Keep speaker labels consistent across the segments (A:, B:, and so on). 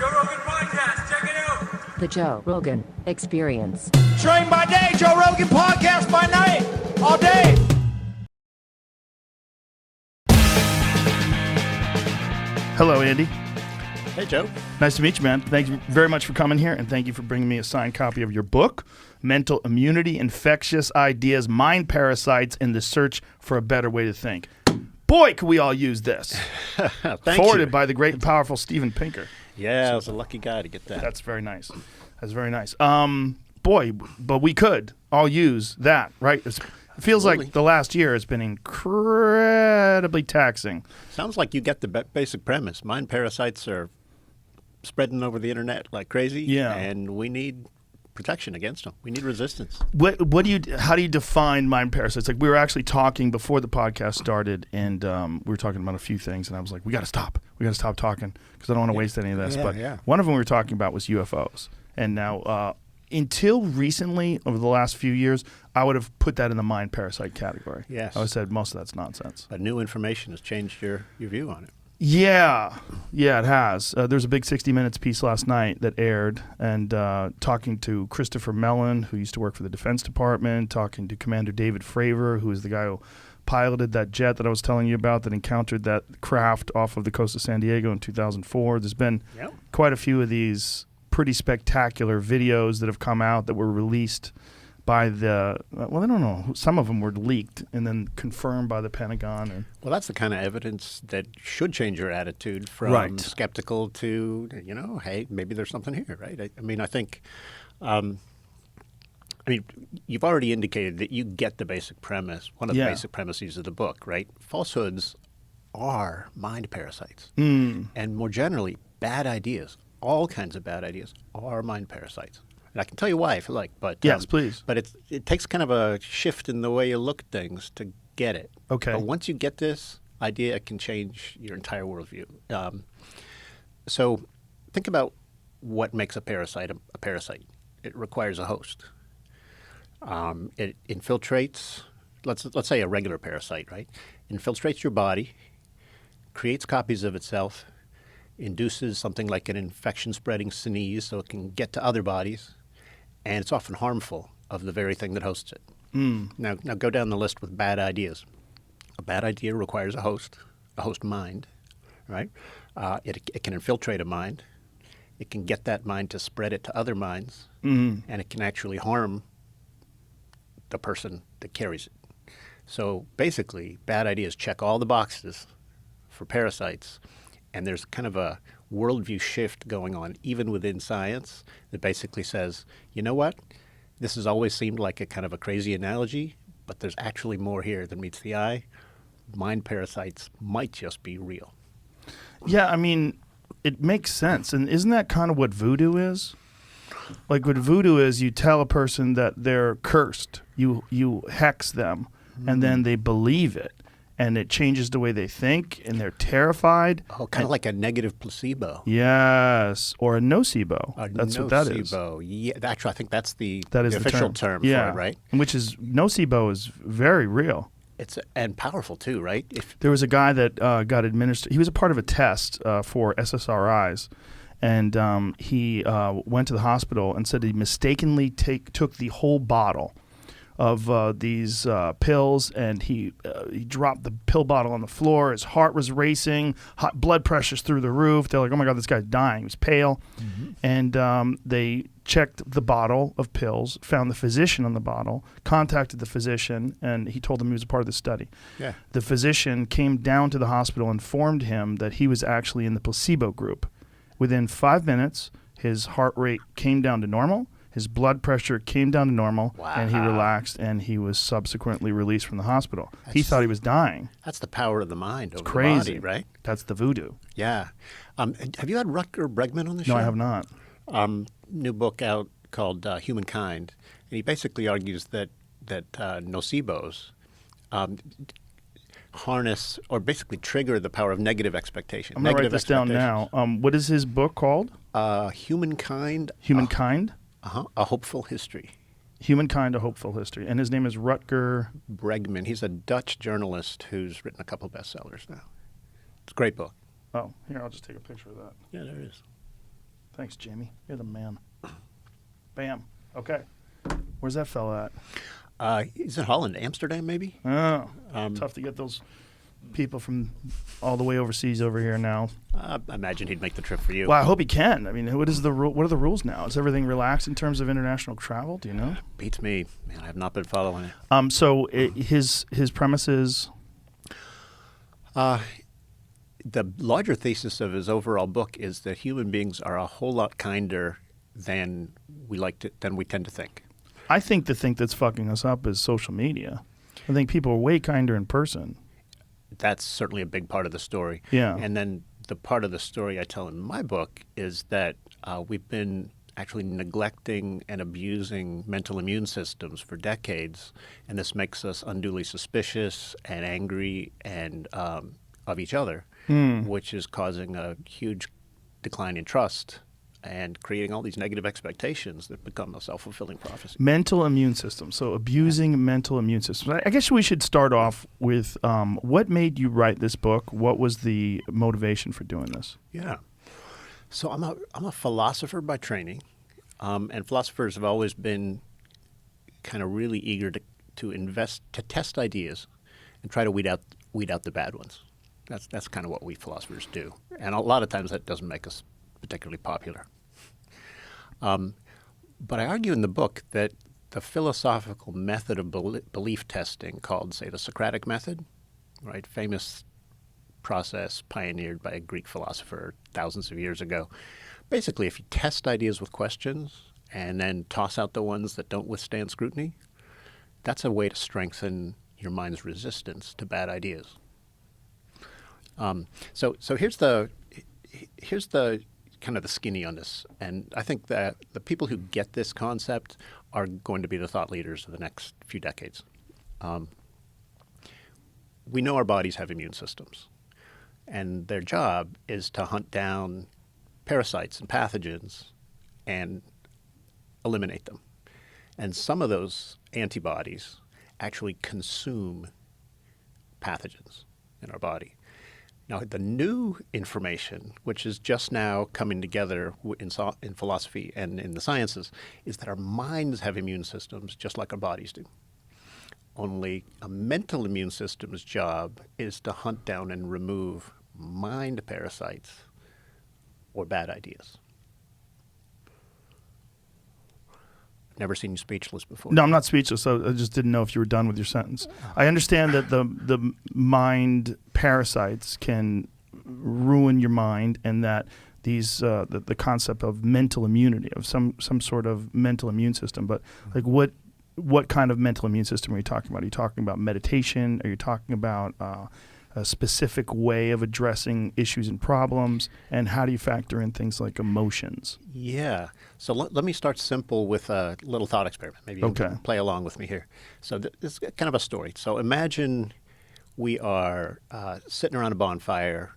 A: Joe Rogan Podcast. Check it out.
B: The Joe Rogan Experience.
C: Train by day, Joe Rogan Podcast by night, all day.
D: Hello, Andy.
E: Hey, Joe.
D: Nice to meet you, man. Thank you very much for coming here, and thank you for bringing me a signed copy of your book, Mental Immunity, Infectious Ideas, Mind Parasites, and the Search for a Better Way to Think. Boy, could we all use this. Forwarded by the great and powerful Steven Pinker.
E: Yeah, I was a lucky guy to get that.
D: That's very nice. That's very nice. Boy, but we could all use that, right? It feels like the last year has been incredibly taxing.
E: Sounds like you get the basic premise. Mind parasites are spreading over the internet like crazy.
D: Yeah.
E: And we need protection against them. We need resistance.
D: How do you define mind parasites? Like, we were actually talking before the podcast started, and we were talking about a few things, and I was like, we got to stop talking because I don't want to waste any of this. One of them we were talking about was UFOs. And now, until recently, over the last few years, I would have put that in the mind parasite category.
E: Yes.
D: I would have said most of that's nonsense.
E: But new information has changed your view on it.
D: Yeah, it has. There's a big 60 Minutes piece last night that aired, and talking to Christopher Mellon, who used to work for the Defense Department, talking to Commander David Fravor, who is the guy who piloted that jet that I was telling you about that encountered that craft off of the coast of San Diego in 2004. There's been quite a few of these pretty spectacular videos that have come out that were released by the, I don't know, some of them were leaked and then confirmed by the Pentagon.
E: Well, that's the kind of evidence that should change your attitude from skeptical to, hey, maybe there's something here, right? I think, you've already indicated that you get the basic premise, one of the basic premises of the book, right? Falsehoods are mind parasites. And more generally, bad ideas, all kinds of bad ideas, are mind parasites. And I can tell you why if you like, but
D: yes, please.
E: But it takes kind of a shift in the way you look at things to get it.
D: Okay.
E: But once you get this idea, it can change your entire worldview. So think about what makes a parasite a parasite. It requires a host. It infiltrates. Let's say a regular parasite, right? Infiltrates your body, creates copies of itself, induces something like an infection-spreading sneeze so it can get to other bodies, and it's often harmful of the very thing that hosts it. Now go down the list with bad ideas. A bad idea requires a host mind, right? It can infiltrate a mind. It can get that mind to spread it to other minds, and it can actually harm the person that carries it. So basically, bad ideas check all the boxes for parasites. And there's kind of a worldview shift going on, even within science, that basically says, you know what? This has always seemed like a kind of a crazy analogy, but there's actually more here than meets the eye. Mind parasites might just be real.
D: Yeah, it makes sense. And isn't that kind of what voodoo is? Like, what voodoo is, you tell a person that they're cursed. You hex them, and then they believe it. And it changes the way they think, and they're terrified.
E: Oh, kind of like a negative placebo.
D: Yes, or a nocebo. That's what that is.
E: Nocebo. Yeah, actually, I think that's the
D: the
E: official term for it, right?
D: Which is, nocebo is very real.
E: And powerful too, right?
D: There was a guy that got administered. He was a part of a test for SSRIs, and he went to the hospital and said he mistakenly took the whole bottle of these pills, and he dropped the pill bottle on the floor. His heart was racing, hot blood pressure's through the roof. They're like, oh my God, this guy's dying. He was pale. And they checked the bottle of pills, found the physician on the bottle, contacted the physician, and he told them he was a part of the study.
E: Yeah.
D: The physician came down to the hospital, informed him that he was actually in the placebo group. Within 5 minutes, his heart rate came down to normal. His blood pressure came down to normal, and he relaxed, and he was subsequently released from the hospital. He thought he was dying.
E: That's the power of the mind over
D: crazy.
E: The body, right?
D: That's the voodoo.
E: Yeah. Have you had Rutger Bregman on the show?
D: No, I have not.
E: New book out called Humankind, and he basically argues that nocebos harness or basically trigger the power of negative expectation.
D: I'm going to write this down now. What is his book called?
E: Humankind.
D: Humankind?
E: A Hopeful History.
D: Humankind, A Hopeful History. And his name is Rutger
E: Bregman. He's a Dutch journalist who's written a couple bestsellers now. It's a great book.
D: Oh, here, I'll just take a picture of that.
E: Yeah, there it is.
D: Thanks, Jamie. You're the man. Bam. Okay. Where's that fella at?
E: He's in Holland, Amsterdam, maybe.
D: Oh, tough to get those people from all the way overseas over here now.
E: I imagine he'd make the trip for you.
D: Well, I hope he can. I mean, what are the rules now? Is everything relaxed in terms of international travel? Do you know?
E: Beats me, man. I have not been following it.
D: So his premise is.
E: The larger thesis of his overall book is that human beings are a whole lot kinder than we tend to think.
D: I think the thing that's fucking us up is social media. I think people are way kinder in person.
E: That's certainly a big part of the story.
D: Yeah.
E: And then the part of the story I tell in my book is that we've been actually neglecting and abusing mental immune systems for decades, and this makes us unduly suspicious and angry and of each other, which is causing a huge decline in trust and creating all these negative expectations that become a self-fulfilling prophecy.
D: Mental immune system. So abusing mental immune systems. I guess we should start off with what made you write this book? What was the motivation for doing this?
E: Yeah. So I'm a philosopher by training, and philosophers have always been kind of really eager to test ideas and try to weed out the bad ones. That's kind of what we philosophers do, and a lot of times that doesn't make us particularly popular. But I argue in the book that the philosophical method of belief testing, called, say, the Socratic method, right, famous process pioneered by a Greek philosopher thousands of years ago. Basically, if you test ideas with questions and then toss out the ones that don't withstand scrutiny, that's a way to strengthen your mind's resistance to bad ideas. So here's the kind of the skinny on this, and I think that the people who get this concept are going to be the thought leaders of the next few decades. We know our bodies have immune systems, and their job is to hunt down parasites and pathogens and eliminate them. And some of those antibodies actually consume pathogens in our body. Now, the new information, which is just now coming together in philosophy and in the sciences, is that our minds have immune systems just like our bodies do. Only a mental immune system's job is to hunt down and remove mind parasites or bad ideas. Never seen you speechless before.
D: No, I'm not speechless. I just didn't know if you were done with your sentence. I understand that the mind parasites can ruin your mind, and that these the concept of mental immunity, of some sort of mental immune system. But like, what kind of mental immune system are you talking about? Are you talking about meditation? Are you talking about a specific way of addressing issues and problems? And how do you factor in things like emotions?
E: Yeah. So let me start simple with a little thought experiment. Maybe you can play along with me here. So this is kind of a story. So imagine we are sitting around a bonfire,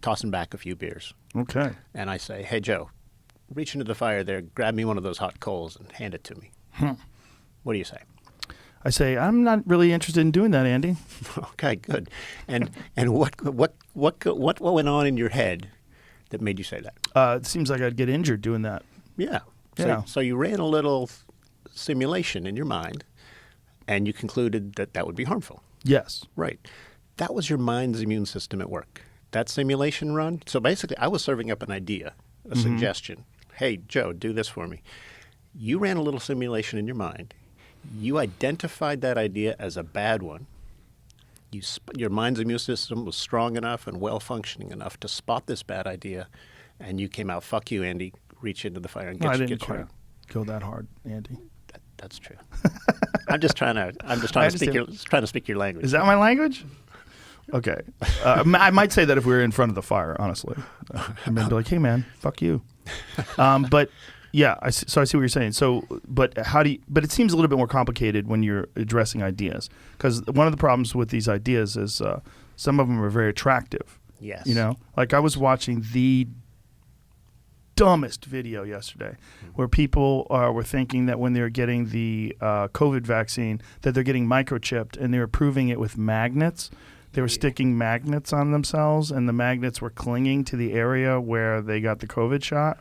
E: tossing back a few beers.
D: Okay.
E: And I say, hey, Joe, reach into the fire there, grab me one of those hot coals and hand it to me. What do you say?
D: I say, I'm not really interested in doing that, Andy.
E: Okay, good. And what went on in your head that made you say that?
D: It seems like I'd get injured doing that.
E: Yeah.
D: Yeah.
E: So you ran a little simulation in your mind, and you concluded that that would be harmful.
D: Yes.
E: Right. That was your mind's immune system at work. That simulation run. So basically, I was serving up an idea, a suggestion. Hey, Joe, do this for me. You ran a little simulation in your mind. You identified that idea as a bad one. Your mind's immune system was strong enough and well-functioning enough to spot this bad idea, and you came out, fuck you, Andy, reach into the fire and
D: I
E: get
D: didn't
E: you
D: quite
E: out.
D: go that hard, Andy.
E: That's true. I'm just trying to speak your language.
D: Is that my language? Okay. I might say that if we were in front of the fire, honestly. I'd be like, hey, man, fuck you. But... yeah, so I see what you're saying. So, but but it seems a little bit more complicated when you're addressing ideas, because one of the problems with these ideas is some of them are very attractive.
E: Yes.
D: You know, like I was watching the dumbest video yesterday, where people were thinking that when they were getting the COVID vaccine, that they're getting microchipped, and they were proving it with magnets They were sticking magnets on themselves, and the magnets were clinging to the area where they got the COVID shot.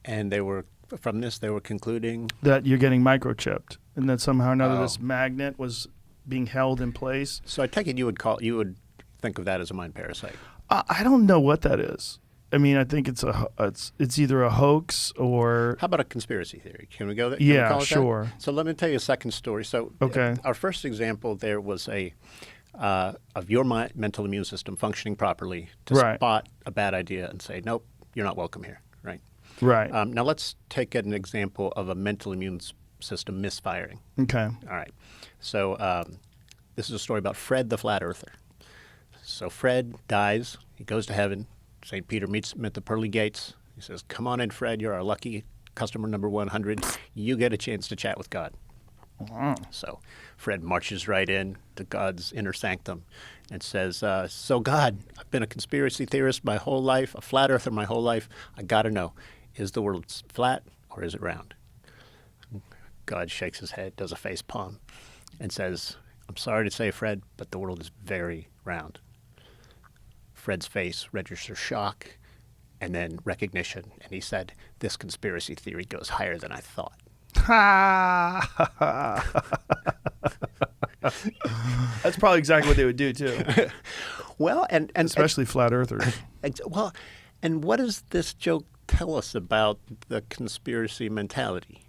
E: And from this, they were concluding
D: that you're getting microchipped, and that somehow or another this magnet was being held in place.
E: So I take it you would think of that as a mind parasite.
D: I don't know what that is. I mean, I think it's either a hoax or...
E: How about a conspiracy theory? Can we go there?
D: Yeah,
E: call it
D: sure.
E: That? So let me tell you a second story. So
D: okay.
E: Our first example there was of your mental immune system functioning properly to spot a bad idea and say, nope, you're not welcome here, right?
D: Right.
E: Now let's take an example of a mental immune system misfiring.
D: Okay.
E: All right. So this is a story about Fred the Flat Earther. So Fred dies. He goes to heaven. St. Peter meets him at the pearly gates. He says, come on in, Fred. You're our lucky customer number 100. You get a chance to chat with God.
D: Wow.
E: So Fred marches right in to God's inner sanctum and says, so God, I've been a conspiracy theorist my whole life, a flat earther my whole life. I got to know, is the world flat or is it round? God shakes his head, does a face palm, and says, I'm sorry to say, Fred, but the world is very round. Fred's face registers shock and then recognition. And he said, this conspiracy theory goes higher than I thought.
D: That's probably exactly what they would do, too.
E: Well, and
D: especially flat earthers.
E: Well, and what does this joke tell us about the conspiracy mentality?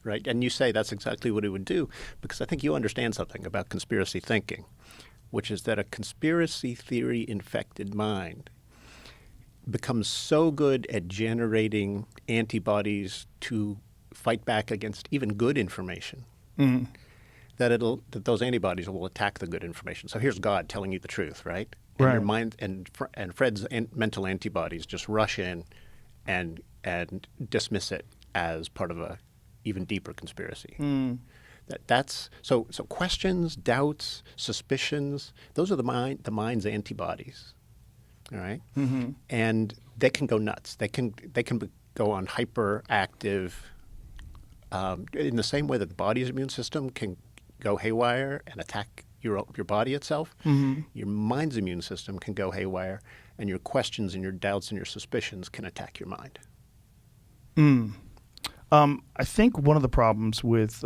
E: Right? And you say that's exactly what it would do, because I think you understand something about conspiracy thinking, which is that a conspiracy theory infected mind becomes so good at generating antibodies to fight back against even good information that those antibodies will attack the good information. So here's God telling you the truth, right? And
D: right.
E: Your mind and Fred's mental antibodies just rush in and dismiss it as part of a even deeper conspiracy. That's so questions, doubts, suspicions, those are the mind's antibodies. All right? And they can go nuts. They can go on hyperactive in the same way that the body's immune system can go haywire and attack your body itself. Your mind's immune system can go haywire, and your questions and your doubts and your suspicions can attack your mind.
D: I think one of the problems with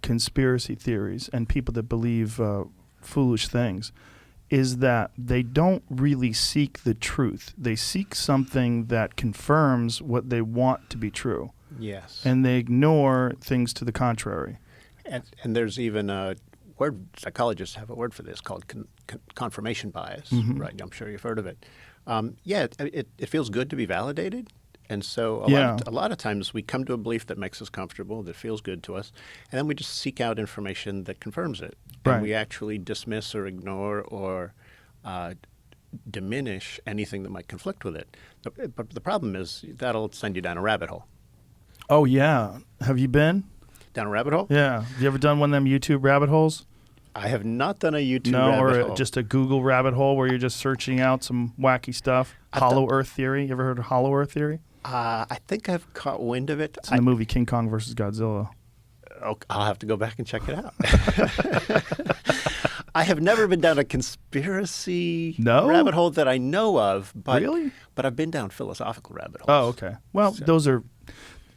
D: conspiracy theories and people that believe foolish things is that they don't really seek the truth. They seek something that confirms what they want to be true.
E: Yes.
D: And they ignore things to the contrary.
E: And there's even a word, psychologists have a word for this called confirmation bias, right? I'm sure you've heard of it. It feels good to be validated. And so a lot of times we come to a belief that makes us comfortable, that feels good to us, and then we just seek out information that confirms it.
D: Right.
E: And we actually dismiss or ignore or diminish anything that might conflict with it. But the problem is that'll send you down a rabbit hole.
D: Oh, yeah. Have you been?
E: Down a rabbit hole?
D: Yeah. Have you ever done one of them YouTube rabbit holes?
E: I have not done a YouTube rabbit hole.
D: Or just a Google rabbit hole where you're just searching out some wacky stuff? Hollow Earth theory. You ever heard of Hollow Earth theory?
E: I think I've caught wind of it.
D: It's in the movie King Kong versus Godzilla.
E: I'll have to go back and check it out. I have never been down a conspiracy rabbit hole that I know of. But,
D: really?
E: But I've been down philosophical rabbit holes.
D: Oh, okay. Well, those are...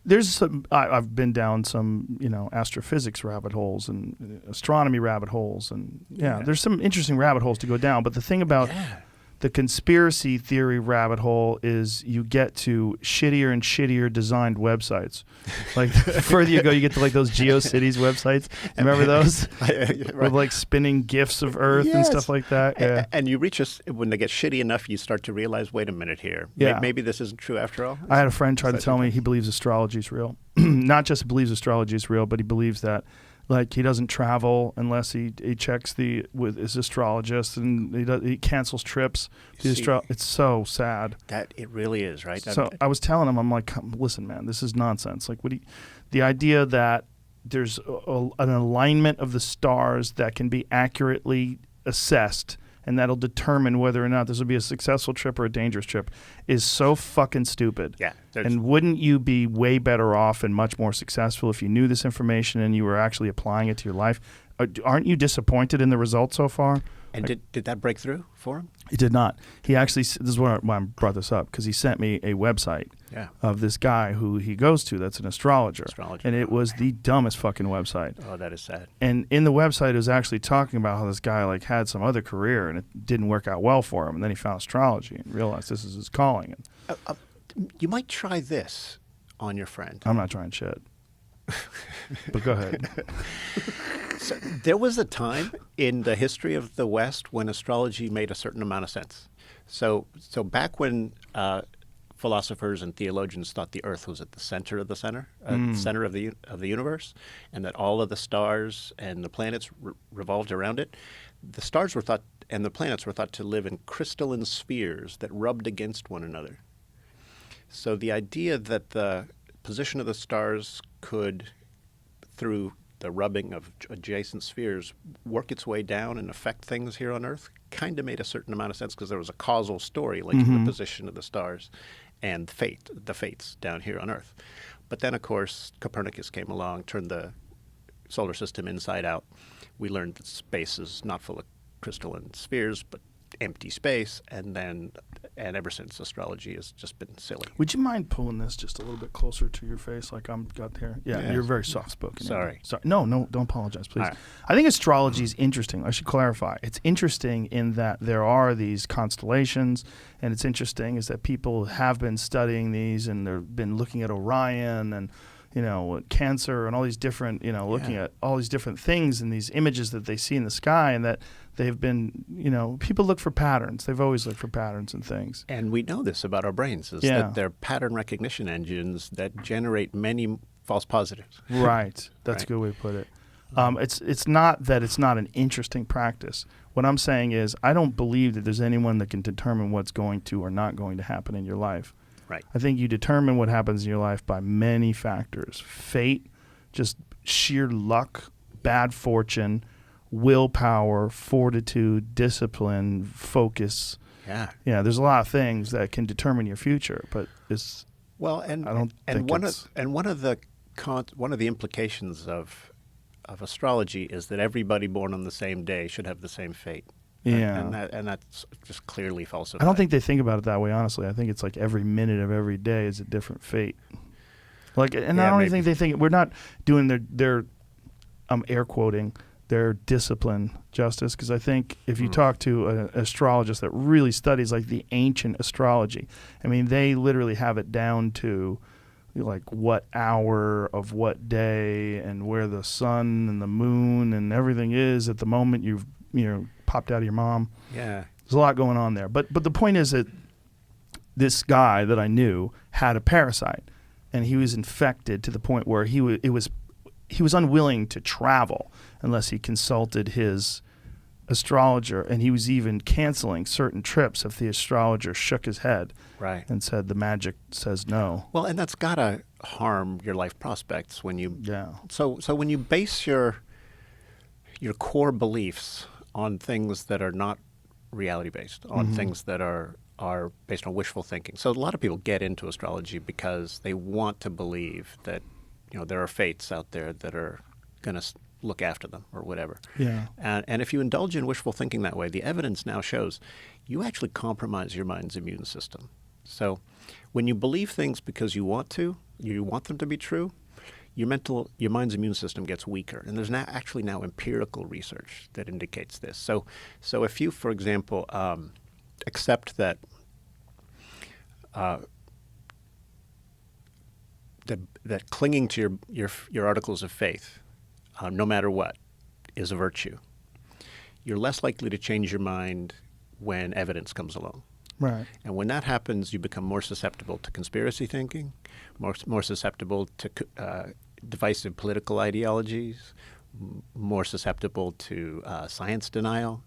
D: There's some... I've been down some, astrophysics rabbit holes and astronomy rabbit holes. And, there's some interesting rabbit holes to go down. But the thing about... The conspiracy theory rabbit hole is you get to shittier and shittier designed websites. Like the further you go, you get to like those GeoCities websites. Remember those?
E: Right.
D: With like spinning GIFs of Earth and stuff like that. Yeah.
E: And you reach when they get shitty enough, you start to realize, wait a minute here.
D: Yeah.
E: Maybe this isn't true after all.
D: I had a friend try to tell me he believes astrology is real. Not just believes astrology is real, but he believes that like he doesn't travel unless he checks with his astrologist, and he cancels trips. It's so sad.
E: That it really is, right?
D: So I was telling him, I'm like, listen, man, this is nonsense. Like, the idea that there's an alignment of the stars that can be accurately assessed and that'll determine whether or not this will be a successful trip or a dangerous trip is so fucking stupid.
E: Yeah.
D: And wouldn't you be way better off and much more successful if you knew this information and you were actually applying it to your life? Aren't you disappointed in the results so far?
E: And did that break through for him?
D: He did not. He actually, this is why I brought this up, because he sent me a website of this guy who he goes to that's an astrologer. And it was the dumbest fucking website.
E: Oh, that is sad.
D: And in the website, it was actually talking about how this guy like had some other career and it didn't work out well for him. And then he found astrology and realized this is his calling. And
E: You might try this on your friend.
D: I'm not trying shit. But go ahead.
E: So there was a time in the history of the West when astrology made a certain amount of sense. So back when philosophers and theologians thought the Earth was at the center of the center of the universe, and that all of the stars and the planets revolved around it, the stars were thought and the planets were thought to live in crystalline spheres that rubbed against one another. So the idea that the position of the stars could, through the rubbing of adjacent spheres, work its way down and affect things here on Earth kind of made a certain amount of sense because there was a causal story linking the position of the stars and the fates down here on Earth. But then, of course, Copernicus came along, turned the solar system inside out. We learned that space is not full of crystalline spheres, but empty space, and ever since, astrology has just been silly.
D: Would you mind pulling this just a little bit closer to your face, like I'm got here? Yeah, you're very soft-spoken.
E: Sorry.
D: No, don't apologize, please.
E: Right.
D: I think astrology is interesting. I should clarify. It's interesting in that there are these constellations, and it's interesting is that people have been studying these, and they've been looking at Orion and Cancer and all these different, looking at all these different things and these images that they see in the sky, and that they've been, people look for patterns. They've always looked for patterns and things.
E: And we know this about our brains, is that they're pattern recognition engines that generate many false positives.
D: Right. That's a good way to put it. It's not that it's not an interesting practice. What I'm saying is I don't believe that there's anyone that can determine what's going to or not going to happen in your life.
E: Right.
D: I think you determine what happens in your life by many factors. Fate, just sheer luck, bad fortune, willpower, fortitude, discipline, focus.
E: Yeah.
D: Yeah, there's a lot of things that can determine your future, but it's
E: one of the implications of astrology is that everybody born on the same day should have the same fate.
D: Yeah.
E: And that's just clearly falsified.
D: I don't think they think about it that way, honestly. I think it's like every minute of every day is a different fate. Like, and I don't even think they think we're not doing their air quoting their discipline justice, because I think if you talk to an astrologist that really studies like the ancient astrology, I mean, they literally have it down to like what hour of what day and where the sun and the moon and everything is at the moment you've popped out of your mom.
E: Yeah.
D: There's a lot going on there. But the point is that this guy that I knew had a parasite, and he was infected to the point where he was unwilling to travel unless he consulted his astrologer, and he was even canceling certain trips if the astrologer shook his head and said the magic says no.
E: Well, and that's got to harm your life prospects when you So when you base your core beliefs on things that are not reality-based, on things that are based on wishful thinking. So a lot of people get into astrology because they want to believe that there are fates out there that are going to look after them or whatever.
D: Yeah.
E: And if you indulge in wishful thinking that way, the evidence now shows you actually compromise your mind's immune system. So when you believe things because you want them to be true, your mind's immune system gets weaker, and there's actually empirical research that indicates this. So if you, for example, accept that that clinging to your articles of faith, no matter what, is a virtue, you're less likely to change your mind when evidence comes along.
D: Right.
E: And when that happens, you become more susceptible to conspiracy thinking, more susceptible to divisive political ideologies, more susceptible to science denial.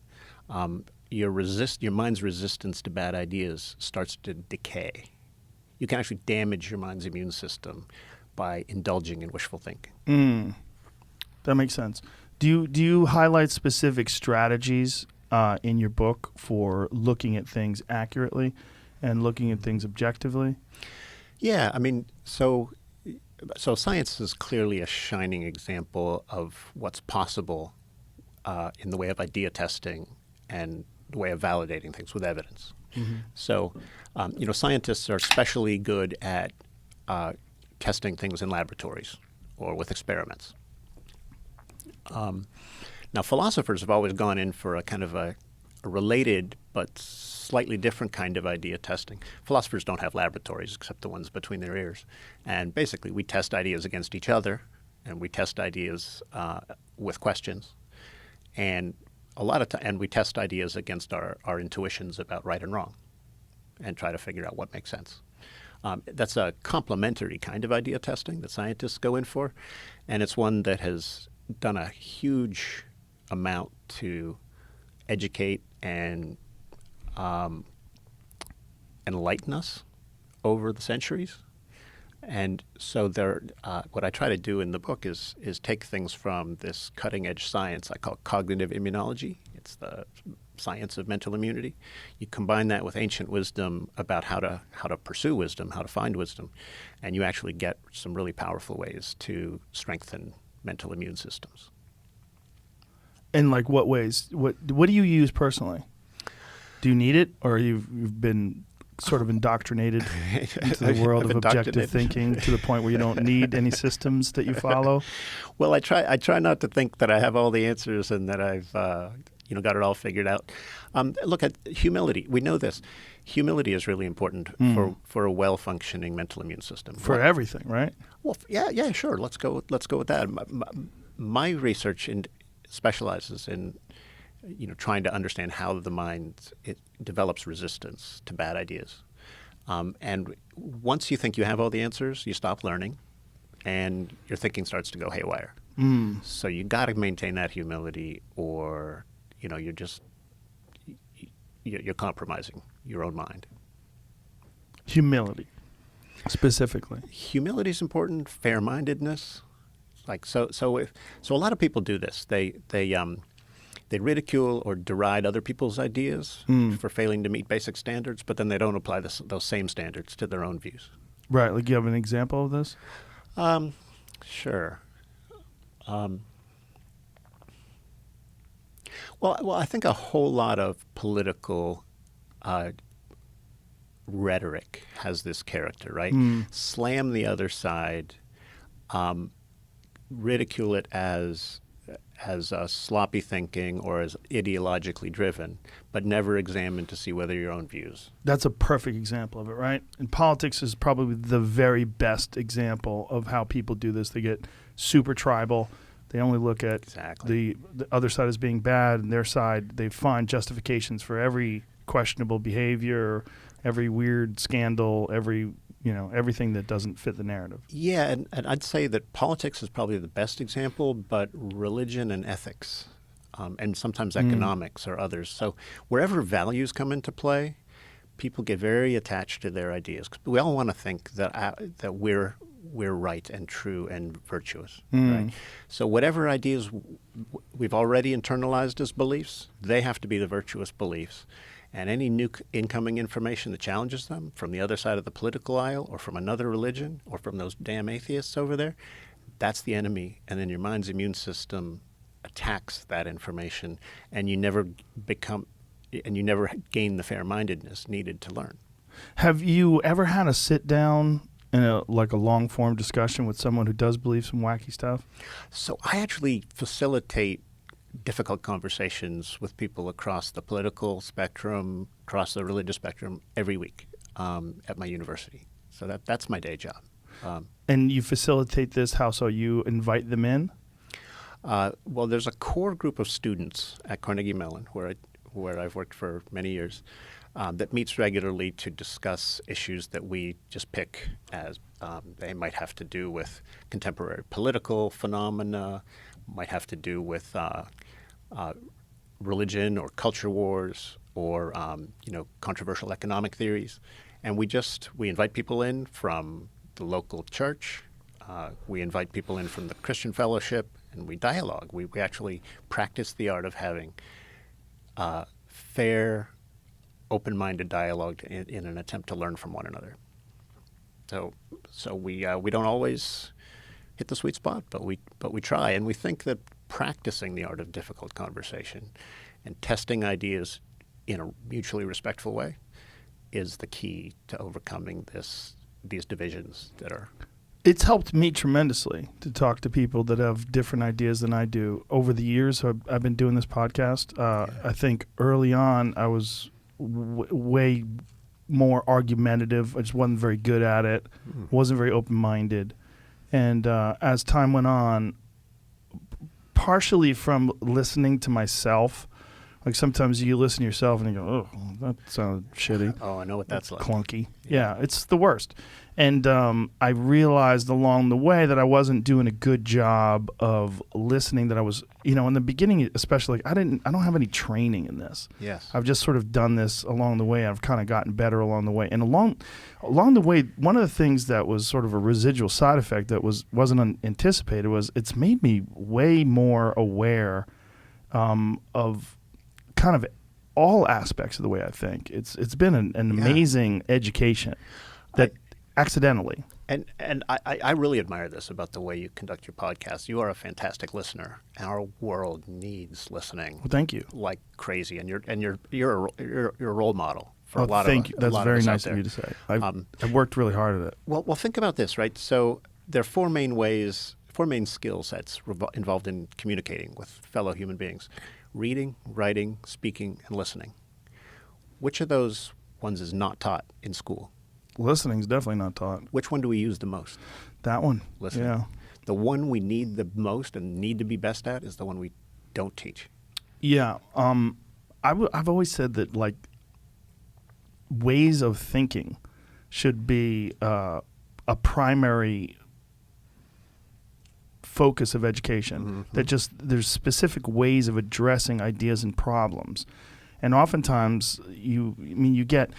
E: Your mind's resistance to bad ideas starts to decay. You can actually damage your mind's immune system by indulging in wishful thinking.
D: That makes sense. Do you highlight specific strategies in your book for looking at things accurately and looking at things objectively?
E: Yeah, I mean, so science is clearly a shining example of what's possible in the way of idea testing and the way of validating things with evidence. So, scientists are especially good at testing things in laboratories or with experiments. Now, philosophers have always gone in for a kind of a related but slightly different kind of idea testing. Philosophers don't have laboratories except the ones between their ears. And basically, we test ideas against each other, and we test ideas with questions. And and we test ideas against our intuitions about right and wrong and try to figure out what makes sense. That's a complementary kind of idea testing that scientists go in for, and it's one that has done a huge amount to educate and enlighten us over the centuries. And so what I try to do in the book is take things from this cutting-edge science I call cognitive immunology. It's the science of mental immunity. You combine that with ancient wisdom about how to pursue wisdom, how to find wisdom, and you actually get some really powerful ways to strengthen mental immune systems.
D: In like what ways? What do you use personally? Do you need it, or you've been sort of indoctrinated into the world of objective thinking to the point where you don't need any systems that you follow?
E: Well, I try not to think that I have all the answers and that I've got it all figured out. Look at humility. We know this. Humility is really important for a well-functioning mental immune system.
D: For everything, right?
E: Well, yeah, sure. Let's go with that. My research specializes in trying to understand how the mind develops resistance to bad ideas. And once you think you have all the answers, you stop learning, and your thinking starts to go haywire. So you got to maintain that humility, or you're compromising your own mind.
D: Humility, specifically.
E: Humility is important. Fair-mindedness, so a lot of people do this. They ridicule or deride other people's ideas for failing to meet basic standards, but then they don't apply those same standards to their own views.
D: Right. Like, you have an example of this?
E: Sure. Well, I think a whole lot of political rhetoric has this character, right? Slam the other side, ridicule it as sloppy thinking or as ideologically driven, but never examine to see whether your own views.
D: That's a perfect example of it, right? And politics is probably the very best example of how people do this. They get super tribal. They only look at the other side as being bad, and their side, they find justifications for every questionable behavior, every weird scandal, everything that doesn't fit the narrative.
E: Yeah, and I'd say that politics is probably the best example, but religion and ethics, and sometimes economics are others. So wherever values come into play, people get very attached to their ideas. We all want to think that we're right and true and virtuous, right? So whatever ideas we've already internalized as beliefs, they have to be the virtuous beliefs. And any new incoming information that challenges them from the other side of the political aisle or from another religion or from those damn atheists over there, that's the enemy. And then your mind's immune system attacks that information, and you never gain the fair-mindedness needed to learn.
D: Have you ever had a sit-down in a long-form discussion with someone who does believe some wacky stuff?
E: So I actually facilitate difficult conversations with people across the political spectrum, across the religious spectrum, every week at my university. So that's my day job.
D: And you facilitate this how? So you invite them in?
E: Well, there's a core group of students at Carnegie Mellon, where I've worked for many years, that meets regularly to discuss issues that we just pick as they might have to do with contemporary political phenomena, might have to do with religion or culture wars or controversial economic theories, and we invite people in from the local church, we invite people in from the Christian Fellowship, and we dialogue. We actually practice the art of having fair, open-minded dialogue in an attempt to learn from one another. So we don't always hit the sweet spot, but we try, and we think that practicing the art of difficult conversation and testing ideas in a mutually respectful way is the key to overcoming these divisions that are.
D: It's helped me tremendously to talk to people that have different ideas than I do. Over the years, I've been doing this podcast. I think early on, I was way more argumentative. I just wasn't very good at it. Wasn't very open-minded. And as time went on, partially from listening to myself, like sometimes you listen to yourself and you go, oh, that sounded shitty.
E: Oh, I know what that's like.
D: Clunky. Yeah, it's the worst. And I realized along the way that I wasn't doing a good job of listening, that I was, in the beginning especially, I don't have any training in this.
E: Yes.
D: I've just sort of done this along the way. I've kind of gotten better along the way. And along the way, one of the things that was sort of a residual side effect that wasn't anticipated was it's made me way more aware of kind of all aspects of the way I think. It's been an amazing education that accidentally.
E: And I really admire this about the way you conduct your podcast. You are a fantastic listener. Our world needs listening.
D: Well, thank you. Like
E: crazy, and you're a role model for a lot of.
D: Thank you. That's very nice of you to say. I've worked really hard at it.
E: Well, think about this, right? So there are four main skill sets involved in communicating with fellow human beings: reading, writing, speaking, and listening. Which of those ones is not taught in school?
D: Listening's definitely not taught.
E: Which one do we use the most?
D: That one.
E: Listening.
D: Yeah.
E: The one we need the most and need to be best at is the one we don't teach.
D: Yeah. I've always said that, like, ways of thinking should be a primary focus of education. Mm-hmm. That there's specific ways of addressing ideas and problems. And oftentimes you get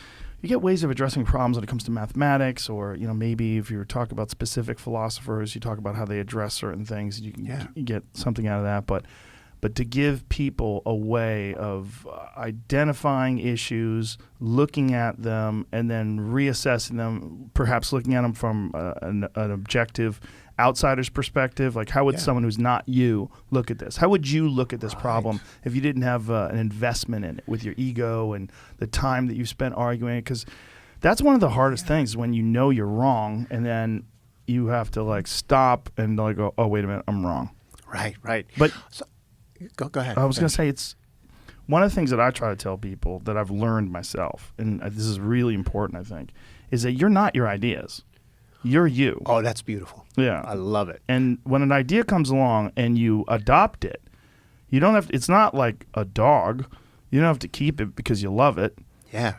D: ways of addressing problems when it comes to mathematics, or maybe if you talk about specific philosophers, you talk about how they address certain things. You get something out of that, but to give people a way of identifying issues, looking at them, and then reassessing them, perhaps looking at them from an objective outsider's perspective. Like, how would someone who's not you look at this? How would you look at this problem if you didn't have an investment in it with your ego and the time that you spent arguing it? Because that's one of the hardest things, when you're wrong, and then you have to stop and go, oh, wait a minute, I'm wrong.
E: Right.
D: But
E: go ahead.
D: I was going to say, it's one of the things that I try to tell people that I've learned myself, and this is really important, I think, is that you're not your ideas. You're you.
E: Oh, that's beautiful.
D: Yeah.
E: I love it. And
D: when an idea comes along and you adopt it, you don't have to, it's not like a dog. You don't have to keep it because you love it.
E: Yeah.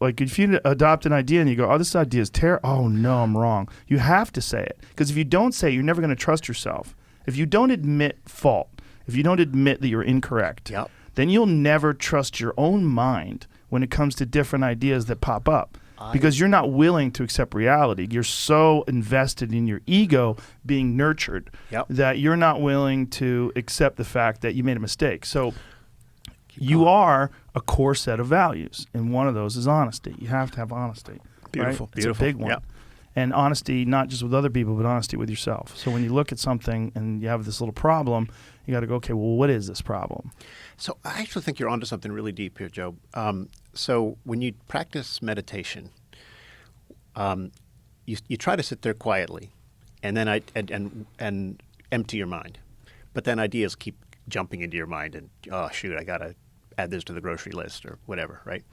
D: Like if you adopt an idea and you go, oh, this idea is terrible. Oh, no, I'm wrong. You have to say it. Because if you don't say it, you're never going to trust yourself. If you don't admit fault, if you don't admit that you're incorrect, then you'll never trust your own mind when it comes to different ideas that pop up. Because you're not willing to accept reality. You're so invested in your ego being nurtured that you're not willing to accept the fact that you made a mistake. So you are a core set of values, and one of those is honesty. You have to have honesty.
E: Beautiful.
D: Right? It's a big one. And honesty, not just with other people, but honesty with yourself. So when you look at something and you have this little problem, you got to go, okay, well, what is this problem?
E: So I actually think you're onto something really deep here, Joe. So when you practice meditation, you try to sit there quietly, and then and empty your mind. But then ideas keep jumping into your mind, and oh shoot, I got to add this to the grocery list or whatever, right?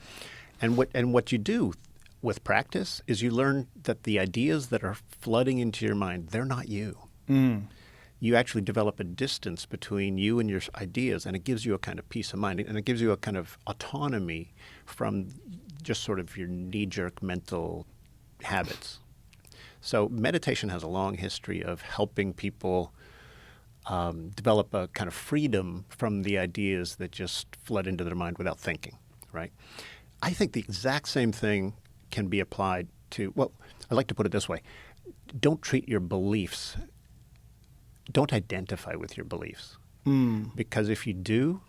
E: And what you do with practice is you learn that the ideas that are flooding into your mind, they're not you. You actually develop a distance between you and your ideas, and it gives you a kind of peace of mind, and it gives you a kind of autonomy from just sort of your knee-jerk mental habits. So meditation has a long history of helping people develop a kind of freedom from the ideas that just flood into their mind without thinking, right? I think the exact same thing can be applied to, well, I like to put it this way. Don't treat your beliefs, don't identify with your beliefs. Because if you do,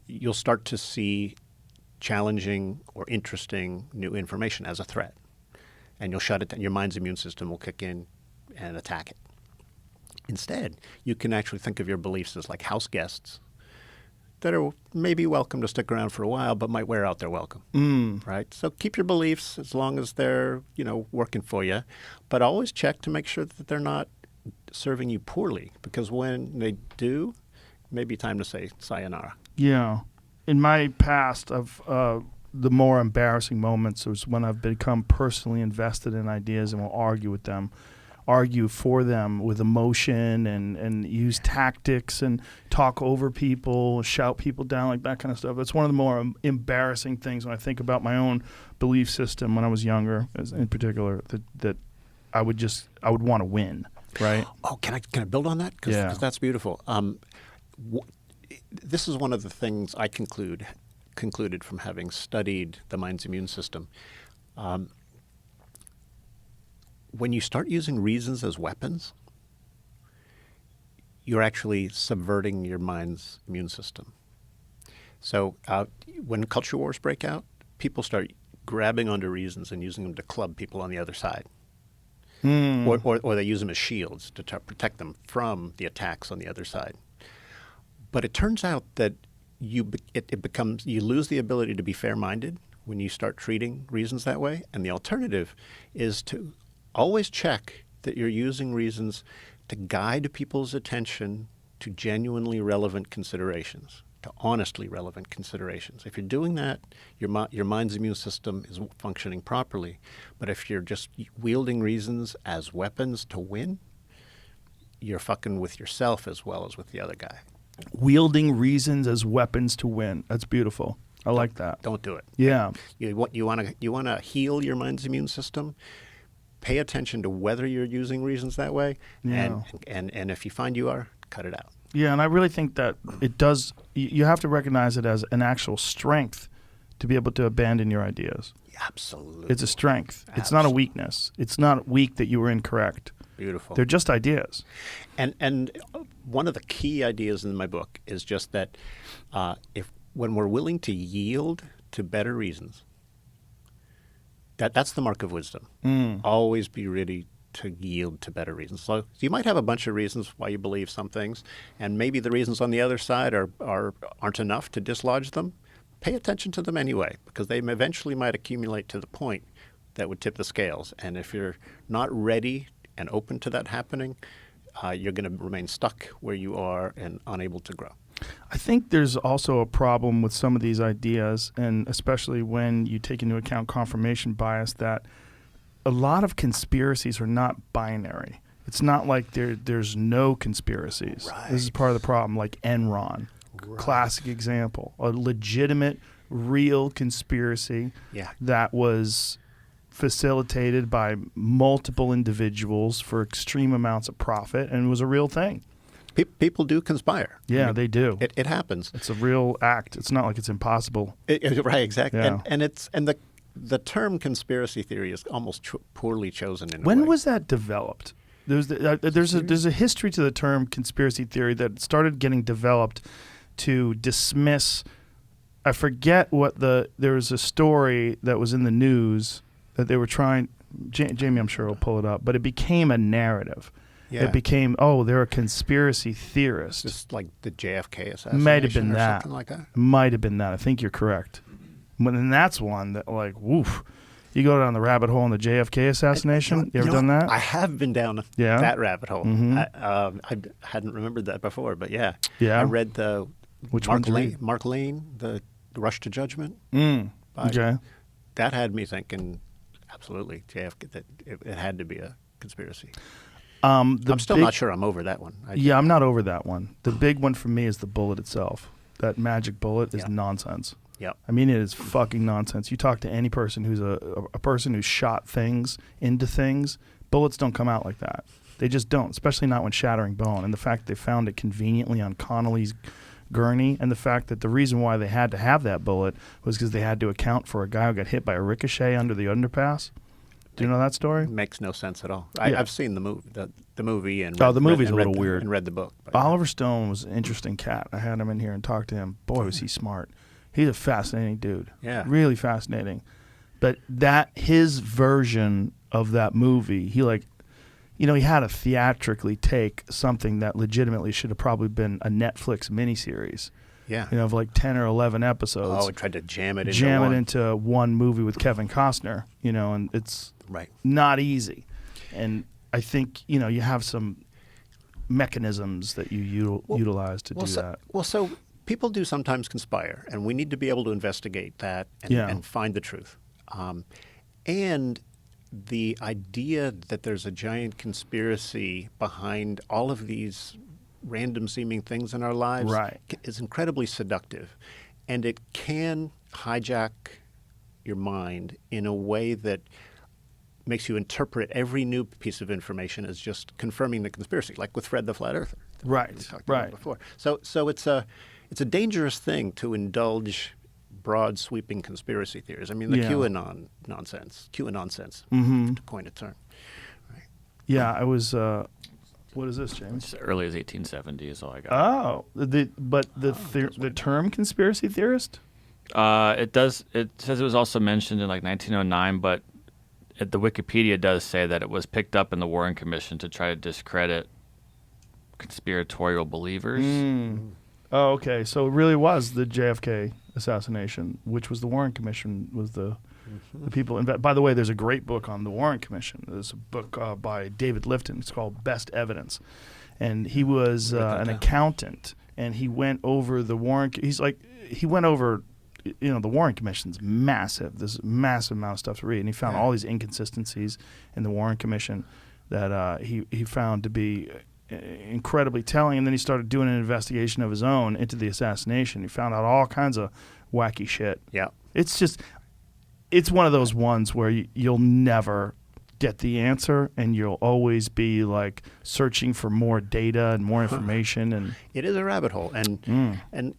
E: you'll start to see challenging or interesting new information as a threat. And you'll shut it down. Your mind's immune system will kick in and attack it. Instead, you can actually think of your beliefs as like house guests that are maybe welcome to stick around for a while, but might wear out their welcome. Right? So keep your beliefs as long as they're, working for you, but always check to make sure that they're not serving you poorly, because when they do, it may be time to say sayonara.
D: Yeah. In my past, the more embarrassing moments was when I've become personally invested in ideas and will argue for them with emotion and use tactics and talk over people, shout people down, like that kind of stuff. That's one of the more embarrassing things when I think about my own belief system when I was younger, in particular, that I would want to win, right?
E: Oh, can I build on that? Because that's beautiful. This is one of the things I concluded from having studied the mind's immune system. When you start using reasons as weapons, you're actually subverting your mind's immune system. So when culture wars break out, people start grabbing onto reasons and using them to club people on the other side. Or they use them as shields to protect them from the attacks on the other side. But it turns out that you lose the ability to be fair-minded when you start treating reasons that way. And the alternative is to always check that you're using reasons to guide people's attention to genuinely relevant considerations, to honestly relevant considerations. If you're doing that, your mind's immune system is functioning properly. But if you're just wielding reasons as weapons to win, you're fucking with yourself as well as with the other guy.
D: Wielding reasons as weapons to win. That's beautiful. I like that.
E: Don't do it.
D: Yeah.
E: You want to heal your mind's immune system. Pay attention to whether you're using reasons that way, and if you find you are, cut it out.
D: Yeah, and I really think that it does. You have to recognize it as an actual strength to be able to abandon your ideas.
E: Absolutely,
D: it's a strength. It's not a weakness. It's not weak that you were incorrect.
E: Beautiful.
D: They're just ideas. And
E: one of the key ideas in my book is just that when we're willing to yield to better reasons. That's the mark of wisdom. Always be ready to yield to better reasons. So you might have a bunch of reasons why you believe some things, and maybe the reasons on the other side aren't enough to dislodge them. Pay attention to them anyway, because they eventually might accumulate to the point that would tip the scales. And if you're not ready and open to that happening, you're going to remain stuck where you are and unable to grow.
D: I think there's also a problem with some of these ideas, and especially when you take into account confirmation bias, that a lot of conspiracies are not binary. It's not like there's no conspiracies.
E: Right.
D: This is part of the problem, like Enron. Right. Classic example. A legitimate, real conspiracy that was facilitated by multiple individuals for extreme amounts of profit, and was a real thing.
E: People do conspire.
D: Yeah, I mean, they do.
E: It happens.
D: It's a real act. It's not like it's impossible.
E: Right, exactly.
D: Yeah.
E: And the term conspiracy theory is almost poorly chosen in a way.
D: When was that developed? There's a history to the term conspiracy theory that started getting developed to dismiss. I forget what there was a story that was in the news that they were trying. Jamie, I'm sure will pull it up, but it became a narrative. Yeah. It became, they're a conspiracy theorist.
E: Just like the JFK assassination.
D: Might have been that.
E: Something like that.
D: Might have been that. I think you're correct. And that's one that, like, woof. You go down the rabbit hole in the JFK assassination. You ever done that?
E: I have been down that rabbit hole.
D: Mm-hmm.
E: I hadn't remembered that before, but yeah.
D: Yeah.
E: I read the
D: Which
E: Mark Lane, the Rush to Judgment.
D: Okay.
E: That had me thinking, absolutely, JFK. That it had to be a conspiracy. I'm still not sure I'm over that one.
D: I'm not over that one. The big one for me is the bullet itself. That magic bullet is nonsense.
E: Yep.
D: I mean, it is fucking nonsense. You talk to any person who's a person who's shot things into things, bullets don't come out like that. They just don't, especially not when shattering bone. And the fact they found it conveniently on Connolly's gurney, and the fact that the reason why they had to have that bullet was because they had to account for a guy who got hit by a ricochet under the underpass. Do you know that story?
E: Makes no sense at all. I've seen the movie, the movie, and
D: the movie's a little weird.
E: And read the book.
D: Oliver Stone was an interesting cat. I had him in here and talked to him. Boy, was he smart. He's a fascinating dude.
E: Yeah,
D: really fascinating. But his version of that movie, he you know, he had to theatrically take something that legitimately should have probably been a Netflix miniseries.
E: Yeah.
D: You know, of like 10 or 11 episodes.
E: Oh, it tried to jam it into
D: one movie with Kevin Costner, you know, and it's not easy. And I think, you know, you have some mechanisms that you utilize to do that.
E: Well, so people do sometimes conspire, and we need to be able to investigate that and find the truth. And the idea that there's a giant conspiracy behind all of these random seeming things in our lives is incredibly seductive. And it can hijack your mind in a way that makes you interpret every new piece of information as just confirming the conspiracy, like with Fred the Flat Earther.
D: Right.
E: We talked about before. So it's a dangerous thing to indulge broad sweeping conspiracy theories. I mean, the QAnon nonsense, to coin a term. Right.
D: Yeah, I was. What is this, James?
F: As early as 1870 is all I got.
D: Oh, the term conspiracy theorist?
F: It does. It says it was also mentioned in like 1909, but the Wikipedia does say that it was picked up in the Warren Commission to try to discredit conspiratorial believers.
D: Oh, okay. So it really was the JFK assassination, which was the Warren Commission, was the people. By the way, there's a great book on the Warren Commission. There's a book by David Lifton. It's called Best Evidence. And he was an accountant, and he went over the Warren. He went over, you know, the Warren Commission's massive. There's a massive amount of stuff to read. And he found all these inconsistencies in the Warren Commission that he found to be incredibly telling. And then he started doing an investigation of his own into the assassination. He found out all kinds of wacky shit.
E: Yeah.
D: It's one of those ones where you'll never get the answer, and you'll always be like searching for more data and more information. And
E: it is a rabbit hole. And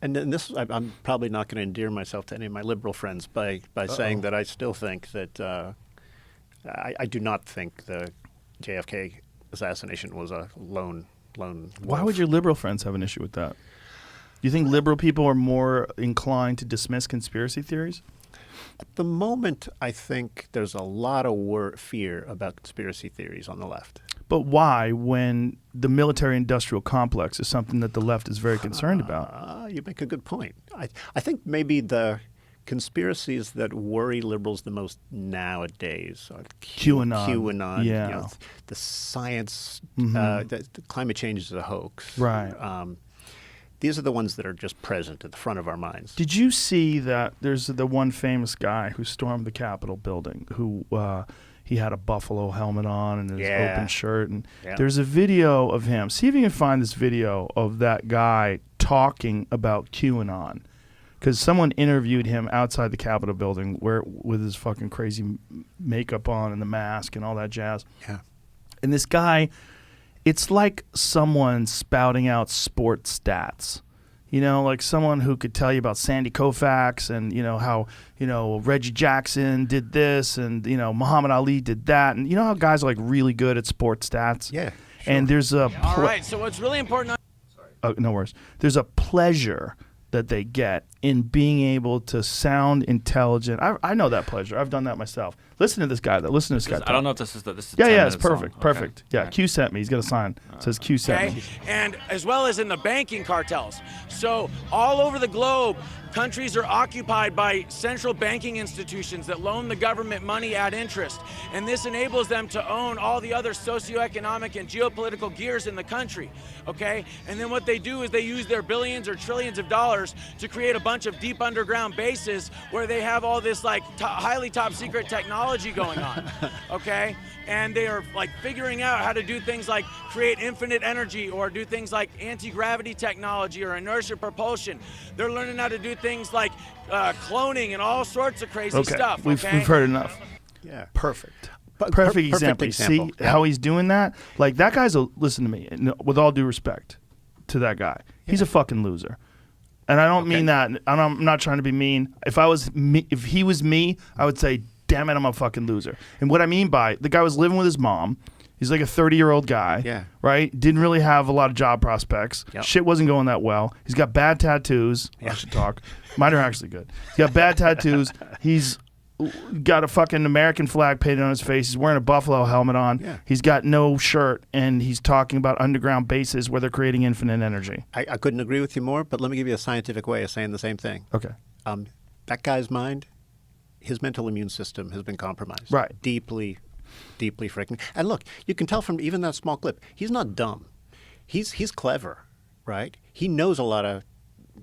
E: this, I'm probably not going to endear myself to any of my liberal friends by saying that I still think that I do not think the JFK assassination was a lone wolf.
D: Why would your liberal friends have an issue with that? Do you think liberal people are more inclined to dismiss conspiracy theories?
E: At the moment, I think there's a lot of fear about conspiracy theories on the left.
D: But why, when the military-industrial complex is something that the left is very concerned about?
E: You make a good point. I think maybe the conspiracies that worry liberals the most nowadays are QAnon,
D: yeah.
E: You know, the science, the climate change is a hoax.
D: Right.
E: These are the ones that are just present at the front of our minds.
D: Did you see that there's the one famous guy who stormed the Capitol building who he had a buffalo helmet on and his open shirt? And there's a video of him. See if you can find this video of that guy talking about QAnon. Because someone interviewed him outside the Capitol building with his fucking crazy makeup on and the mask and all that jazz.
E: Yeah. And
D: this guy... It's like someone spouting out sports stats, you know, like someone who could tell you about Sandy Koufax and, you know, how, you know, Reggie Jackson did this and, you know, Muhammad Ali did that. And you know how guys are like really good at sports stats?
E: Yeah. Sure.
D: And there's a...
A: All right, so what's really important...
D: no worries. There's a pleasure that they get in being able to sound intelligent. I know that pleasure. I've done that myself. Listen to this guy. Listen to this guy.
F: I don't know if this is
D: Yeah, it's perfect. Song. Perfect. Okay. Yeah, Q sent me. He's got a sign. It says Q sent me.
A: And as well as in the banking cartels. So all over the globe, countries are occupied by central banking institutions that loan the government money at interest. And this enables them to own all the other socioeconomic and geopolitical gears in the country, okay? And then what they do is they use their billions or trillions of dollars to create a bunch of deep underground bases where they have all this like highly top secret technology going on, okay? And they are like figuring out how to do things like create infinite energy or do things like anti-gravity technology or inertia propulsion. They're learning how to do things like cloning and all sorts of crazy stuff.
D: We've heard enough.
E: Yeah.
D: Perfect. Perfect example. See how he's doing that? Like that guy's listen to me, with all due respect to that guy. He's a fucking loser. And I don't mean that. I'm not trying to be mean. If he was me, I would say, damn it, I'm a fucking loser. And what I mean by the guy was living with his mom. He's like a 30-year-old guy, right? Didn't really have a lot of job prospects. Yep. Shit wasn't going that well. He's got bad tattoos. I should talk. Mine are actually good. He's got bad tattoos. He's got a fucking American flag painted on his face. He's wearing a buffalo helmet on.
E: Yeah.
D: He's got no shirt, and he's talking about underground bases where they're creating infinite energy.
E: I couldn't agree with you more, but let me give you a scientific way of saying the same thing.
D: Okay.
E: That guy's mind, his mental immune system has been compromised.
D: Right.
E: Deeply, deeply freaking. And look, you can tell from even that small clip, he's not dumb. He's clever, right? He knows a lot of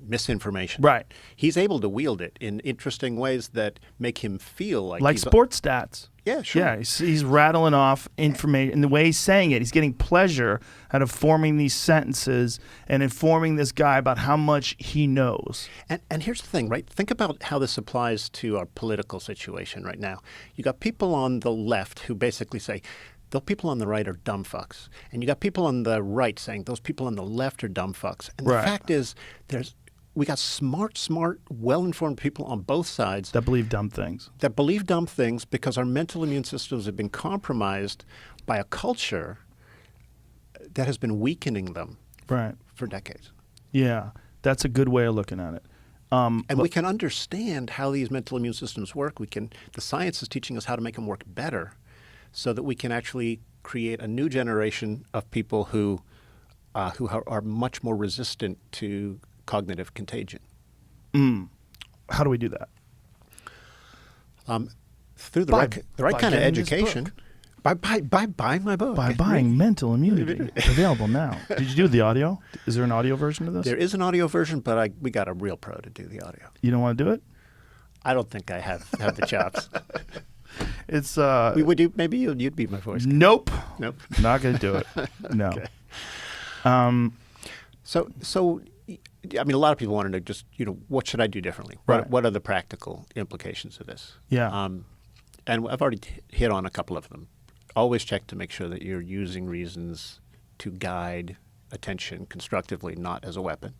E: misinformation.
D: Right.
E: He's able to wield it in interesting ways that make him feel like he's
D: sports stats.
E: Yeah, sure.
D: Yeah, he's rattling off information. And the way he's saying it, he's getting pleasure out of forming these sentences and informing this guy about how much he knows.
E: And here's the thing, right? Think about how this applies to our political situation right now. You got people on the left who basically say, those people on the right are dumb fucks. And you got people on the right saying, those people on the left are dumb fucks. And the fact is, we got smart, well-informed people on both sides
D: That believe dumb things.
E: Because our mental immune systems have been compromised by a culture that has been weakening them for decades.
D: Yeah, that's a good way of looking at it.
E: And we can understand how these mental immune systems work. The science is teaching us how to make them work better so that we can actually create a new generation of people who are much more resistant to cognitive contagion.
D: How do we do that?
E: Through the right kind of education. By buying my book.
D: By buying Mental Immunity. Available now. Did you do the audio? Is there an audio version of this?
E: There is an audio version, but we got a real pro to do the audio.
D: You don't want to do it?
E: I don't think I have the chops.
D: It's
E: would you? Maybe you'd be my voice guy.
D: Nope.
E: Not
D: going to do it. No.
E: Okay. So I mean, a lot of people want to know just, what should I do differently?
D: Right.
E: What are the practical implications of this?
D: Yeah.
E: And I've already hit on a couple of them. Always check to make sure that you're using reasons to guide attention constructively, not as a weapon.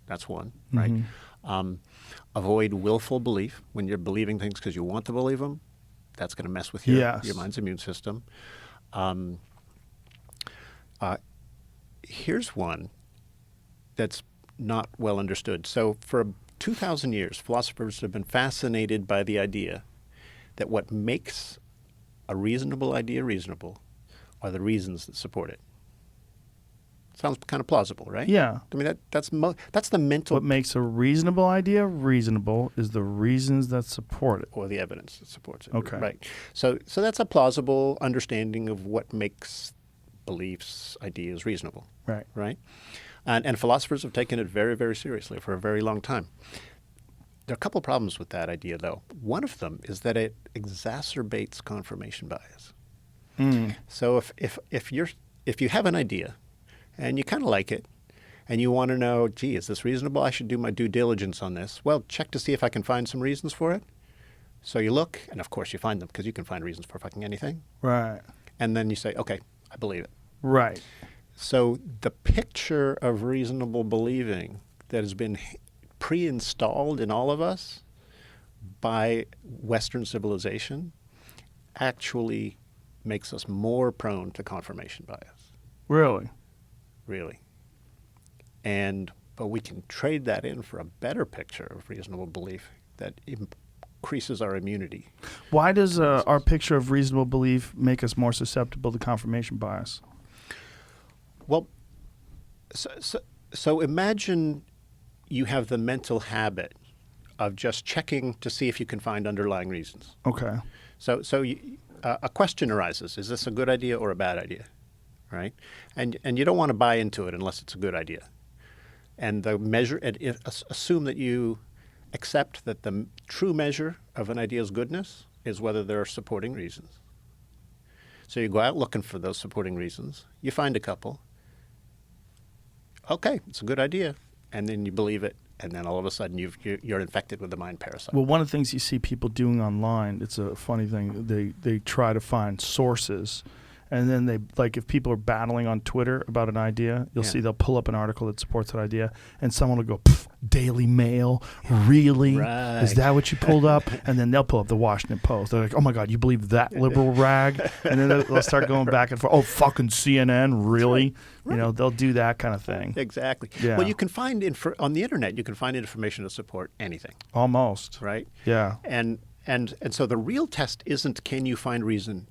E: That's one, right? Avoid willful belief. When you're believing things because you want to believe them, that's going to mess with your mind's immune system. Here's one that's not well understood. So for 2,000 years, philosophers have been fascinated by the idea that what makes a reasonable idea reasonable are the reasons that support it. Sounds kind of plausible, right?
D: Yeah.
E: I mean, that's the mental...
D: What makes a reasonable idea reasonable is the reasons that support it.
E: Or the evidence that supports it.
D: Okay.
E: Right. So that's a plausible understanding of what makes beliefs, ideas reasonable.
D: Right.
E: Right? And philosophers have taken it very, very seriously for a very long time. There are a couple problems with that idea, though. One of them is that it exacerbates confirmation bias. So if you have an idea and you kind of like it and you want to know, gee, is this reasonable? I should do my due diligence on this. Well, check to see if I can find some reasons for it. So you look, and of course you find them because you can find reasons for fucking anything.
D: Right.
E: And then you say, okay, I believe it.
D: Right.
E: So the picture of reasonable believing that has been pre-installed in all of us by Western civilization actually makes us more prone to confirmation bias.
D: Really?
E: Really. But we can trade that in for a better picture of reasonable belief that increases our immunity.
D: Why does our picture of reasonable belief make us more susceptible to confirmation bias?
E: Well, so imagine you have the mental habit of just checking to see if you can find underlying reasons.
D: Okay.
E: So a question arises: is this a good idea or a bad idea? Right? And you don't want to buy into it unless it's a good idea. And assume that you accept that the true measure of an idea's goodness is whether there are supporting reasons. So you go out looking for those supporting reasons. You find a couple. Okay, it's a good idea. And then you believe it. And then all of a sudden you're infected with the mind parasite.
D: Well, one of the things you see people doing online, it's a funny thing. They try to find sources. And then if people are battling on Twitter about an idea, you'll see they'll pull up an article that supports that idea, and someone will go, Daily Mail, really?
E: Right.
D: Is that what you pulled up? And then they'll pull up the Washington Post. They're like, oh my God, you believe that liberal rag? And then they'll start going back and forth. Oh, fucking CNN, really? Right. They'll do that kind of thing.
E: Exactly.
D: Yeah.
E: Well, you can find on the internet, you can find information to support anything.
D: Almost.
E: Right?
D: Yeah.
E: And And so the real test isn't can you find reason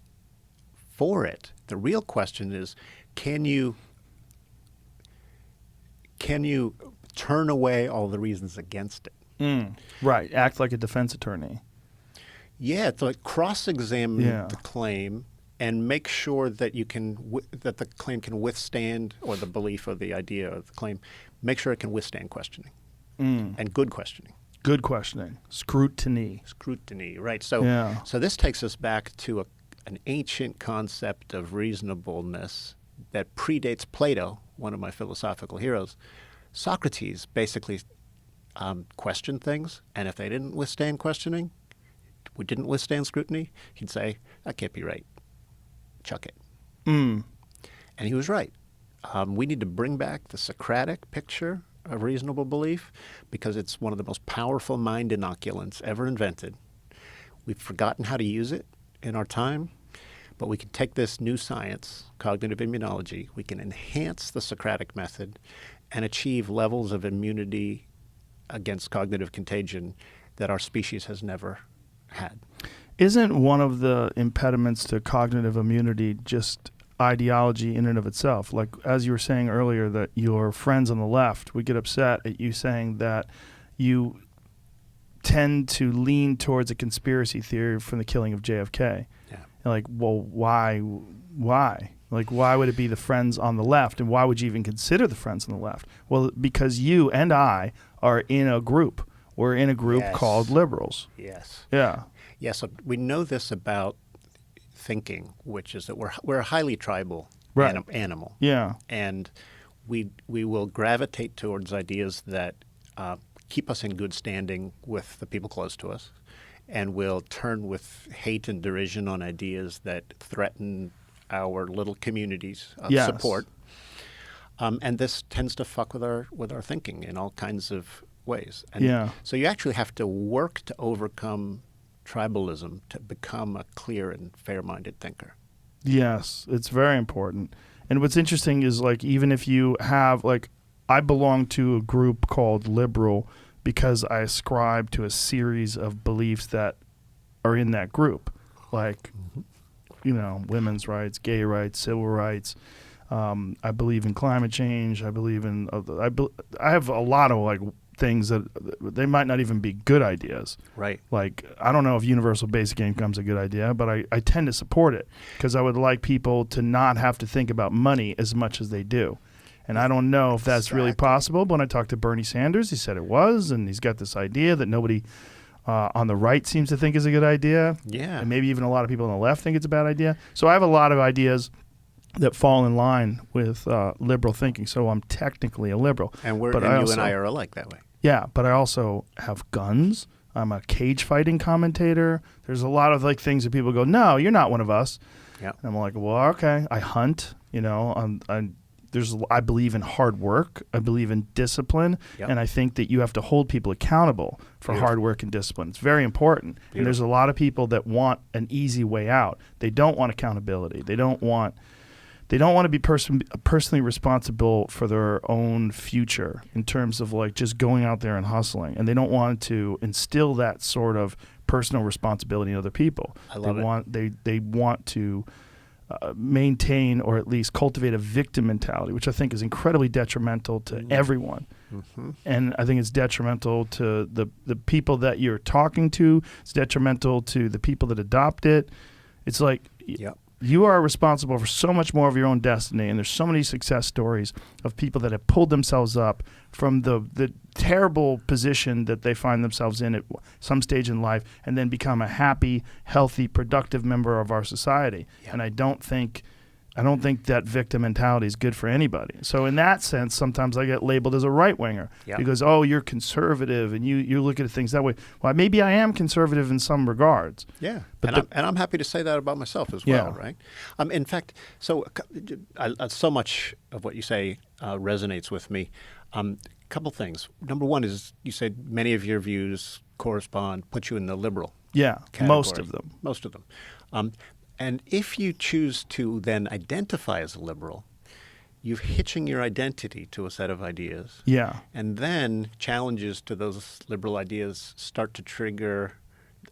E: for it. The real question is can you turn away all the reasons against it?
D: Right. Act like a defense attorney.
E: Yeah, it's like cross-examine
D: Yeah.
E: the claim and make sure that you can that the claim can withstand, or the belief or the idea of the claim, make sure it can withstand questioning and good questioning.
D: Good questioning. Scrutiny.
E: Scrutiny, right? So,
D: Yeah.
E: so this takes us back to an ancient concept of reasonableness that predates Plato, one of my philosophical heroes. Socrates basically questioned things, and if they didn't withstand questioning, we didn't withstand scrutiny, he'd say, that can't be right. Chuck it. And he was right. We need to bring back the Socratic picture of reasonable belief because it's one of the most powerful mind inoculants ever invented. We've forgotten how to use it in our time, but we can take this new science, cognitive immunology, we can enhance the Socratic method and achieve levels of immunity against cognitive contagion that our species has never had.
D: Isn't one of the impediments to cognitive immunity just ideology in and of itself? Like, as you were saying earlier, that your friends on the left would get upset at you saying that you tend to lean towards a conspiracy theory from the killing of JFK.
E: Yeah.
D: You're like, well, why? Like, why would it be the friends on the left? And why would you even consider the friends on the left? Well, because you and I are in a group. We're in a group
E: Yes.
D: called liberals.
E: Yes.
D: Yeah.
E: Yeah, so we know this about thinking, which is that we're a highly tribal
D: Right.
E: animal.
D: Yeah.
E: And we will gravitate towards ideas that keep us in good standing with the people close to us, and we'll turn with hate and derision on ideas that threaten our little communities of
D: Yes.
E: support. And this tends to fuck with our thinking in all kinds of ways. And
D: Yeah.
E: so you actually have to work to overcome tribalism to become a clear and fair-minded thinker.
D: Yes, it's very important. And what's interesting is, like, even if you have, like, I belong to a group called liberal because I ascribe to a series of beliefs that are in that group, like, you know, women's rights, gay rights, civil rights. I believe in climate change. I believe in. I have a lot of, like, things that they might not even be good ideas.
E: Right.
D: Like, I don't know if universal basic income's a good idea, but I tend to support it because I would like people to not have to think about money as much as they do. And I don't know if that's really possible, but when I talked to Bernie Sanders, he said it was, and he's got this idea that nobody on the right seems to think is a good idea.
E: Yeah.
D: And maybe even a lot of people on the left think it's a bad idea. So I have a lot of ideas that fall in line with liberal thinking. So I'm technically a liberal.
E: And
D: but
E: you and I are alike that way.
D: Yeah, but I also have guns. I'm a cage fighting commentator. There's a lot of, like, things that people go, no, you're not one of us.
E: Yeah.
D: And I'm like, well, okay. I hunt, you know. I believe in hard work. I believe in discipline.
E: Yep.
D: And I think that you have to hold people accountable for hard work and discipline. It's very important. And there's a lot of people that want an easy way out. They don't want accountability. They don't want to be personally responsible for their own future in terms of, like, just going out there and hustling. And they don't want to instill that sort of personal responsibility in other people.
E: I love it.
D: They want to maintain, or at least cultivate, a victim mentality, which I think is incredibly detrimental to everyone.
E: Mm-hmm.
D: And I think it's detrimental to the people that you're talking to. It's detrimental to the people that adopt it. It's like,
E: Yep.
D: you are responsible for so much more of your own destiny, and there's so many success stories of people that have pulled themselves up from the terrible position that they find themselves in at some stage in life, and then become a happy, healthy, productive member of our society.
E: Yeah.
D: And I don't think that victim mentality is good for anybody. So in that sense, sometimes I get labeled as a right-winger because, oh, you're conservative and you look at things that way. Well, maybe I am conservative in some regards.
E: Yeah,
D: But
E: and I'm happy to say that about myself as well, right? In fact, so much of what you say resonates with me. A couple things. Number one is you said many of your views put you in the liberal category.
D: Most of them.
E: Most of them. And if you choose to then identify as a liberal, you're hitching your identity to a set of ideas.
D: Yeah.
E: And then challenges to those liberal ideas start to trigger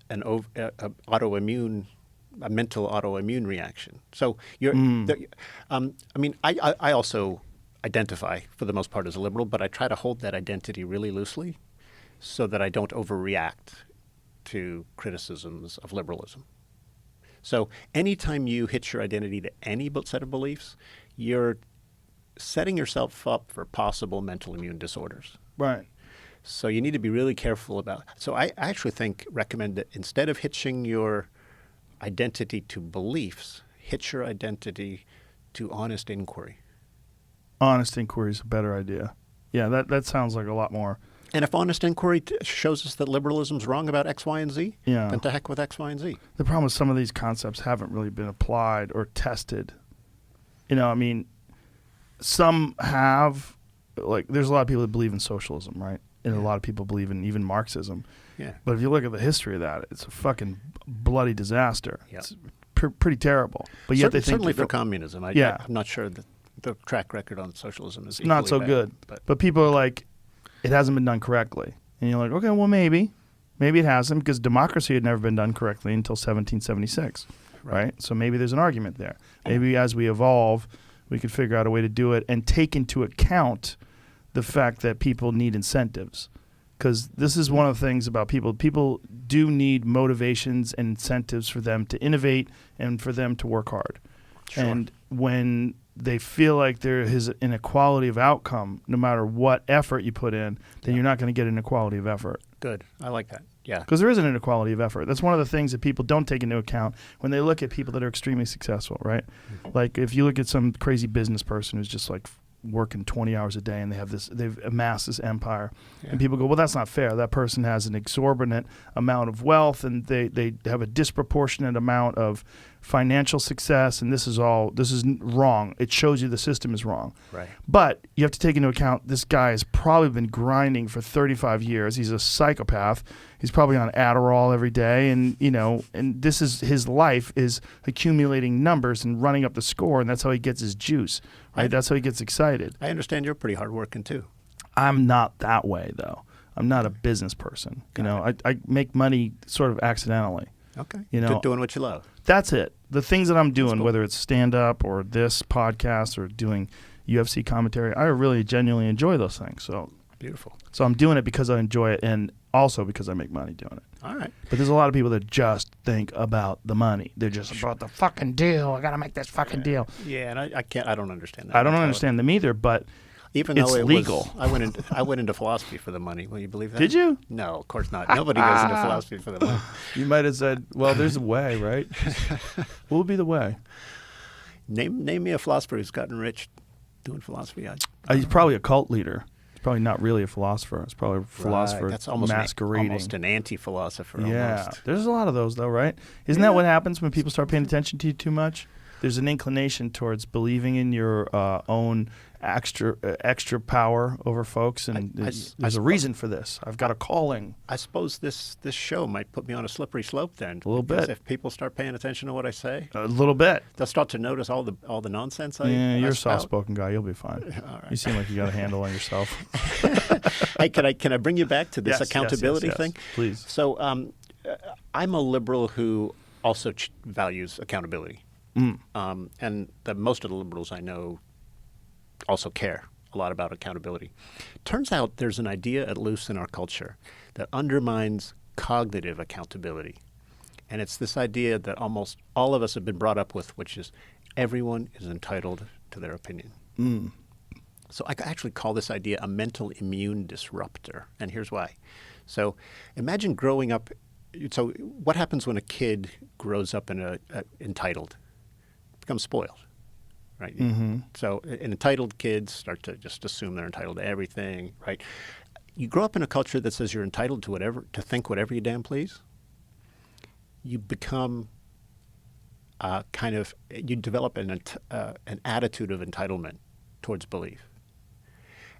E: a mental autoimmune reaction. So I also identify for the most part as a liberal, but I try to hold that identity really loosely so that I don't overreact to criticisms of liberalism. So anytime you hitch your identity to any set of beliefs, you're setting yourself up for possible mental immune disorders.
D: Right.
E: So you need to be really careful about. So I actually recommend that instead of hitching your identity to beliefs, hitch your identity to honest inquiry.
D: Honest inquiry is a better idea. Yeah, that sounds like a lot more.
E: And if honest inquiry shows us that liberalism's wrong about X, Y, and Z, then to heck with X, Y, and Z.
D: The problem is some of these concepts haven't really been applied or tested. Some have, there's a lot of people that believe in socialism, right? And a lot of people believe in even Marxism.
E: Yeah.
D: But if you look at the history of that, it's a fucking bloody disaster.
E: Yep.
D: It's pretty terrible. But yet they think
E: certainly for communism. I'm not sure that the track record on socialism is
D: not so
E: bad,
D: good. But people are like, it hasn't been done correctly. And you're like, okay, well, maybe it hasn't, because democracy had never been done correctly until 1776, right? So maybe there's an argument there. Maybe as we evolve, we could figure out a way to do it and take into account the fact that people need incentives. Because this is one of the things about people. People do need motivations and incentives for them to innovate and for them to work hard. Sure. And when they feel like there is an inequality of outcome, no matter what effort you put in, then you're not going to get an equality of effort.
E: Good. I like that. Yeah.
D: Because there is an inequality of effort. That's one of the things that people don't take into account when they look at people that are extremely successful, right? Mm-hmm. Like if you look at some crazy business person who's just like working 20 hours a day and they've amassed this empire, and people go, well, that's not fair. That person has an exorbitant amount of wealth and they have a disproportionate amount of financial success, and this is wrong. It shows you the system is wrong. Right. But you have to take into account this guy has probably been grinding for 35 years. He's a psychopath. He's probably on Adderall every day, and this is his life is accumulating numbers and running up the score, and that's how he gets his juice. Right? That's how he gets excited.
E: I understand you're pretty hardworking too.
D: I'm not that way though. I'm not a business person. I make money sort of accidentally.
E: Okay. Doing what you love.
D: That's it. The things that I'm doing, whether it's stand-up or this podcast or doing UFC commentary, I really genuinely enjoy those things. So
E: beautiful.
D: So I'm doing it because I enjoy it and also because I make money doing it.
E: All right.
D: But there's a lot of people that just think about the money. They're just about the fucking deal. I got to make this fucking deal.
E: Yeah, and I don't understand that.
D: I don't understand them either, but
E: even though
D: it's legal.
E: I went into philosophy for the money. Will you believe that?
D: Did you?
E: No, of course not. Nobody goes into philosophy for the money.
D: You might have said, well, there's a way, right? What would be the way?
E: Name me a philosopher who's gotten rich doing philosophy.
D: He's probably a cult leader. He's probably not really a philosopher. It's probably a philosopher
E: That's almost
D: masquerading.
E: almost an anti-philosopher.
D: Yeah.
E: Almost.
D: There's a lot of those, though, right? Isn't that what happens when people start paying attention to you too much? There's an inclination towards believing in your own extra power over folks, and there's a reason for this. I've got a calling.
E: I suppose this show might put me on a slippery slope then.
D: A little bit.
E: If people start paying attention to what I say,
D: a little bit,
E: they'll start to notice all the nonsense.
D: You're a soft-spoken guy. You'll be fine.
E: All right.
D: You seem like you got a handle on yourself.
E: Hey, can I bring you back to this accountability
D: yes,
E: thing?
D: Please.
E: So I'm a liberal who also values accountability. And that most of the liberals I know also care a lot about accountability. Turns out there's an idea at loose in our culture that undermines cognitive accountability. And it's this idea that almost all of us have been brought up with, which is everyone is entitled to their opinion. So I actually call this idea a mental immune disruptor. And here's why. So imagine growing up. So what happens when a kid grows up entitled? Becomes spoiled, right? Mm-hmm. So entitled kids start to just assume they're entitled to everything, right? You grow up in a culture that says you're entitled to think whatever you damn please. You become you develop an attitude of entitlement towards belief.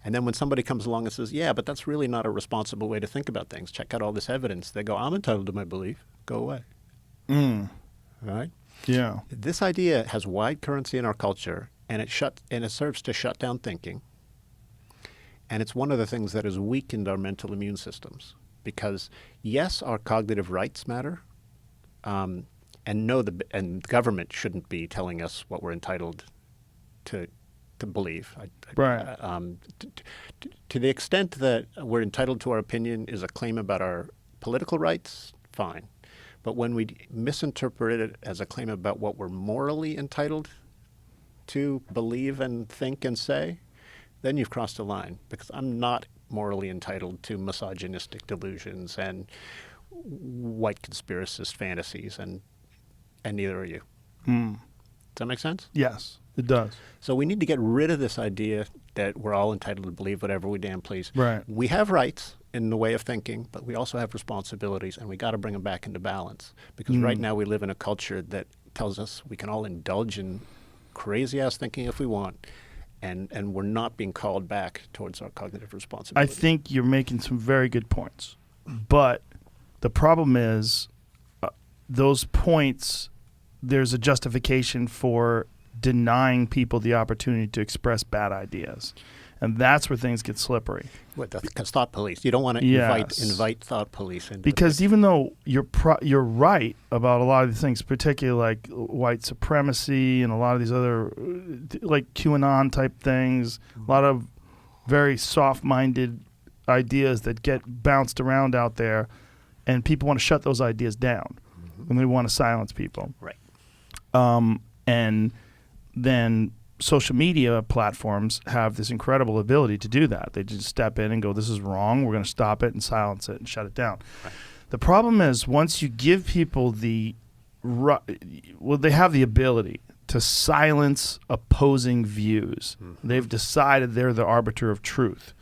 E: And then when somebody comes along and says, yeah, but that's really not a responsible way to think about things. Check out all this evidence. They go, I'm entitled to my belief. Go away. Right?
D: Yeah.
E: This idea has wide currency in our culture, and it serves to shut down thinking. And it's one of the things that has weakened our mental immune systems. because yes, our cognitive rights matter, and no, and government shouldn't be telling us what we're entitled to believe.
D: Right.
E: To the extent that we're entitled to our opinion is a claim about our political rights, fine. But when we misinterpret it as a claim about what we're morally entitled to believe and think and say, then you've crossed a line, because I'm not morally entitled to misogynistic delusions and white conspiracist fantasies, and neither are you. Does that make sense?
D: Yes, it does.
E: So we need to get rid of this idea that we're all entitled to believe whatever we damn please.
D: Right.
E: We have rights in the way of thinking, but we also have responsibilities, and we got to bring them back into balance. Because right now we live in a culture that tells us we can all indulge in crazy-ass thinking if we want, and we're not being called back towards our cognitive
D: I
E: responsibility.
D: think you're making some very good points. But the problem is those points, there's a justification for denying people the opportunity to express bad ideas. And that's where things get slippery.
E: Because thought police. You don't want to
D: Yes.
E: invite thought police into
D: Because even though you're right about a lot of these things, particularly like white supremacy and a lot of these other like QAnon type things, a lot of very soft-minded ideas that get bounced around out there, and people want to shut those ideas down, and they want to silence people.
E: Right.
D: And then social media platforms have this incredible ability to do that. They just step in and go, this is wrong, we're going to stop it and silence it and shut it down. Right. The problem is once you give people they have the ability to silence opposing views. They've decided they're the arbiter of truth.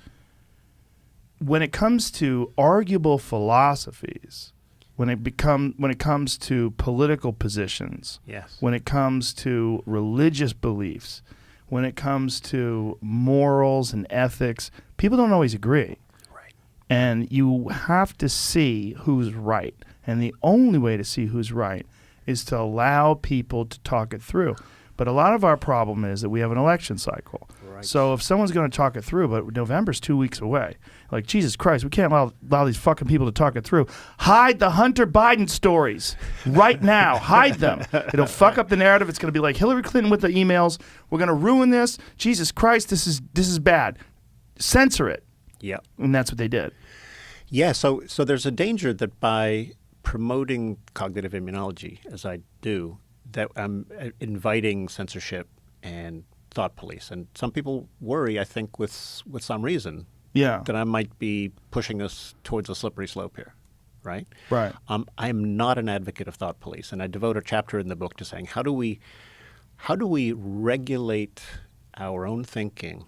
D: When it comes to arguable philosophies, when it comes to political positions,
E: Yes.
D: when it comes to religious beliefs, when it comes to morals and ethics, people don't always agree.
E: Right.
D: And you have to see who's right. And the only way to see who's right is to allow people to talk it through. But a lot of our problem is that we have an election cycle.
E: Right.
D: So if someone's going to talk it through, but November's 2 weeks away, like, Jesus Christ, we can't allow these fucking people to talk it through. Hide the Hunter Biden stories right now. Hide them. It'll fuck up the narrative. It's going to be like Hillary Clinton with the emails. We're going to ruin this. Jesus Christ, this is bad. Censor it.
E: Yeah.
D: And that's what they did.
E: Yeah. So there's a danger that by promoting cognitive immunology, as I do, that I'm inviting censorship and thought police. And some people worry, I think, with some reason,
D: Yeah.
E: that I might be pushing us towards a slippery slope here, right?
D: Right.
E: I'm not an advocate of thought police, and I devote a chapter in the book to saying how do we regulate our own thinking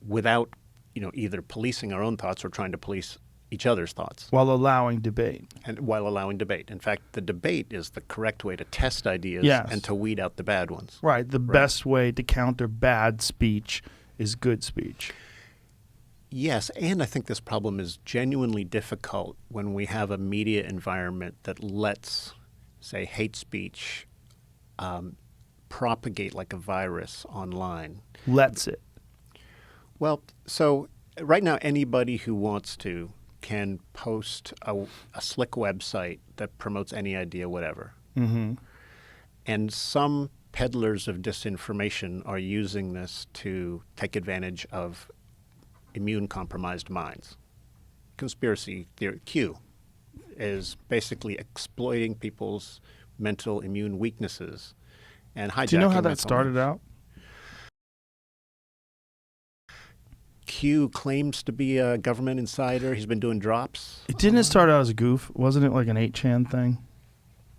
E: without either policing our own thoughts or trying to police each other's thoughts.
D: While allowing debate.
E: And while allowing debate. In fact, the debate is the correct way to test ideas
D: Yes.
E: and to weed out the bad ones.
D: Right. The best way to counter bad speech is good speech.
E: Yes, and I think this problem is genuinely difficult when we have a media environment that lets, say, hate speech propagate like a virus online.
D: Lets it.
E: Well, so right now anybody who wants to can post a slick website that promotes any idea, whatever.
D: Mm-hmm.
E: And some peddlers of disinformation are using this to take advantage of immune-compromised minds. Conspiracy theory, Q, is basically exploiting people's mental immune weaknesses and hijacking.
D: Do you know how that
E: mental
D: started
E: minds.
D: out?
E: Q claims to be a government insider. He's been doing drops.
D: Didn't it start out as a goof? Wasn't it like an 8chan thing?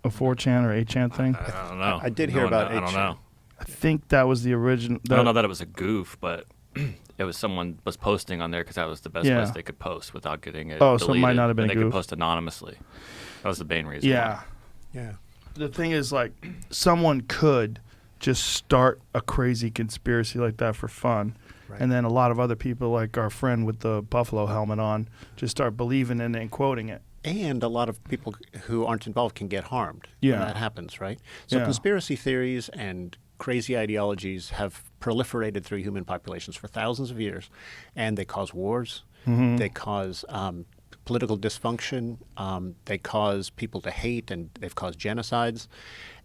D: A 4chan or 8chan thing?
F: I don't know.
E: I did hear about
F: I don't
E: Hitching.
F: know.
D: I think that was the original.
F: I don't know that it was a goof, but it was someone was posting on there because that was the best
D: Yeah.
F: place they could post without getting it
D: Oh,
F: deleted.
D: so it might not have been
F: and
D: a
F: they could
D: goof.
F: post anonymously. That was the main reason.
D: Yeah.
E: Yeah.
D: The thing is, like, someone could just start a crazy conspiracy like that for fun.
E: Right.
D: And then a lot of other people, like our friend with the buffalo helmet on, just start believing in it and quoting it.
E: And a lot of people who aren't involved can get harmed.
D: Yeah.
E: When that happens, right? So
D: Yeah.
E: conspiracy theories and crazy ideologies have proliferated through human populations for thousands of years, and they cause wars. They cause political dysfunction. They cause people to hate, and they've caused genocides.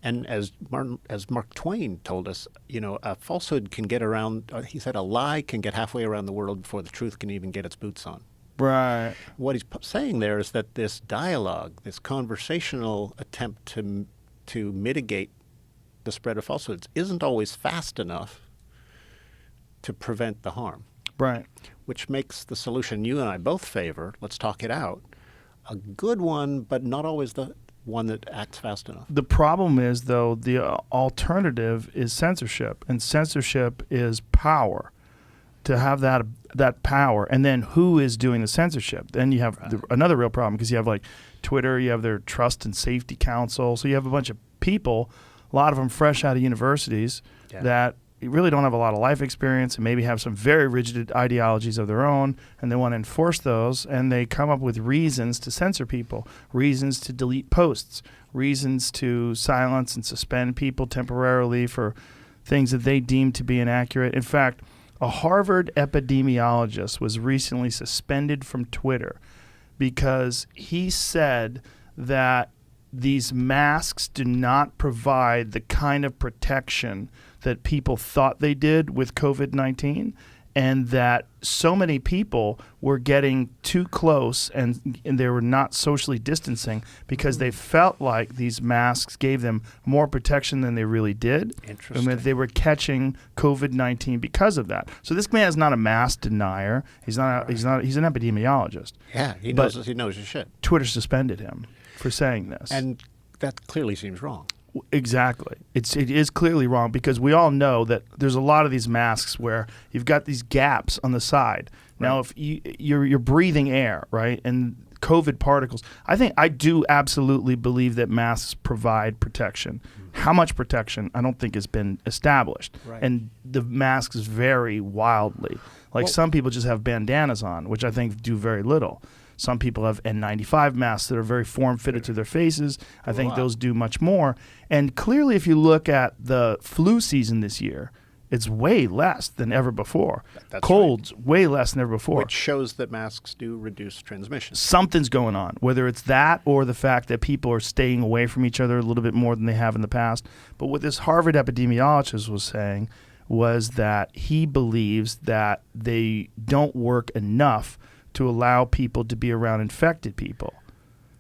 E: And as Mark Twain told us, a falsehood can get around. He said a lie can get halfway around the world before the truth can even get its boots on.
D: Right.
E: What he's saying there is that this dialogue, this conversational attempt to mitigate the spread of falsehoods, isn't always fast enough to prevent the harm.
D: Right.
E: Which makes the solution you and I both favor, let's talk it out, a good one, but not always the one that acts fast enough.
D: The problem is, though, the alternative is censorship, and censorship is power. To have that power, and then who is doing the censorship? Then you have another real problem, because you have like Twitter, you have their Trust and Safety Council, so you have a bunch of people, a lot of them fresh out of universities, that really don't have a lot of life experience and maybe have some very rigid ideologies of their own, and they want to enforce those, and they come up with reasons to censor people, reasons to delete posts, reasons to silence and suspend people temporarily for things that they deem to be inaccurate. In fact, a Harvard epidemiologist was recently suspended from Twitter because he said that these masks do not provide the kind of protection that people thought they did with COVID-19, and that so many people were getting too close and they were not socially distancing because they felt like these masks gave them more protection than they really did.
E: Interesting.
D: And they were catching COVID-19 because of that. So this man is not a mask denier. He's not. He's an epidemiologist.
E: Yeah, he knows his shit.
D: Twitter suspended him for saying this.
E: And that clearly seems wrong.
D: Exactly. It is clearly wrong, because we all know that there's a lot of these masks where you've got these gaps on the side. Right. Now, if you're breathing air, right, and COVID particles, I do absolutely believe that masks provide protection. Mm-hmm. How much protection, I don't think has been established. Right. And the masks vary wildly. Like some people just have bandanas on, which I think do very little. Some people have N95 masks that are very form-fitted to their faces. I think those do much more. And clearly, if you look at the flu season this year, it's way less than ever before.
E: That's
D: Colds, way less than ever before.
E: Which shows that masks do reduce transmission.
D: Something's going on, whether it's that or the fact that people are staying away from each other a little bit more than they have in the past. But what this Harvard epidemiologist was saying was that he believes that they don't work enough to allow people to be around infected people.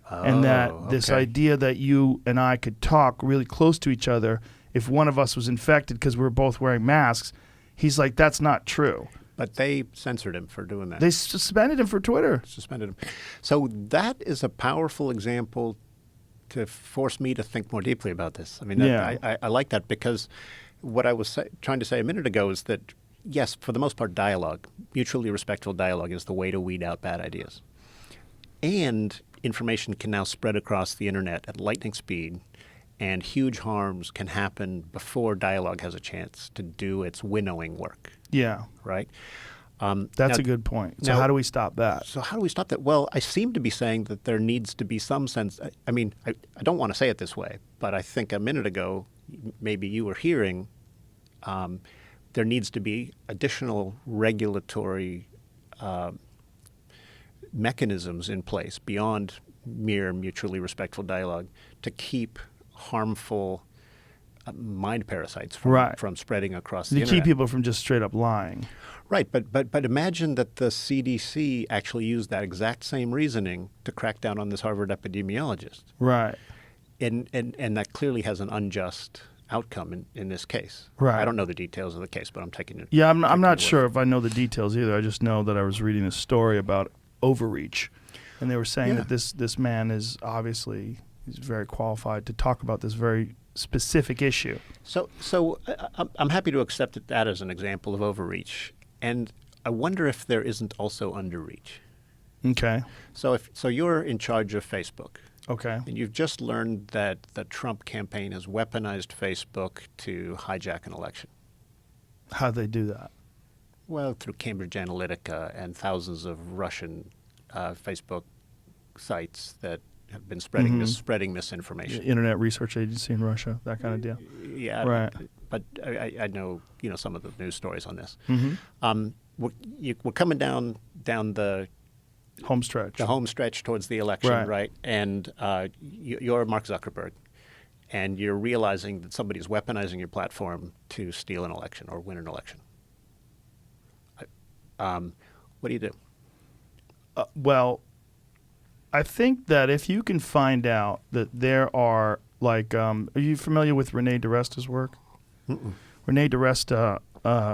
D: And that this idea that you and I could talk really close to each other if one of us was infected because we were both wearing masks, he's like, that's not true.
E: But they censored him for doing that.
D: They suspended him for Twitter.
E: Suspended him. So that is a powerful example to force me to think more deeply about this. I mean, I like that, because what I was trying to say a minute ago is that, yes, for the most part, dialogue, mutually respectful dialogue, is the way to weed out bad ideas. And information can now spread across the internet at lightning speed, and huge harms can happen before dialogue has a chance to do its winnowing work. Yeah. Right?
D: That's a good point. So how do we stop that?
E: So how do we stop that? Well, I seem to be saying that there needs to be some sense. I mean, I don't want to say it this way, but I think a minute ago, maybe you were hearing, there needs to be additional regulatory mechanisms in place beyond mere mutually respectful dialogue to keep harmful mind parasites from spreading across the internet.
D: To keep people from just straight up lying.
E: Right, but imagine that the CDC actually used that exact same reasoning to crack down on this Harvard epidemiologist.
D: Right.
E: And that clearly has an unjust outcome in this case.
D: Right.
E: I don't know the details of the case, but I'm taking it.
D: Yeah, I'm not sure if I know the details either. I just know that I was reading a story about overreach, and they were saying that this man is obviously he's very qualified to talk about this very specific issue.
E: So I'm happy to accept that as an example of overreach, and I wonder if there isn't also underreach.
D: Okay.
E: So you're in charge of Facebook.
D: Okay.
E: And you've just learned that the Trump campaign has weaponized Facebook to hijack an election.
D: How'd they do that?
E: Well, through Cambridge Analytica and thousands of Russian Facebook sites that have been spreading misinformation.
D: Internet Research Agency in Russia, that kind of deal.
E: Yeah,
D: right.
E: But I know some of the news stories on this.
D: Mm-hmm.
E: We're coming down down the
D: Home stretch.
E: home stretch towards the election,
D: Right.
E: right? And you're Mark Zuckerberg, and you're realizing that somebody's weaponizing your platform to steal an election or win an election. What do you do?
D: Well, I think that if you can find out that there are, like, are you familiar with Renee DiResta's work?
E: Mm-mm.
D: Renee DiResta,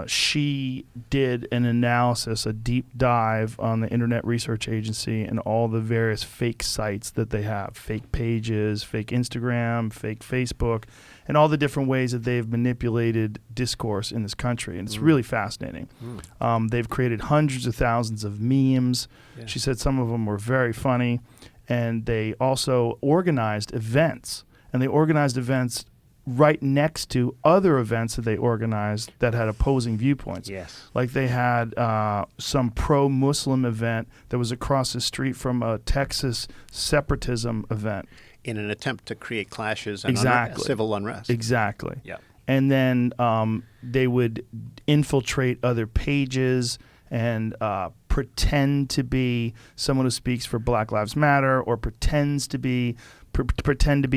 D: she did an analysis, a deep dive on the Internet Research Agency and all the various fake sites that they have, fake pages, fake Instagram, fake Facebook, and all the different ways that they've manipulated discourse in this country. And it's really fascinating. They've created hundreds of thousands of memes.
E: Yeah.
D: She said some of them were very funny. And they also organized events. And they organized events right next to other events that they organized that had opposing viewpoints.
E: Yes.
D: Like they had some pro-Muslim event that was across the street from a Texas separatism event.
E: In an attempt to create clashes and
D: Exactly.
E: civil unrest.
D: Exactly.
E: Yeah.
D: And then they would infiltrate other pages and pretend to be someone who speaks for Black Lives Matter or pretend to be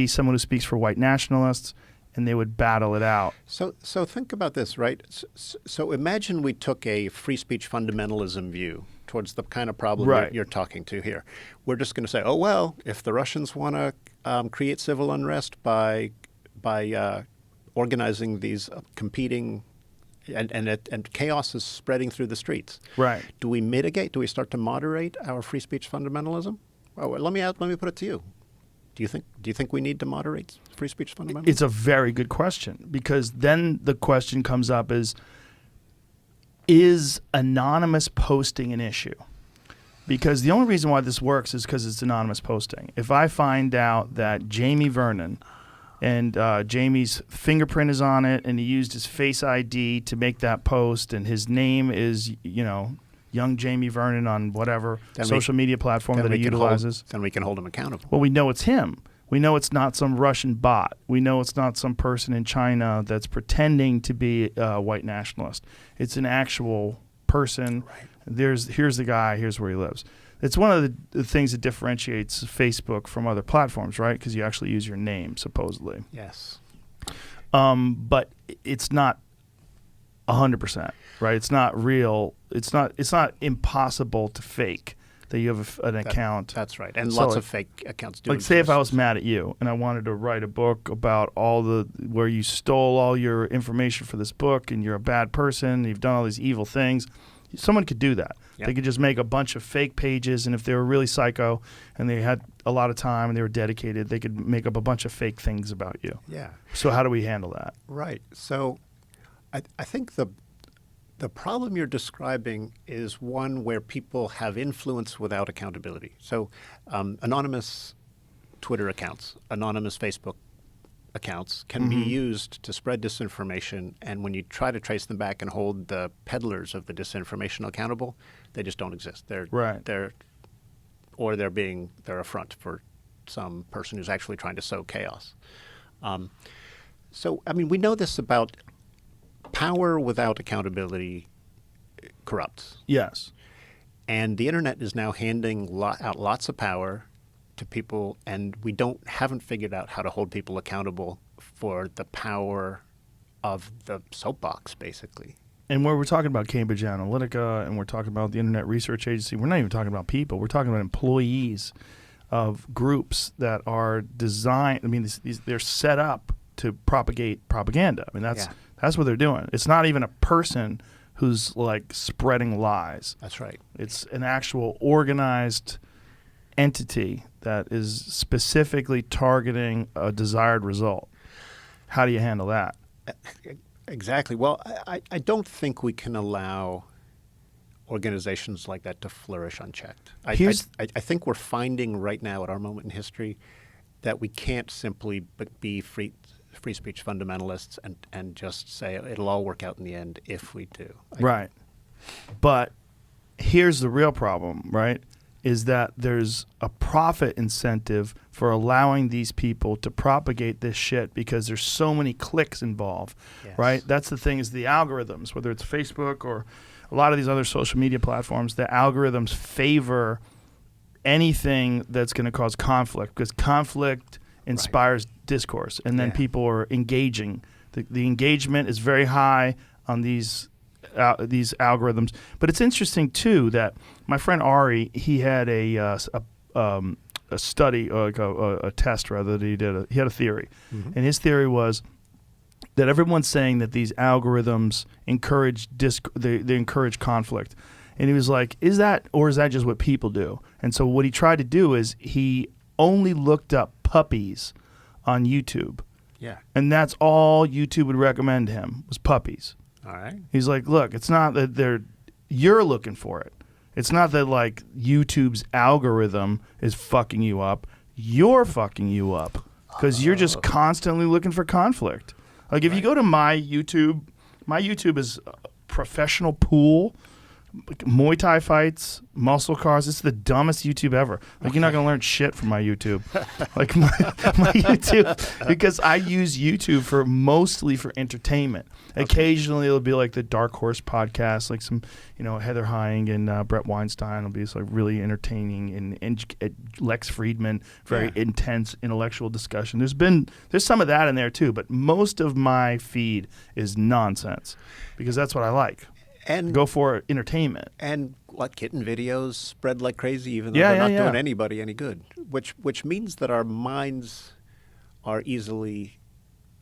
D: someone who speaks for white nationalists, and they would battle it out.
E: So think about this, right? So imagine we took a free speech fundamentalism view towards the kind of problem
D: Right.
E: you're talking to here. We're just going to say, oh, well, if the Russians want to create civil unrest by organizing these competing and chaos is spreading through the streets.
D: Right.
E: Do we mitigate? Do we start to moderate our free speech fundamentalism? Well, let me put it to you. Do you think we need to moderate free speech fundamentalism?
D: It's a very good question, because then the question comes up is anonymous posting an issue? Because the only reason why this works is because it's anonymous posting. If I find out that Jamie Vernon and Jamie's fingerprint is on it and he used his Face ID to make that post and his name is, young Jamie Vernon on whatever social media platform that he utilizes.
E: Then we can hold him accountable.
D: Well, we know it's him. We know it's not some Russian bot. We know it's not some person in China that's pretending to be a white nationalist. It's an actual person. Right. Here's the guy. Here's where he lives. It's one of the things that differentiates Facebook from other platforms, right? Because you actually use your name, supposedly.
E: Yes.
D: But it's not 100%, right? It's not real. It's not impossible to fake that you have an account.
E: That's right. And
D: So
E: lots of fake accounts do
D: Like,
E: exist.
D: say if I was mad at you and I wanted to write a book about where you stole all your information for this book and you're a bad person, you've done all these evil things, someone could do that.
E: Yep.
D: They could just make a bunch of fake pages, and if they were really psycho and they had a lot of time and they were dedicated, they could make up a bunch of fake things about you.
E: Yeah.
D: So how do we handle that?
E: Right. So I think the problem you're describing is one where people have influence without accountability. So anonymous Twitter accounts, anonymous Facebook accounts can be used to spread disinformation, and when you try to trace them back and hold the peddlers of the disinformation accountable, they just don't exist. They're a front for some person who's actually trying to sow chaos. So, I mean, we know this about power without accountability corrupts.
D: Yes.
E: And the internet is now handing out lots of power to people, and we haven't figured out how to hold people accountable for the power of the soapbox, basically.
D: And where we're talking about Cambridge Analytica and we're talking about the Internet Research Agency, we're not even talking about people. We're talking about employees of groups that are designed. I mean, they're set up to propagate propaganda. I mean, that's what they're doing. It's not even a person who's like spreading lies.
E: That's right.
D: It's an actual organized entity that is specifically targeting a desired result. How do you handle that?
E: Exactly. Well, I don't think we can allow organizations like that to flourish unchecked. I think we're finding right now at our moment in history that we can't simply be free speech fundamentalists and just say it'll all work out in the end if we do.
D: Right. But here's the real problem, right? Is that there's a profit incentive for allowing these people to propagate this shit because there's so many clicks involved,
E: Yes.
D: right? That's the thing, is the algorithms, whether it's Facebook or a lot of these other social media platforms, the algorithms favor anything that's going to cause conflict, because conflict inspires discourse, and then people are engaging. The engagement is very high on these algorithms. But it's interesting too that my friend Ari, he had a study, like a test rather, that he did. He had a theory, and his theory was that everyone's saying that these algorithms encourage they encourage conflict. And he was like, is that just what people do? And so what he tried to do is he only looked up puppies on YouTube.
E: Yeah.
D: And that's all YouTube would recommend to him, was puppies.
E: All right.
D: He's like, look, it's not that you're looking for it. It's not that like YouTube's algorithm is fucking you up. You're fucking you up because you're just constantly looking for conflict. Like if you go to my YouTube is professional pool, Muay Thai fights, muscle cars. It's the dumbest YouTube ever. Like you're not gonna learn shit from my YouTube. Like my YouTube, because I use YouTube mostly for entertainment. Okay. Occasionally it'll be like the Dark Horse podcast, like some Heather Hying and Brett Weinstein. It'll be like really entertaining and Lex Friedman, very intense intellectual discussion. There's some of that in there too, but most of my feed is nonsense because that's what I like. And go for entertainment.
E: And what, kitten videos spread like crazy, even though they're not doing anybody any good. Which means that our minds are easily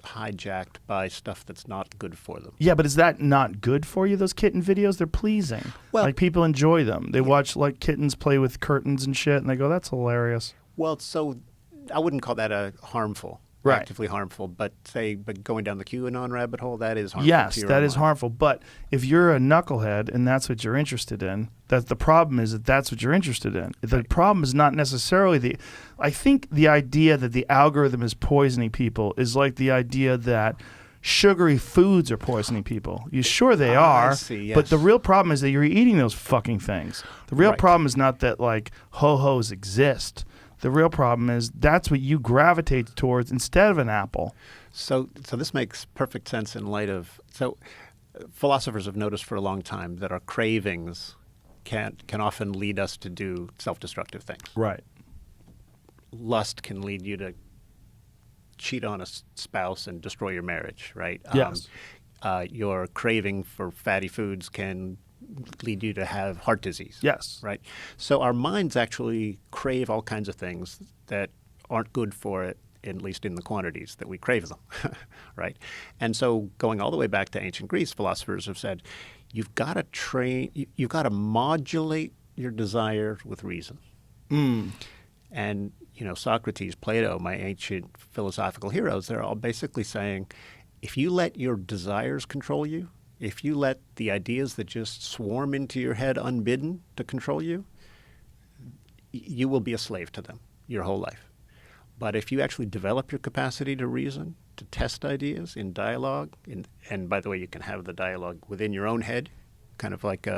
E: hijacked by stuff that's not good for them.
D: Yeah, but is that not good for you, those kitten videos? They're pleasing. Well, like people enjoy them. They watch like kittens play with curtains and shit, and they go, that's hilarious.
E: Well, so I wouldn't call that harmful.
D: Right.
E: Actively harmful, but going down the QAnon rabbit hole, that is harmful.
D: Yes, that is harmful. But if you're a knucklehead and that's what you're interested in, the problem is that that's what you're interested in. The problem is not necessarily I think the idea that the algorithm is poisoning people is like the idea that sugary foods are poisoning people. Sure they are,
E: I see, yes.
D: But the real problem is that you're eating those fucking things. The real problem is not that like ho-hos exist. The real problem is that's what you gravitate towards instead of an apple.
E: So this makes perfect sense in light of philosophers have noticed for a long time that our cravings can often lead us to do self-destructive things.
D: Right.
E: Lust can lead you to cheat on a spouse and destroy your marriage, right?
D: Yes.
E: Your craving for fatty foods can lead you to have heart disease.
D: Yes.
E: Right? So our minds actually crave all kinds of things that aren't good for it, at least in the quantities that we crave them. Right? And so going all the way back to ancient Greece, philosophers have said, you've got to modulate your desire with reason. And, Socrates, Plato, my ancient philosophical heroes, they're all basically saying, if you let your desires control you, if you let the ideas that just swarm into your head unbidden to control you, you will be a slave to them your whole life. But if you actually develop your capacity to reason, to test ideas in dialogue, and by the way, you can have the dialogue within your own head, kind of like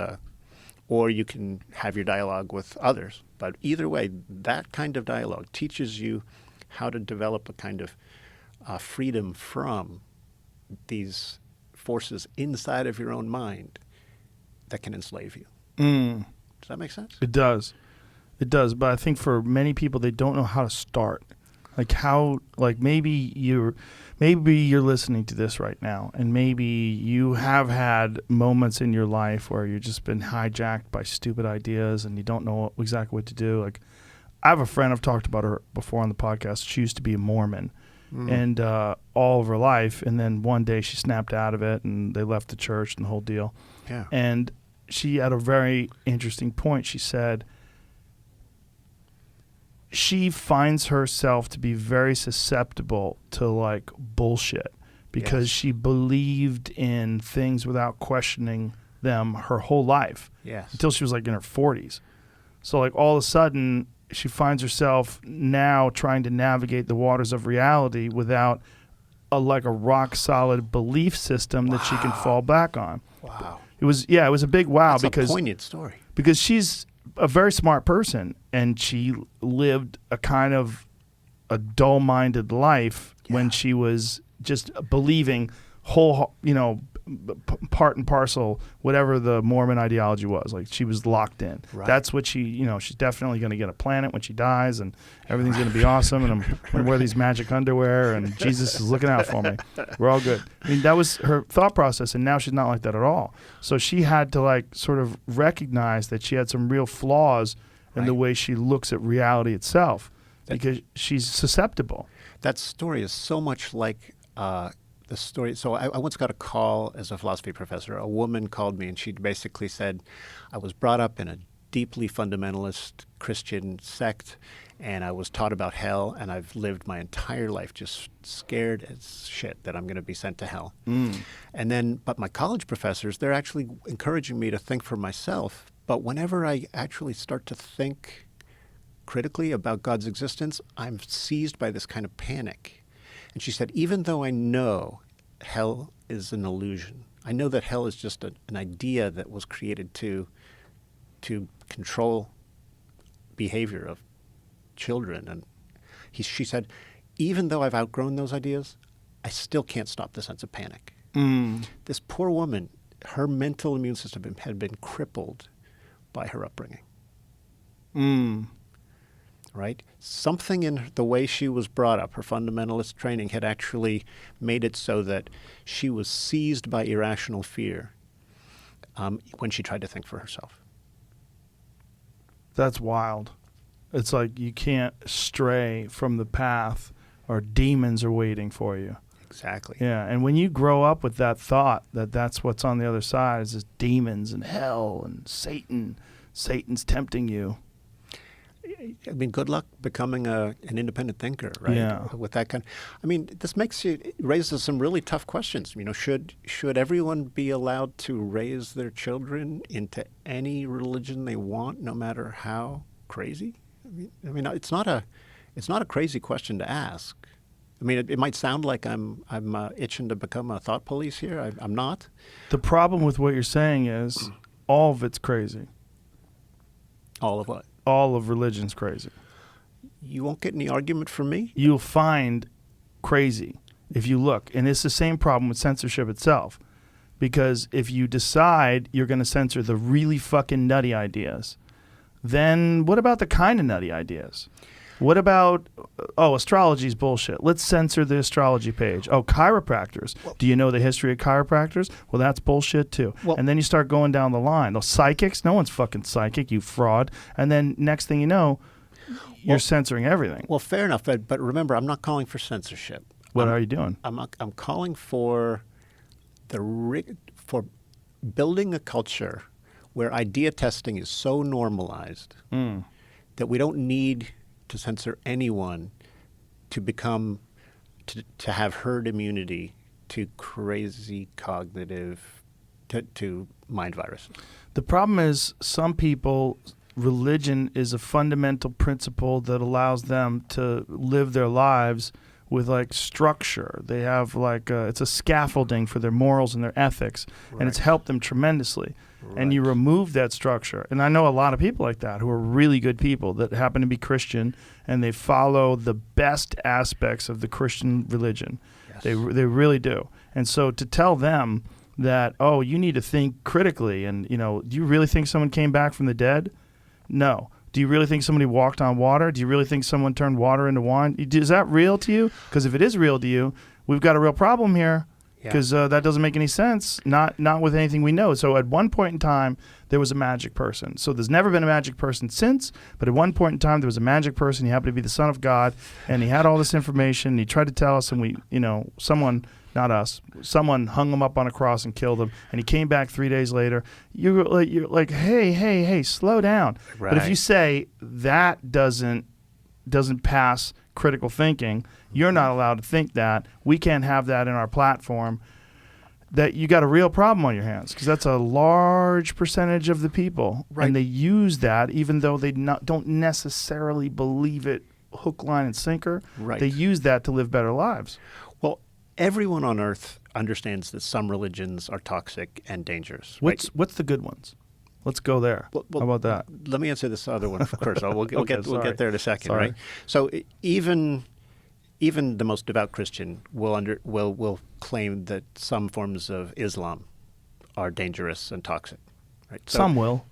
E: or you can have your dialogue with others. But either way, that kind of dialogue teaches you how to develop a kind of freedom from these forces inside of your own mind that can enslave you. Does that make sense?
D: It does. It does. But I think for many people, they don't know how to start. Maybe you're listening to this right now, and maybe you have had moments in your life where you've just been hijacked by stupid ideas and you don't know exactly what to do. Like, I have a friend, I've talked about her before on the podcast. She used to be a Mormon. And all of her life, and then one day she snapped out of it, and they left the church and the whole deal.
E: Yeah.
D: And she had a very interesting point. She said she finds herself to be very susceptible to like bullshit because she believed in things without questioning them her whole life.
E: Yes.
D: Until she was like in her 40s. So like all of a sudden she finds herself now trying to navigate the waters of reality without a rock solid belief system that she can fall back on.
E: Wow.
D: It was a big wow.
E: That's
D: because
E: a poignant story.
D: Because she's a very smart person and she lived a kind of a dull-minded life when she was just believing part and parcel whatever the Mormon ideology was. Like she was locked in.
E: Right.
D: That's what she's definitely going to get a planet when she dies, and everything's going to be awesome, and I'm going to wear these magic underwear, and Jesus is looking out for me. We're all good. I mean, that was her thought process, and now she's not like that at all. So she had to like sort of recognize that she had some real flaws in the way she looks at reality itself, because she's susceptible.
E: That story is so much like the story. So I once got a call as a philosophy professor. A woman called me, and she basically said, I was brought up in a deeply fundamentalist Christian sect, and I was taught about hell, and I've lived my entire life just scared as shit that I'm going to be sent to hell. But my college professors, they're actually encouraging me to think for myself. But whenever I actually start to think critically about God's existence, I'm seized by this kind of panic. And she said, even though I know hell is an illusion, I know that hell is just an idea that was created to control behavior of children. And she said, even though I've outgrown those ideas, I still can't stop the sense of panic. This poor woman, her mental immune system had been crippled by her upbringing. Right? Something in the way she was brought up, her fundamentalist training, had actually made it so that she was seized by irrational fear when she tried to think for herself.
D: That's wild. It's like you can't stray from the path, or demons are waiting for you.
E: Exactly.
D: Yeah, and when you grow up with that thought that that's what's on the other side is demons and hell and Satan's tempting you.
E: I mean, good luck becoming an independent thinker, right?
D: Yeah.
E: With that kind. I mean, this raises some really tough questions. You know, should everyone be allowed to raise their children into any religion they want, no matter how crazy? I mean, it's not a crazy question to ask. I mean, it might sound like I'm itching to become a thought police here. I'm not.
D: The problem with what you're saying is all of it's crazy.
E: All of what?
D: All of religion's crazy.
E: You won't get any argument from me?
D: You'll find crazy if you look. And it's the same problem with censorship itself. Because if you decide you're going to censor the really fucking nutty ideas, then what about the kind of nutty ideas? What about, astrology's bullshit. Let's censor the astrology page. Oh, chiropractors. Do you know the history of chiropractors? Well, that's bullshit too. And then you start going down the line. Those psychics, no one's fucking psychic, you fraud. And then next thing you know, you're censoring everything.
E: Well, fair enough. But remember, I'm not calling for censorship.
D: What are you doing?
E: I'm calling for for building a culture where idea testing is so normalized that we don't need to censor anyone to have herd immunity to crazy cognitive, to mind viruses.
D: The problem is some people, religion is a fundamental principle that allows them to live their lives with like structure. They have like it's a scaffolding for their morals and their ethics, and it's helped them tremendously. And you remove that structure. And I know a lot of people like that who are really good people that happen to be Christian, and they follow the best aspects of the Christian religion. Yes. They really do. And so to tell them that, oh, you need to think critically, and, do you really think someone came back from the dead? No. Do you really think somebody walked on water? Do you really think someone turned water into wine? Is that real to you? Because if it is real to you, we've got a real problem here. Because that doesn't make any sense, not with anything we know. So at one point in time, there was a magic person. So there's never been a magic person since, but at one point in time, there was a magic person. He happened to be the son of God, and he had all this information, and he tried to tell us, and someone, not us, someone hung him up on a cross and killed him, and he came back 3 days later. You're like, hey, slow down. Right. But if you say that doesn't pass critical thinking, you're not allowed to think that. We can't have that in our platform. That you got a real problem on your hands, because that's a large percentage of the people, and they use that even though they don't necessarily believe it hook, line, and sinker. Right. They use that to live better lives. Well,
E: everyone on Earth understands that some religions are toxic and dangerous.
D: What's the good ones? Let's go there. Well, how about that?
E: Let me answer this other one first. We'll get there in a second, right? So even even the most devout Christian will claim that some forms of Islam are dangerous and toxic. Right? So,
D: Some will.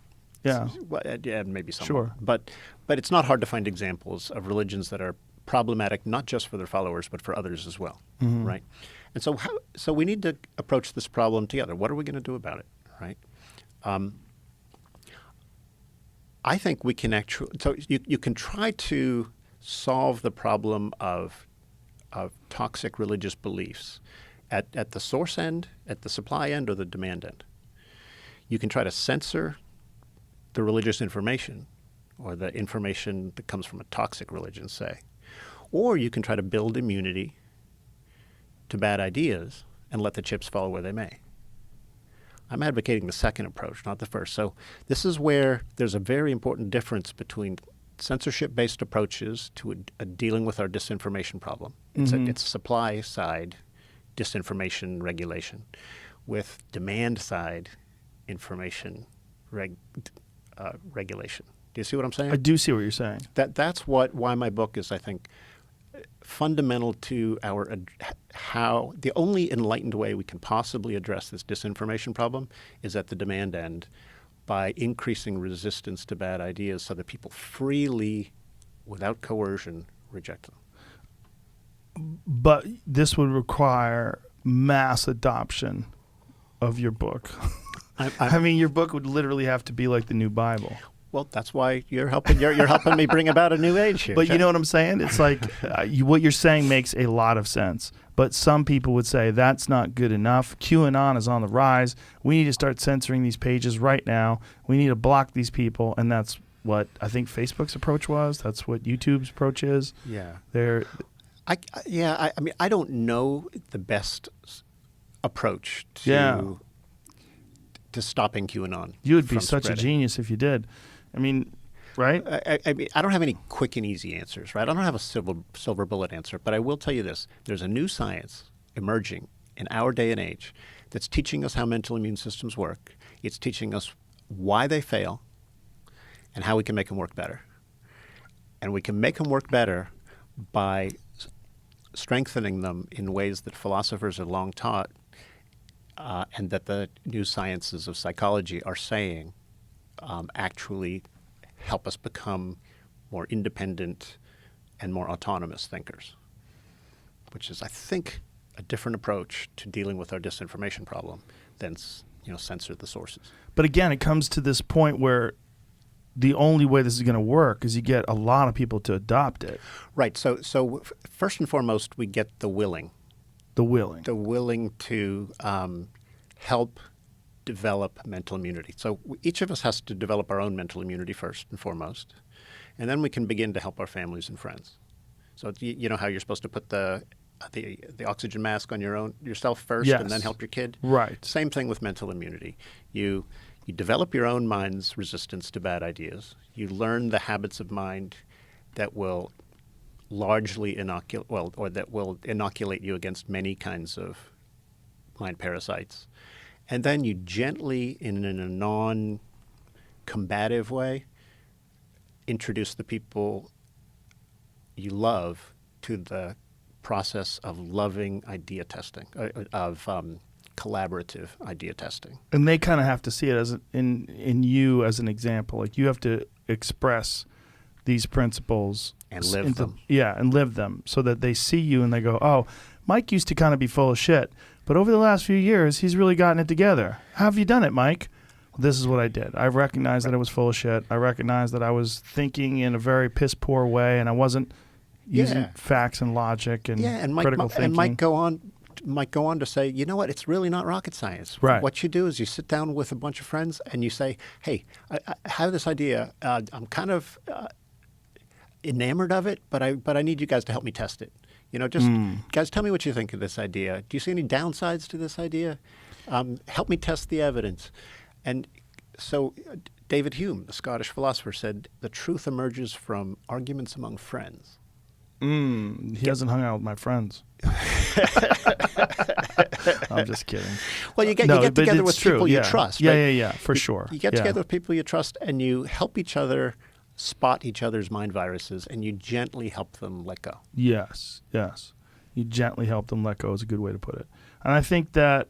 D: Yeah.
E: Well, yeah, maybe some.
D: Sure.
E: But it's not hard to find examples of religions that are problematic, not just for their followers, but for others as well. Right? And so we need to approach this problem together. What are we going to do about it? Right? I think we can actually. So you can try to solve the problem of toxic religious beliefs at the source end, at the supply end, or the demand end. You can try to censor the religious information or the information that comes from a toxic religion, say. Or you can try to build immunity to bad ideas and let the chips fall where they may. I'm advocating the second approach, not the first. So this is where there's a very important difference between censorship-based approaches to dealing with our disinformation problem. It's supply-side disinformation regulation with demand-side information regulation. Do you see what I'm saying?
D: I do see what you're saying.
E: That's why my book is, I think, fundamental to how the only enlightened way we can possibly address this disinformation problem is at the demand end by increasing resistance to bad ideas so that people freely, without coercion, reject them.
D: But this would require mass adoption of your book. I mean, your book would literally have to be like the new Bible.
E: Well, that's why you're helping me bring about a new age here.
D: But you know what I'm saying? It's like what you're saying makes a lot of sense. But some people would say that's not good enough. QAnon is on the rise. We need to start censoring these pages right now. We need to block these people. And that's what I think Facebook's approach was. That's what YouTube's approach is.
E: Yeah.
D: I
E: mean, I don't know the best approach to stopping QAnon.
D: You would be such a genius if you did. I mean, right?
E: I mean, I don't have any quick and easy answers, right? I don't have a silver bullet answer, but I will tell you this. There's a new science emerging in our day and age that's teaching us how mental immune systems work. It's teaching us why they fail and how we can make them work better. And we can make them work better by strengthening them in ways that philosophers have long taught and that the new sciences of psychology are saying actually help us become more independent and more autonomous thinkers, which is, I think, a different approach to dealing with our disinformation problem than censor the sources.
D: But again, it comes to this point where the only way this is going to work is you get a lot of people to adopt it.
E: Right. So first and foremost, we get the willing.
D: The willing.
E: The willing to help develop mental immunity. So each of us has to develop our own mental immunity first and foremost, and then we can begin to help our families and friends. So you know how you're supposed to put the oxygen mask on yourself first,
D: yes,
E: and then help your kid?
D: Right.
E: Same thing with mental immunity. You develop your own mind's resistance to bad ideas. You learn the habits of mind that will largely inoculate you against many kinds of mind parasites. And then you gently, in a non-combative way, introduce the people you love to the process of loving idea testing, of collaborative idea testing.
D: And they kind of have to see it as in you as an example. Like you have to express these principles
E: and live them.
D: Yeah, and live them so that they see you and they go, oh, Mike used to kind of be full of shit, but over the last few years, he's really gotten it together. How have you done it, Mike? Well, this is what I did. I recognized that I was full of shit. I recognized that I was thinking in a very piss-poor way, and I wasn't using facts and logic and critical thinking.
E: And Mike go on to say, you know what? It's really not rocket science.
D: Right.
E: What you do is you sit down with a bunch of friends and you say, hey, I have this idea. I'm kind of enamored of it, but I need you guys to help me test it. Guys, tell me what you think of this idea. Do you see any downsides to this idea? Help me test the evidence. And so David Hume, the Scottish philosopher, said, the truth emerges from arguments among friends.
D: He hasn't hung out with my friends. I'm just kidding.
E: Well, you get together with people you trust. Right?
D: Yeah, for sure.
E: You get together with people you trust, and you help each other spot each other's mind viruses, and you gently help them let go.
D: Yes, yes. You gently help them let go is a good way to put it. And I think that,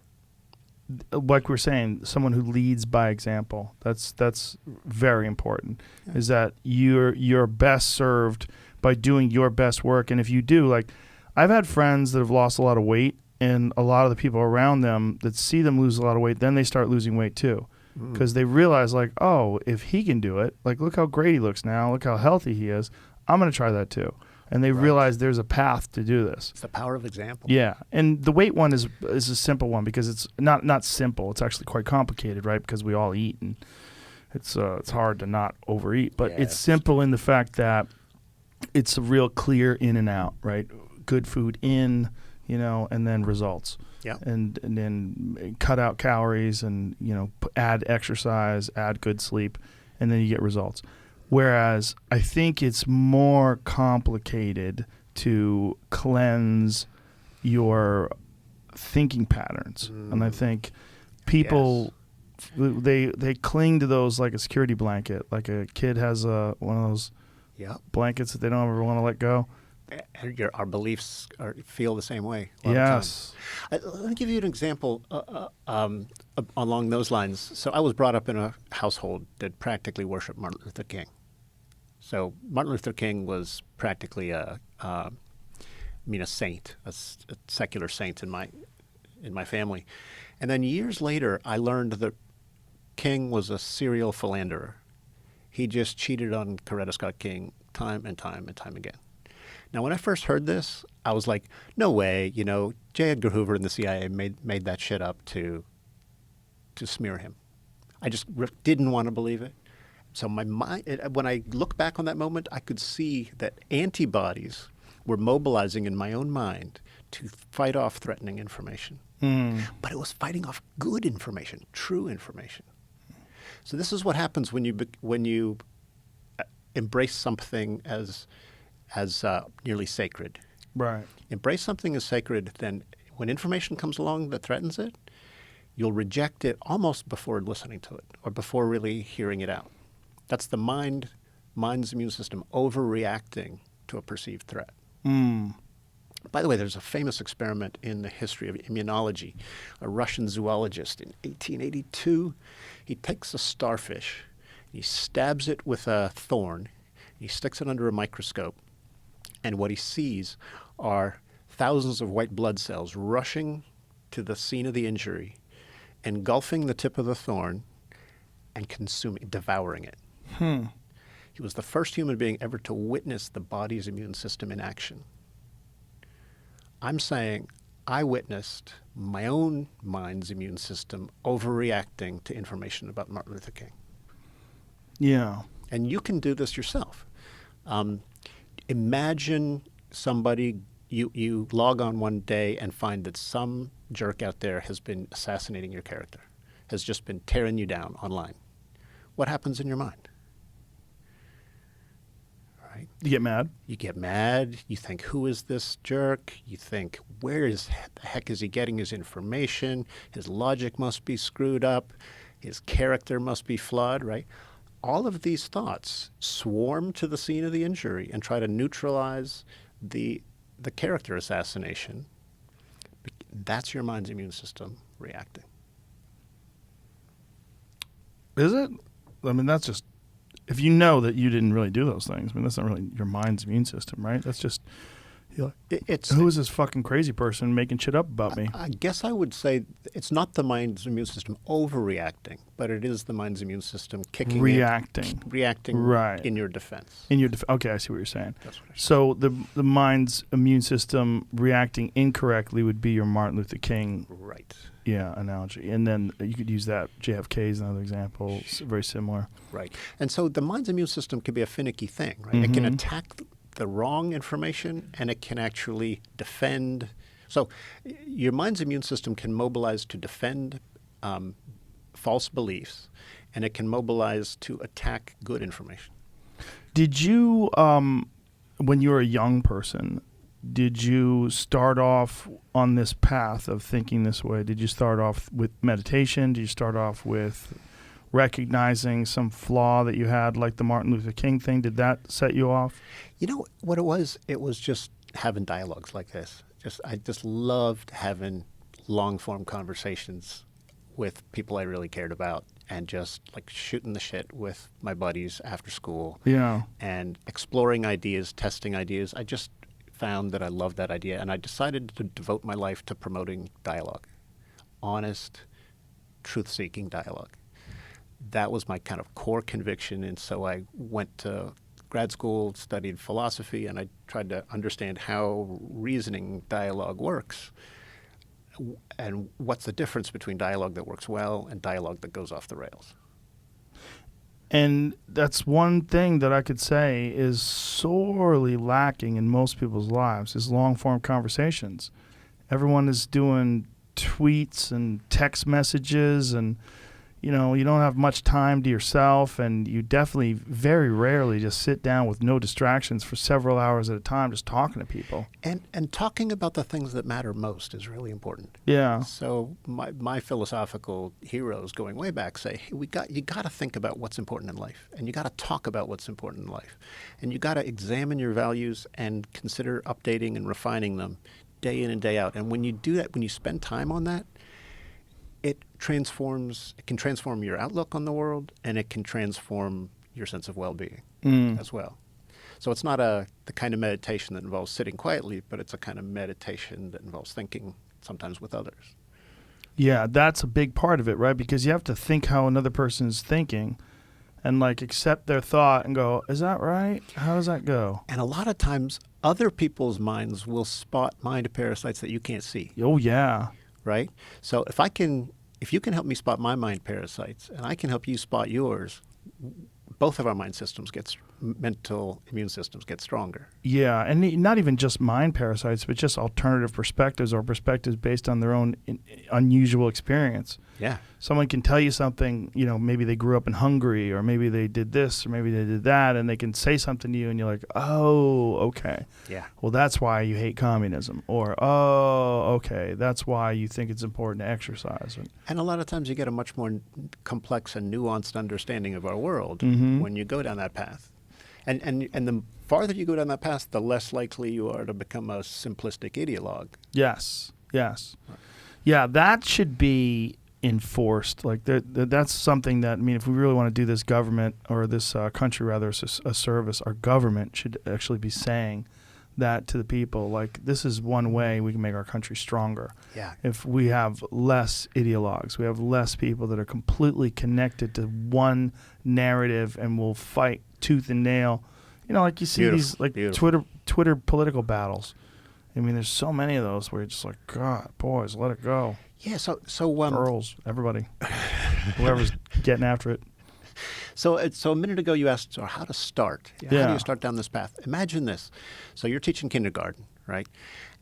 D: like we're saying, someone who leads by example, that's very important, is that you're best served by doing your best work. And if you do, like, I've had friends that have lost a lot of weight, and a lot of the people around them that see them lose a lot of weight, then they start losing weight too. Because they realize, like, oh, if he can do it, like, look how great he looks now, look how healthy he is, I'm going to try that too. And they realize there's a path to do this.
E: It's the power of example.
D: Yeah, and the weight one is a simple one, because it's not simple. It's actually quite complicated, right? Because we all eat, and it's hard to not overeat. But it's simple in the fact that it's a real clear in and out, right? Good food in, and then results.
E: Yeah.
D: And then cut out calories, and add exercise, add good sleep, and then you get results. Whereas I think it's more complicated to cleanse your thinking patterns. And I think people, they cling to those like a security blanket. Like a kid has one of those blankets that they don't ever want to let go.
E: Our beliefs feel the same way.
D: Yes.
E: Let me give you an example along those lines. So I was brought up in a household that practically worshipped Martin Luther King. So Martin Luther King was practically a saint, a secular saint in my family. And then years later, I learned that King was a serial philanderer. He just cheated on Coretta Scott King time and time and time again. Now, when I first heard this, I was like, no way, J. Edgar Hoover and the CIA made that shit up to smear him. I just didn't want to believe it. So my mind, when I look back on that moment, I could see that antibodies were mobilizing in my own mind to fight off threatening information. But it was fighting off good information, true information. So this is what happens when you embrace something as nearly sacred.
D: Right.
E: Embrace something as sacred, then when information comes along that threatens it, you'll reject it almost before listening to it or before really hearing it out. That's the mind's immune system overreacting to a perceived threat. By the way, there's a famous experiment in the history of immunology. A Russian zoologist in 1882, he takes a starfish, he stabs it with a thorn, he sticks it under a microscope, and what he sees are thousands of white blood cells rushing to the scene of the injury, engulfing the tip of the thorn, and devouring it. He was the first human being ever to witness the body's immune system in action. I'm saying I witnessed my own mind's immune system overreacting to information about Martin Luther King.
D: Yeah.
E: And you can do this yourself. Imagine somebody, you log on one day and find that some jerk out there has been assassinating your character, has just been tearing you down online. What happens in your mind? Right?
D: You get mad.
E: You get mad. You think, who is this jerk? You think, where the heck is he getting his information? His logic must be screwed up. His character must be flawed, right? All of these thoughts swarm to the scene of the injury and try to neutralize the character assassination. That's your mind's immune system reacting.
D: Is it? I mean, that's just, if you know that you didn't really do those things, I mean, that's not really your mind's immune system, right? That's just, you're like, who is this fucking crazy person making shit up about me?
E: I guess I would say it's not the mind's immune system overreacting, but it is the mind's immune system kicking
D: reacting
E: right in your defense.
D: Okay, I see what you're saying.
E: That's what
D: So the mind's immune system reacting incorrectly would be your Martin Luther King analogy. And then you could use that. JFK is another example. It's very similar.
E: Right. And so the mind's immune system can be a finicky thing, right? It can attack the wrong information, and it can actually defend. So your mind's immune system can mobilize to defend false beliefs, and it can mobilize to attack good information.
D: Did you, when you were a young person, did you start off on this path of thinking this way? Did you start off with meditation? Did you start off with recognizing some flaw that you had, like the Martin Luther King thing? Did that set you off?
E: You know what it was? It was just having dialogues like this. I just loved having long-form conversations with people I really cared about, and just like shooting the shit with my buddies after school.
D: Yeah.
E: And exploring ideas, testing ideas. I just found that I loved that idea, and I decided to devote my life to promoting dialogue, honest, truth-seeking dialogue. That was my kind of core conviction, and so I went to grad school, studied philosophy, and I tried to understand how reasoning dialogue works, and what's the difference between dialogue that works well and dialogue that goes off the rails.
D: And that's one thing that I could say is sorely lacking in most people's lives is long-form conversations. Everyone is doing tweets and text messages, and you don't have much time to yourself, and you definitely very rarely just sit down with no distractions for several hours at a time just talking to people.
E: And talking about the things that matter most is really important.
D: Yeah.
E: So my philosophical heroes going way back say, hey, you got to think about what's important in life, and you got to talk about what's important in life, and you got to examine your values and consider updating and refining them day in and day out. And when you do that, when you spend time on that, it can transform your outlook on the world, and it can transform your sense of well-being as well. So it's not the kind of meditation that involves sitting quietly, but it's a kind of meditation that involves thinking, sometimes with others.
D: Yeah, that's a big part of it, right? Because you have to think how another person is thinking and like accept their thought and go, is that right? How does that go?
E: And a lot of times other people's minds will spot mind parasites that you can't see.
D: Oh, yeah.
E: Right? So if you can help me spot my mind parasites, and I can help you spot yours, both of our mental immune systems get stronger.
D: Yeah, and not even just mind parasites, but just alternative perspectives or perspectives based on their own unusual experience.
E: Yeah.
D: Someone can tell you something, maybe they grew up in Hungary, or maybe they did this, or maybe they did that, and they can say something to you, and you're like, oh, okay.
E: Yeah.
D: Well, that's why you hate communism. Or, oh, okay, that's why you think it's important to exercise.
E: And a lot of times you get a much more complex and nuanced understanding of our world when you go down that path. And the farther you go down that path, the less likely you are to become a simplistic ideologue.
D: Yes. Yeah, that should be enforced. Like that's something that, if we really want to do this government, or this country rather, a service, our government should actually be saying that to the people. Like, this is one way we can make our country stronger.
E: Yeah.
D: If we have less ideologues, we have less people that are completely connected to one narrative and will fight tooth and nail. Like you see these Twitter political battles. There's so many of those where you're just like, God, boys, let it go.
E: Yeah, so
D: girls, everybody, whoever's getting after it.
E: So a minute ago you asked, how to start. How do you start down this path? Imagine this. So you're teaching kindergarten, right?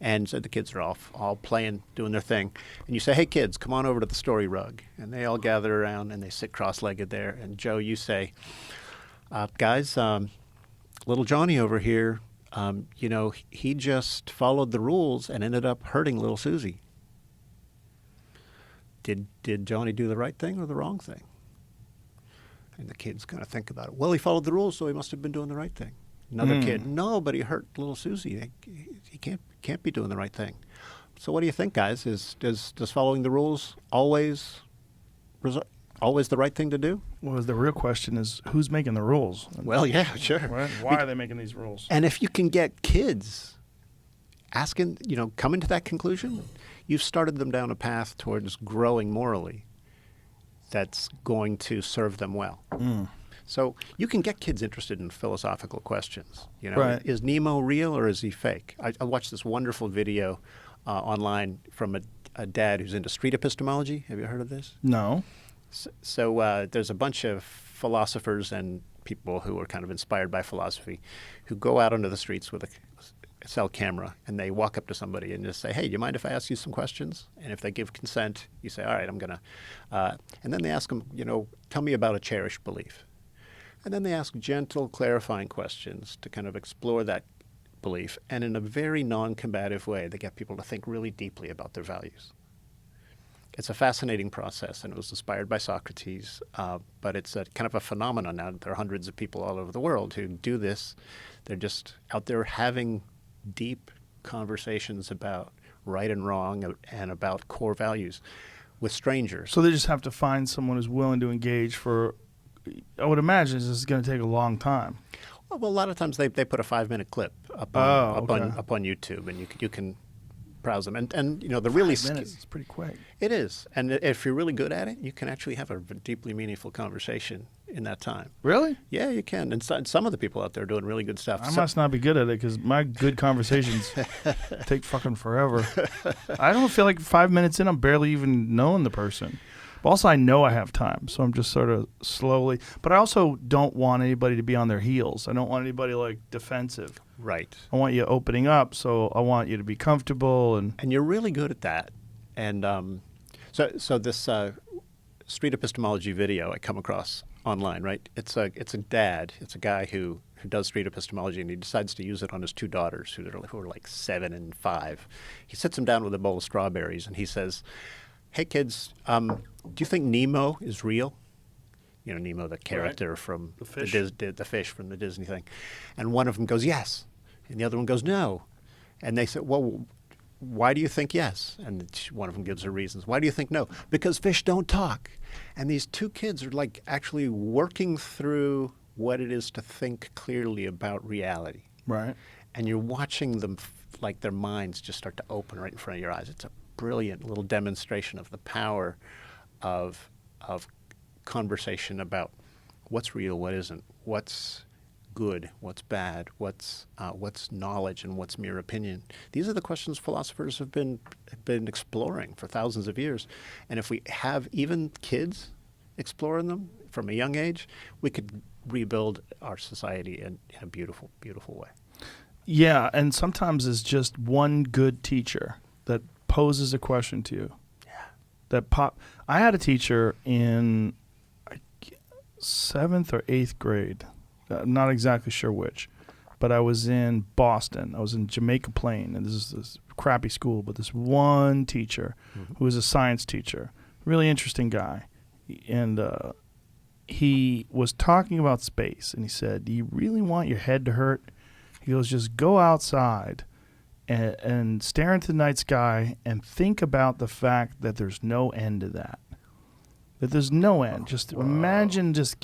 E: And so the kids are all playing, doing their thing. And you say, hey, kids, come on over to the story rug. And they all gather around, and they sit cross-legged there. And Joe, you say, guys, little Johnny over here, he just followed the rules and ended up hurting little Susie. Did Johnny do the right thing or the wrong thing? And the kid's going to think about it. Well, he followed the rules, so he must have been doing the right thing. Another kid, no, but he hurt little Susie. He can't be doing the right thing. So what do you think, guys? Does following the rules always the right thing to do?
D: Well, the real question is, who's making the rules?
E: Well, yeah, sure.
D: Why are they making these rules?
E: And if you can get kids asking, coming to that conclusion, you've started them down a path towards growing morally that's going to serve them well. So you can get kids interested in philosophical questions.
D: Right.
E: Is Nemo real or is he fake? I watched this wonderful video online from a dad who's into street epistemology. Have you heard of this?
D: No.
E: So there's a bunch of philosophers and people who are kind of inspired by philosophy who go out onto the streets with a cell camera, and they walk up to somebody and just say, hey, do you mind if I ask you some questions? And if they give consent, you say, all right, I'm going to. And then they ask them, tell me about a cherished belief. And then they ask gentle, clarifying questions to kind of explore that belief. And in a very non-combative way, they get people to think really deeply about their values. it's a fascinating process, and it was inspired by Socrates. But it's a kind of a phenomenon now. There are hundreds of people all over the world who do this. They're just out there having deep conversations about right and wrong and about core values with strangers.
D: So they just have to find someone who's willing to engage for. I would imagine this is going to take a long time.
E: Well, a lot of times they put a 5-minute clip up
D: Oh,
E: on,
D: okay.
E: up on YouTube, and you can browse them. And you know, the really
D: 5 minutes is pretty quick.
E: it is. And if you're really good at it, you can actually have a deeply meaningful conversation in that time.
D: Really?
E: Yeah, you can. And some of the people out there are doing really good stuff.
D: I must not be good at it because my good conversations take fucking forever. I don't feel like 5 minutes in, I'm barely even knowing the person. But also, I know I have time, so I'm just sort of slowly. But I also don't want anybody to be on their heels. I don't want anybody like defensive.
E: Right.
D: I want you opening up, so I want you to be comfortable and.
E: And you're really good at that. And so this street epistemology video I come across online, right? It's a dad. It's a guy who does street epistemology, and he decides to use it on his two daughters who are like 7 and 5. He sits them down with a bowl of strawberries, and he says, "Hey kids, do you think Nemo is real?" You know, Nemo, the character from
D: The fish.
E: the fish from the Disney thing. And one of them goes, "Yes," and the other one goes, "No." And they said, "Well, why do you think yes?" And one of them gives her reasons. "Why do you think no?" "Because fish don't talk." And these two kids are like actually working through what it is to think clearly about reality.
D: Right.
E: And you're watching them like their minds just start to open right in front of your eyes. It's a brilliant little demonstration of the power of conversation about what's real, what isn't, what's good, what's bad, what's knowledge, and what's mere opinion. These are the questions philosophers have been exploring for thousands of years. And if we have even kids exploring them from a young age, we could rebuild our society in a beautiful, beautiful way.
D: Yeah, and sometimes it's just one good teacher that poses a question to you. Yeah. I had a teacher in 7th or 8th grade. I'm not exactly sure which, but I was in Boston. I was in Jamaica Plain, and this is this crappy school, but this one teacher who was a science teacher, really interesting guy, and he was talking about space, and he said, "Do you really want your head to hurt?" He goes, "Just go outside and stare into the night sky and think about the fact that there's no end to that. That there's no end. Just imagine, just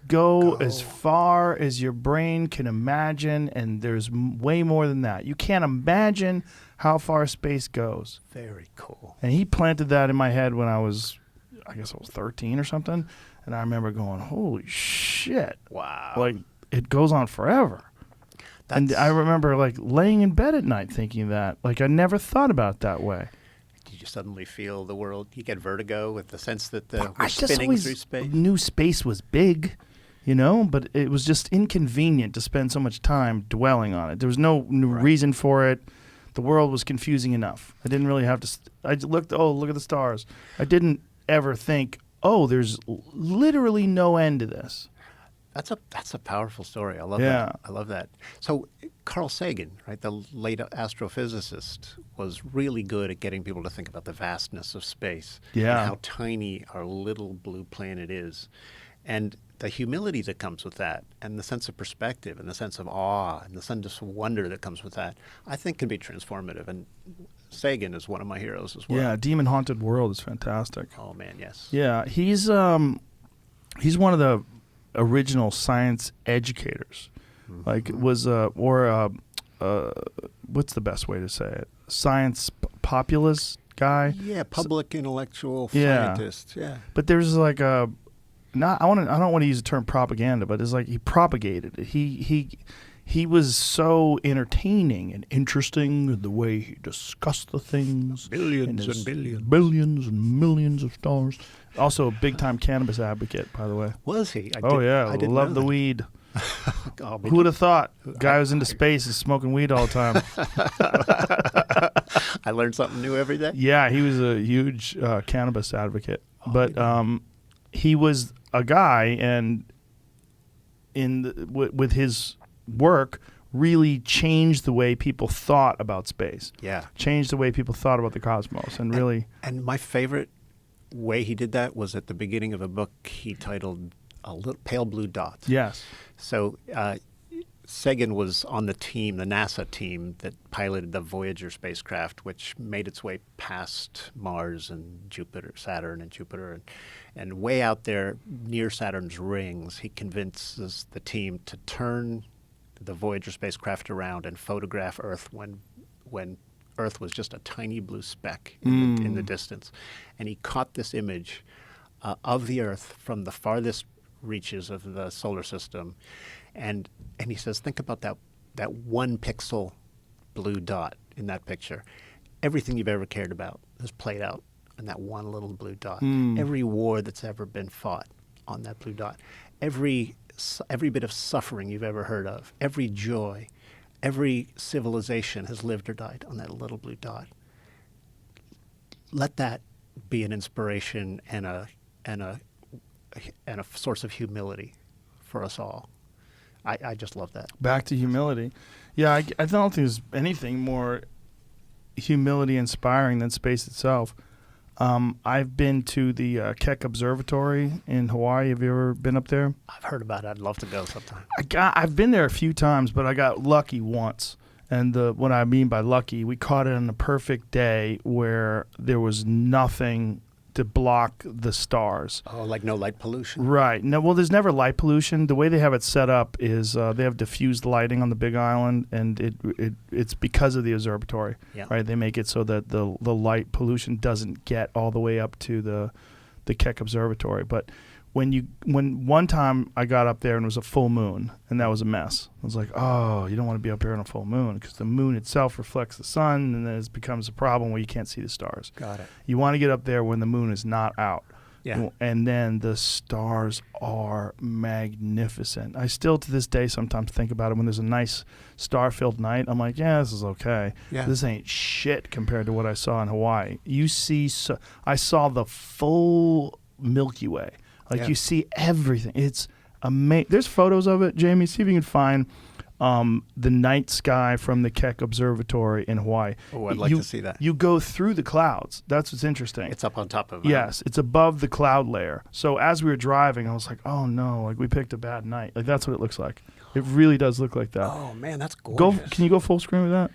D: go as far as your brain can imagine, and there's way more than that. You can't imagine how far space goes."
E: Very cool.
D: And he planted that in my head when I was 13 or something, and I remember going, "Holy shit.
E: Wow.
D: Like, it goes on forever." And I remember like laying in bed at night thinking that. Like, I never thought about it that way.
E: Did you suddenly feel the world? You get vertigo with the sense that
D: I
E: we're
D: just
E: spinning
D: always
E: through space?
D: knew space was big, but it was just inconvenient to spend so much time dwelling on it. There was no reason for it. The world was confusing enough. I didn't really have to. I looked. Oh, look at the stars. I didn't ever think, oh, there's literally no end to this.
E: That's a powerful story. I love
D: Yeah.
E: that. I love that. So Carl Sagan, right, the late astrophysicist, was really good at getting people to think about the vastness of space
D: Yeah.
E: and how tiny our little blue planet is. And the humility that comes with that, and the sense of perspective, and the sense of awe, and the sense of wonder that comes with that, I think can be transformative. And Sagan is one of my heroes as well.
D: Yeah, Demon Haunted World is fantastic.
E: Oh, man, yes.
D: Yeah, he's one of the original science educators. Like, what's the best way to say it? Science populist guy.
E: Yeah, public intellectual
D: Yeah.
E: scientist. Yeah.
D: But there's like I don't want to use the term propaganda, but it's like he propagated it. He was so entertaining and interesting in the way he discussed the things.
E: Billions and billions.
D: Billions and millions of stars. Also a big-time cannabis advocate, by the way.
E: Was he?
D: I
E: didn't
D: love
E: know
D: the
E: that.
D: weed.
E: Oh,
D: Who would have thought? Guy who's into space is smoking weed all the time.
E: I learned something new every day.
D: Yeah, he was a huge cannabis advocate. But he was a guy, and with his work, really changed the way people thought about space.
E: Yeah.
D: Changed the way people thought about the cosmos, and really.
E: And my favorite way he did that was at the beginning of a book he titled "A Little Pale Blue Dot."
D: Yes.
E: So Sagan was on the team, the NASA team that piloted the Voyager spacecraft, which made its way past Mars and Jupiter, Saturn and Jupiter, and way out there near Saturn's rings, he convinces the team to turn the Voyager spacecraft around and photograph Earth when Earth was just a tiny blue speck in the distance. And he caught this image of the Earth from the farthest reaches of the solar system. And he says, think about that 1 pixel blue dot in that picture. Everything you've ever cared about is played out in that one little blue dot. Every war that's ever been fought on that blue dot. Every bit of suffering you've ever heard of. Every joy. Every civilization has lived or died on that little blue dot. Let that be an inspiration and a source of humility for us all. I just love that.
D: Back to humility. Yeah, I don't think there's anything more humility inspiring than space itself. I've been to the Keck Observatory in Hawaii. Have you ever been up there?
E: I've heard about it. I'd love to go sometime.
D: I've been there a few times, but I got lucky once. And what I mean by lucky, we caught it on the perfect day where there was nothing to block the stars.
E: Oh, like no light pollution?
D: Right. No, well, there's never light pollution. The way they have it set up is they have diffused lighting on the Big Island, and it's because of the observatory.
E: Yeah.
D: Right. They make it so that the light pollution doesn't get all the way up to the Keck Observatory. But when one time I got up there and it was a full moon, and that was a mess. I was like, oh, you don't want to be up here on a full moon because the moon itself reflects the sun, and then it becomes a problem where you can't see the stars.
E: Got it.
D: You want to get up there when the moon is not out.
E: Yeah.
D: And then the stars are magnificent. I still to this day sometimes think about it when there's a nice star-filled night. I'm like, yeah, this is okay.
E: Yeah.
D: This ain't shit compared to what I saw in Hawaii. I saw the full Milky Way. Like
E: Yeah.
D: you see everything. It's amazing. There's photos of it, Jamie. See if you can find the night sky from the Keck Observatory in Hawaii.
E: Oh, I'd like to see that.
D: You go through the clouds. That's what's interesting.
E: It's up on top of
D: Yes, it's above the cloud layer. So as we were driving, I was like, oh no, like we picked a bad night. Like that's what it looks like. It really does look like that.
E: Oh man, that's gorgeous.
D: Can you go full screen with that?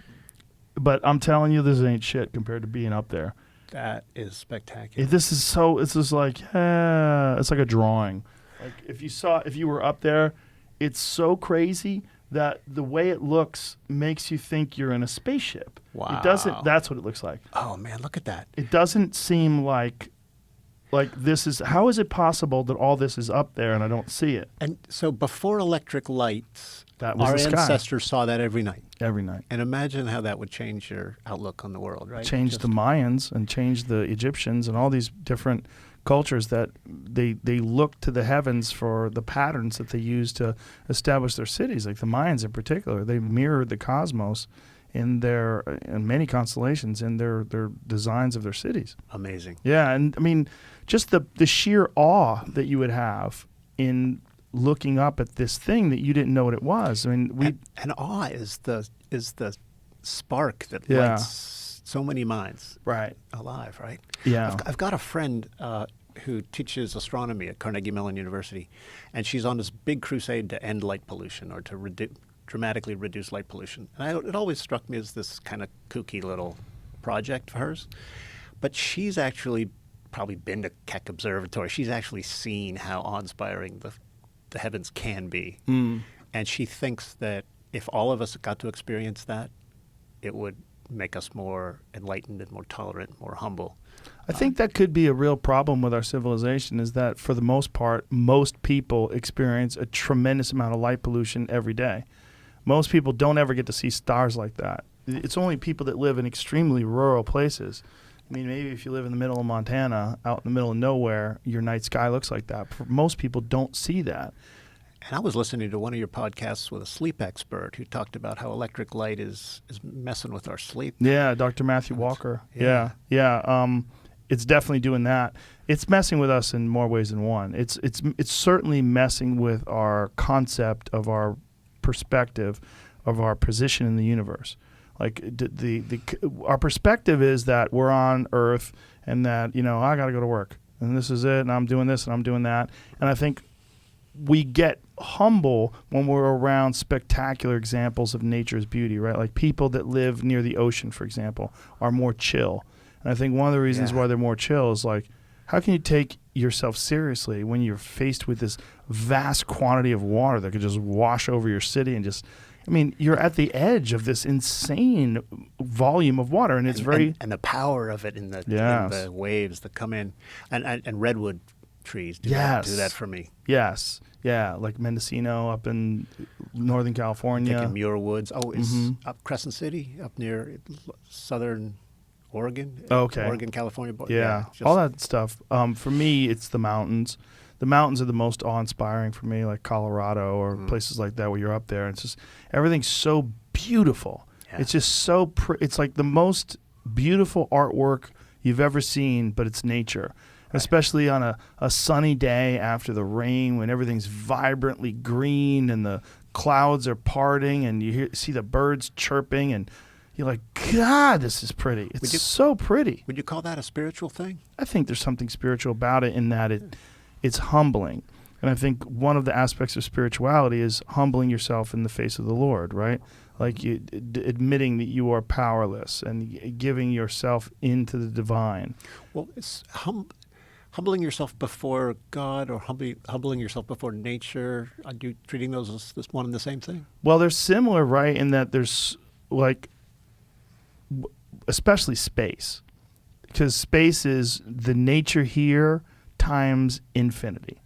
D: But I'm telling you, this ain't shit compared to being up there.
E: That is spectacular.
D: This is so. It's just like, it's like a drawing. Like if you were up there, it's so crazy that the way it looks makes you think you're in a spaceship.
E: Wow.
D: It doesn't. That's what it looks like.
E: Oh man, look at that.
D: It doesn't seem like this is. How is it possible that all this is up there and I don't see it?
E: And so before electric lights,
D: That was
E: our
D: the sky.
E: ancestors saw that every night.
D: Every night.
E: And imagine how that would change your outlook on the world, right?
D: Change the Mayans and change the Egyptians and all these different cultures that they look to the heavens for the patterns that they use to establish their cities. Like the Mayans in particular, they mirrored the cosmos in many constellations in their designs of their cities.
E: Amazing.
D: Yeah, and I mean, just the sheer awe that you would have in looking up at this thing that you didn't know what it was. I mean,
E: and awe is the spark that
D: Yeah.
E: lights so many minds
D: right.
E: alive, right?
D: Yeah.
E: I've got a friend who teaches astronomy at Carnegie Mellon University, and she's on this big crusade to end light pollution or to dramatically reduce light pollution. And it always struck me as this kind of kooky little project of hers. But she's actually probably been to Keck Observatory. She's actually seen how awe-inspiring the heavens can be. And she thinks that if all of us got to experience that, it would make us more enlightened and more tolerant, more humble.
D: I think that could be a real problem with our civilization is that for the most part, most people experience a tremendous amount of light pollution every day. Most people don't ever get to see stars like that. It's only people that live in extremely rural places. I mean, maybe if you live in the middle of Montana, out in the middle of nowhere, your night sky looks like that. Most people don't see that.
E: And I was listening to one of your podcasts with a sleep expert who talked about how electric light is messing with our sleep.
D: Yeah, Dr. Matthew Walker.
E: Yeah.
D: Yeah. It's definitely doing that. It's messing with us in more ways than one. It's certainly messing with our concept of our perspective of our position in the universe. Like our perspective is that we're on Earth and that, I got to go to work and this is it and I'm doing this and I'm doing that. And I think we get humble when we're around spectacular examples of nature's beauty, right? Like people that live near the ocean, for example, are more chill. And I think one of the reasons why they're more chill is like, how can you take yourself seriously when you're faced with this vast quantity of water that could just wash over your city and just, you're at the edge of this insane volume of water, and it's
E: and the power of it in the waves that come in, and redwood trees do that for me.
D: Yes, yeah, like Mendocino up in Northern California.
E: Thinking Muir Woods. Oh, it's up Crescent City, up near southern Oregon.
D: Okay.
E: Oregon, California.
D: Yeah, all that stuff. For me, it's the mountains. The mountains are the most awe-inspiring for me, like Colorado or places like that where you're up there. It's just everything's so beautiful. Yeah. It's just so it's like the most beautiful artwork you've ever seen, but it's nature. Right. Especially on a sunny day after the rain when everything's vibrantly green and the clouds are parting and you see the birds chirping and you're like, God, this is pretty. It's so pretty.
E: Would you call that a spiritual thing?
D: I think there's something spiritual about it in that it's humbling. And I think one of the aspects of spirituality is humbling yourself in the face of the Lord, right? Like admitting that you are powerless and giving yourself into the divine.
E: Well, it's humbling yourself before God or humbling yourself before nature. Are you treating those as this one and the same thing?
D: Well, they're similar, right, in that there's like, especially space. Because space is the nature here times infinity,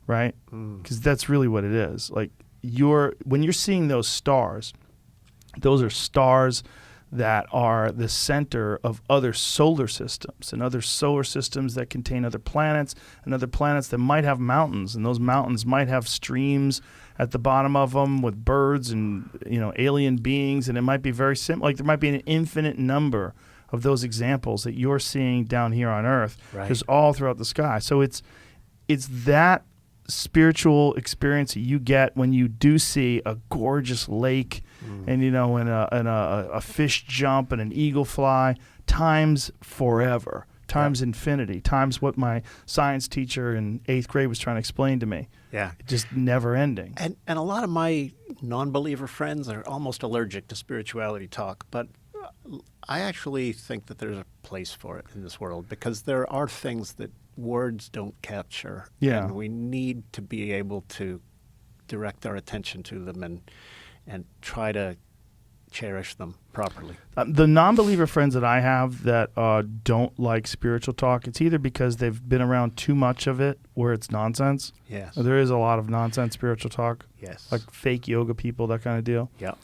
D: right? Because that's really what it is. Like when you're seeing those are stars that are the center of other solar systems and other solar systems that contain other planets and other planets that might have mountains, and those mountains might have streams at the bottom of them with birds and alien beings, and it might be very simple. Like there might be an infinite number of those examples that you're seeing down here on Earth, just all throughout the sky. So it's that spiritual experience that you get when you do see a gorgeous lake and a fish jump and an eagle fly times forever, times infinity, times what my science teacher in 8th grade was trying to explain to me. Yeah, just never ending.
E: And a lot of my non-believer friends are almost allergic to spirituality talk, but I actually think that there's a place for it in this world because there are things that words don't capture.
D: Yeah.
E: And we need to be able to direct our attention to them and try to cherish them properly.
D: The non-believer friends that I have that don't like spiritual talk, it's either because they've been around too much of it where it's nonsense.
E: Yes.
D: There is a lot of nonsense spiritual talk.
E: Yes.
D: Like fake yoga people, that kind of deal.
E: Yeah.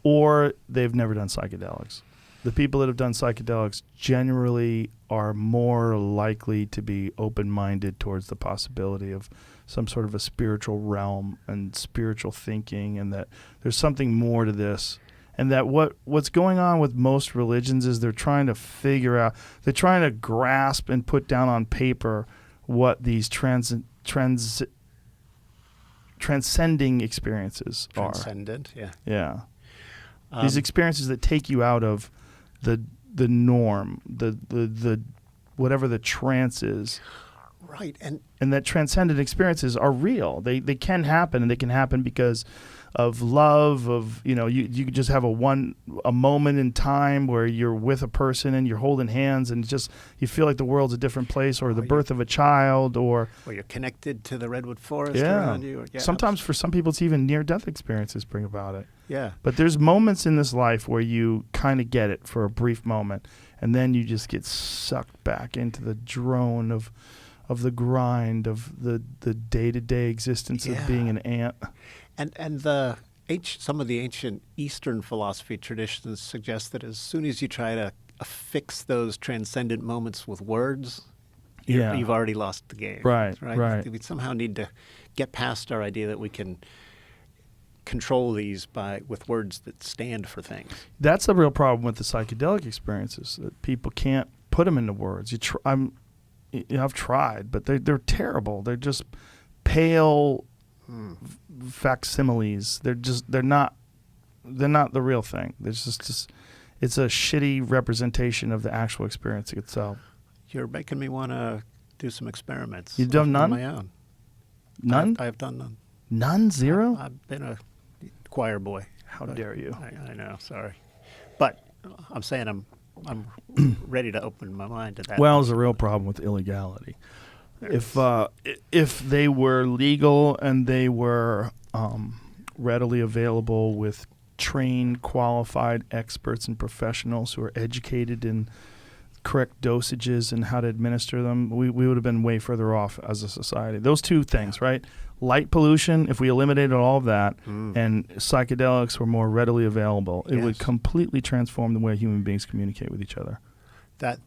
D: Or they've never done psychedelics. The people that have done psychedelics generally are more likely to be open-minded towards the possibility of some sort of a spiritual realm and spiritual thinking, and that there's something more to this. And that what's going on with most religions is they're trying to grasp and put down on paper what these transcending experiences are.
E: Transcendent, yeah.
D: Yeah. These experiences that take you out of the norm, the whatever the trance is.
E: Right.
D: And that transcendent experiences are real. They can happen, and they can happen because of love, of you just have a moment in time where you're with a person and you're holding hands and just you feel like the world's a different place, or the birth of a child, or
E: you're connected to the redwood forest around you.
D: Sometimes for some people it's even near-death experiences bring about it.
E: Yeah.
D: But there's moments in this life where you kind of get it for a brief moment, and then you just get sucked back into the drone of the grind of the day-to-day existence of being an ant.
E: And some of the ancient Eastern philosophy traditions suggest that as soon as you try to affix those transcendent moments with words, you've already lost the game.
D: Right.
E: We somehow need to get past our idea that we can control these with words that stand for things.
D: That's the real problem with the psychedelic experiences, that people can't put them into words. I've tried, but they're terrible. They're just pale facsimiles. They're they're not the real thing. There's just it's a shitty representation of the actual experience itself.
E: You're making me want to do some experiments.
D: You've done
E: on
D: none?
E: my own.
D: None?
E: I've done none.
D: None? Zero?
E: I've been a choir boy.
D: How dare you?
E: I know. Sorry, but I'm saying I'm ready to open my mind to that.
D: Well, there's a real problem with illegality. If they were legal and they were readily available with trained, qualified experts and professionals who are educated in correct dosages and how to administer them, we would have been way further off as a society. Those two things, right? Light pollution, if we eliminated all of that and psychedelics were more readily available, it would completely transform the way human beings communicate with each other.
E: That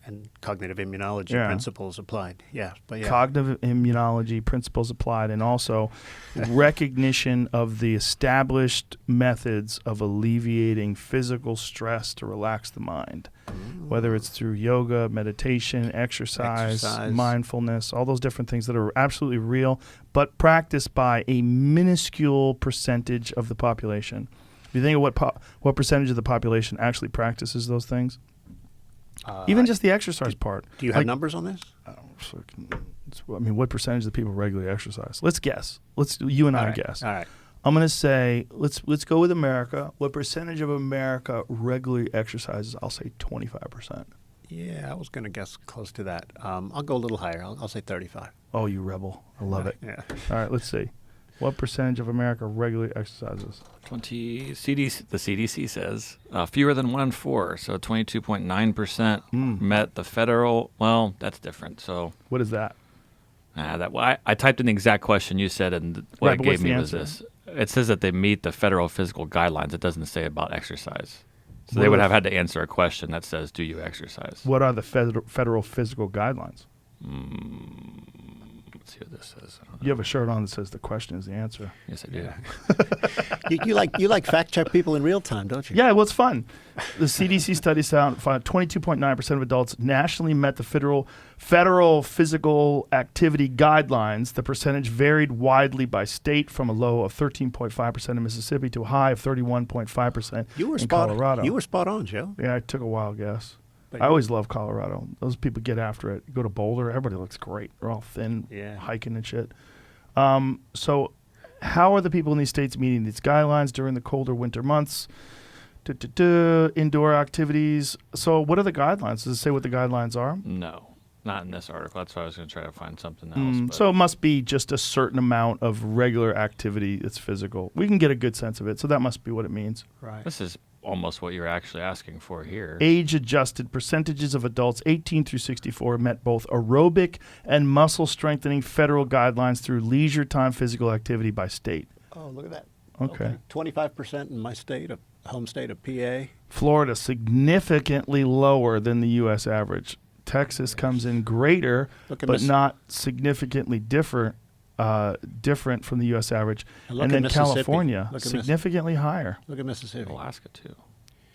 E: and cognitive immunology principles applied. Yeah, but
D: Cognitive immunology principles applied, and also recognition of the established methods of alleviating physical stress to relax the mind, whether it's through yoga, meditation, exercise, mindfulness, all those different things that are absolutely real, but practiced by a minuscule percentage of the population. If you think of what percentage of the population actually practices those things, even just the exercise part.
E: Do you have numbers on this?
D: I mean, what percentage of the people regularly exercise? Let's guess. You and I guess.
E: All right.
D: I'm going to say let's go with America. What percentage of America regularly exercises? I'll say 25%.
E: Yeah, I was going to guess close to that. I'll go a little higher. I'll say 35.
D: Oh, you rebel! I love it.
E: Yeah.
D: All right, let's see. What percentage of America regularly exercises?
F: The CDC says fewer than 1 in 4, so 22.9% met the federal. Well, that's different. So
D: what is that?
F: I typed in the exact question you said, and what it gave me was this. It says that they meet the federal physical guidelines. It doesn't say about exercise. So they would have had to answer a question that says, "Do you exercise?"
D: What are the federal physical guidelines?
F: Let's see what this says.
D: You have a shirt on that says the question is the answer.
F: Yes, I do.
E: Yeah. you like fact check people in real time, don't you?
D: Yeah, well, it's fun. The CDC study found 22.9% of adults nationally met the federal physical activity guidelines. The percentage varied widely by state, from a low of 13.5% in Mississippi to a high of 31.5% in Colorado.
E: You were spot on, Joe.
D: Yeah, I took a wild guess.
E: But
D: I always love Colorado. Those people get after it. You go to Boulder, everybody looks great. They're all thin, hiking and shit. So how are the people in these states meeting these guidelines during the colder winter months? Indoor activities. So what are the guidelines? Does it say what the guidelines are?
F: No, not in this article. That's why I was going to try to find something else.
D: So it must be just a certain amount of regular activity that's physical. We can get a good sense of it. So that must be what it means.
E: Right.
F: This is almost what you're actually asking for here.
D: Age-adjusted percentages of adults 18 through 64 met both aerobic and muscle-strengthening federal guidelines through leisure time physical activity by state.
E: Oh, look at that.
D: Okay.
E: 25% in my state, home state of PA.
D: Florida significantly lower than the U.S. average. Texas comes in greater, but not significantly different from the U.S. average. And then California, significantly higher.
E: Look at Mississippi.
F: Alaska, too.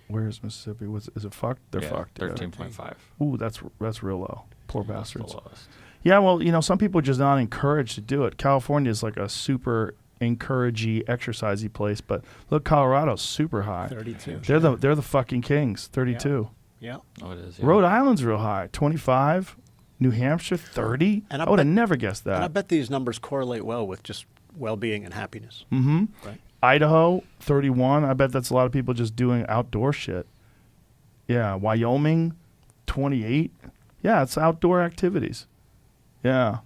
D: Where is Mississippi? Is it fucked? They're fucked.
F: 13.5.
D: Ooh, that's real low. Poor bastards.
F: The lowest.
D: Yeah, well, some people are just not encouraged to do it. California is like a super encouragey, exercisey place, but look, Colorado's super high.
E: 32.
D: They're the fucking kings. 32.
E: Yeah.
F: Oh, it is. Yeah.
D: Rhode Island's real high. 25. New Hampshire, 30.
E: And
D: I would have never guessed that.
E: And I bet these numbers correlate well with just well-being and happiness.
D: Mm-hmm.
E: Right.
D: Idaho, 31. I bet that's a lot of people just doing outdoor shit. Yeah. Wyoming, 28. Yeah, it's outdoor activities. Yeah.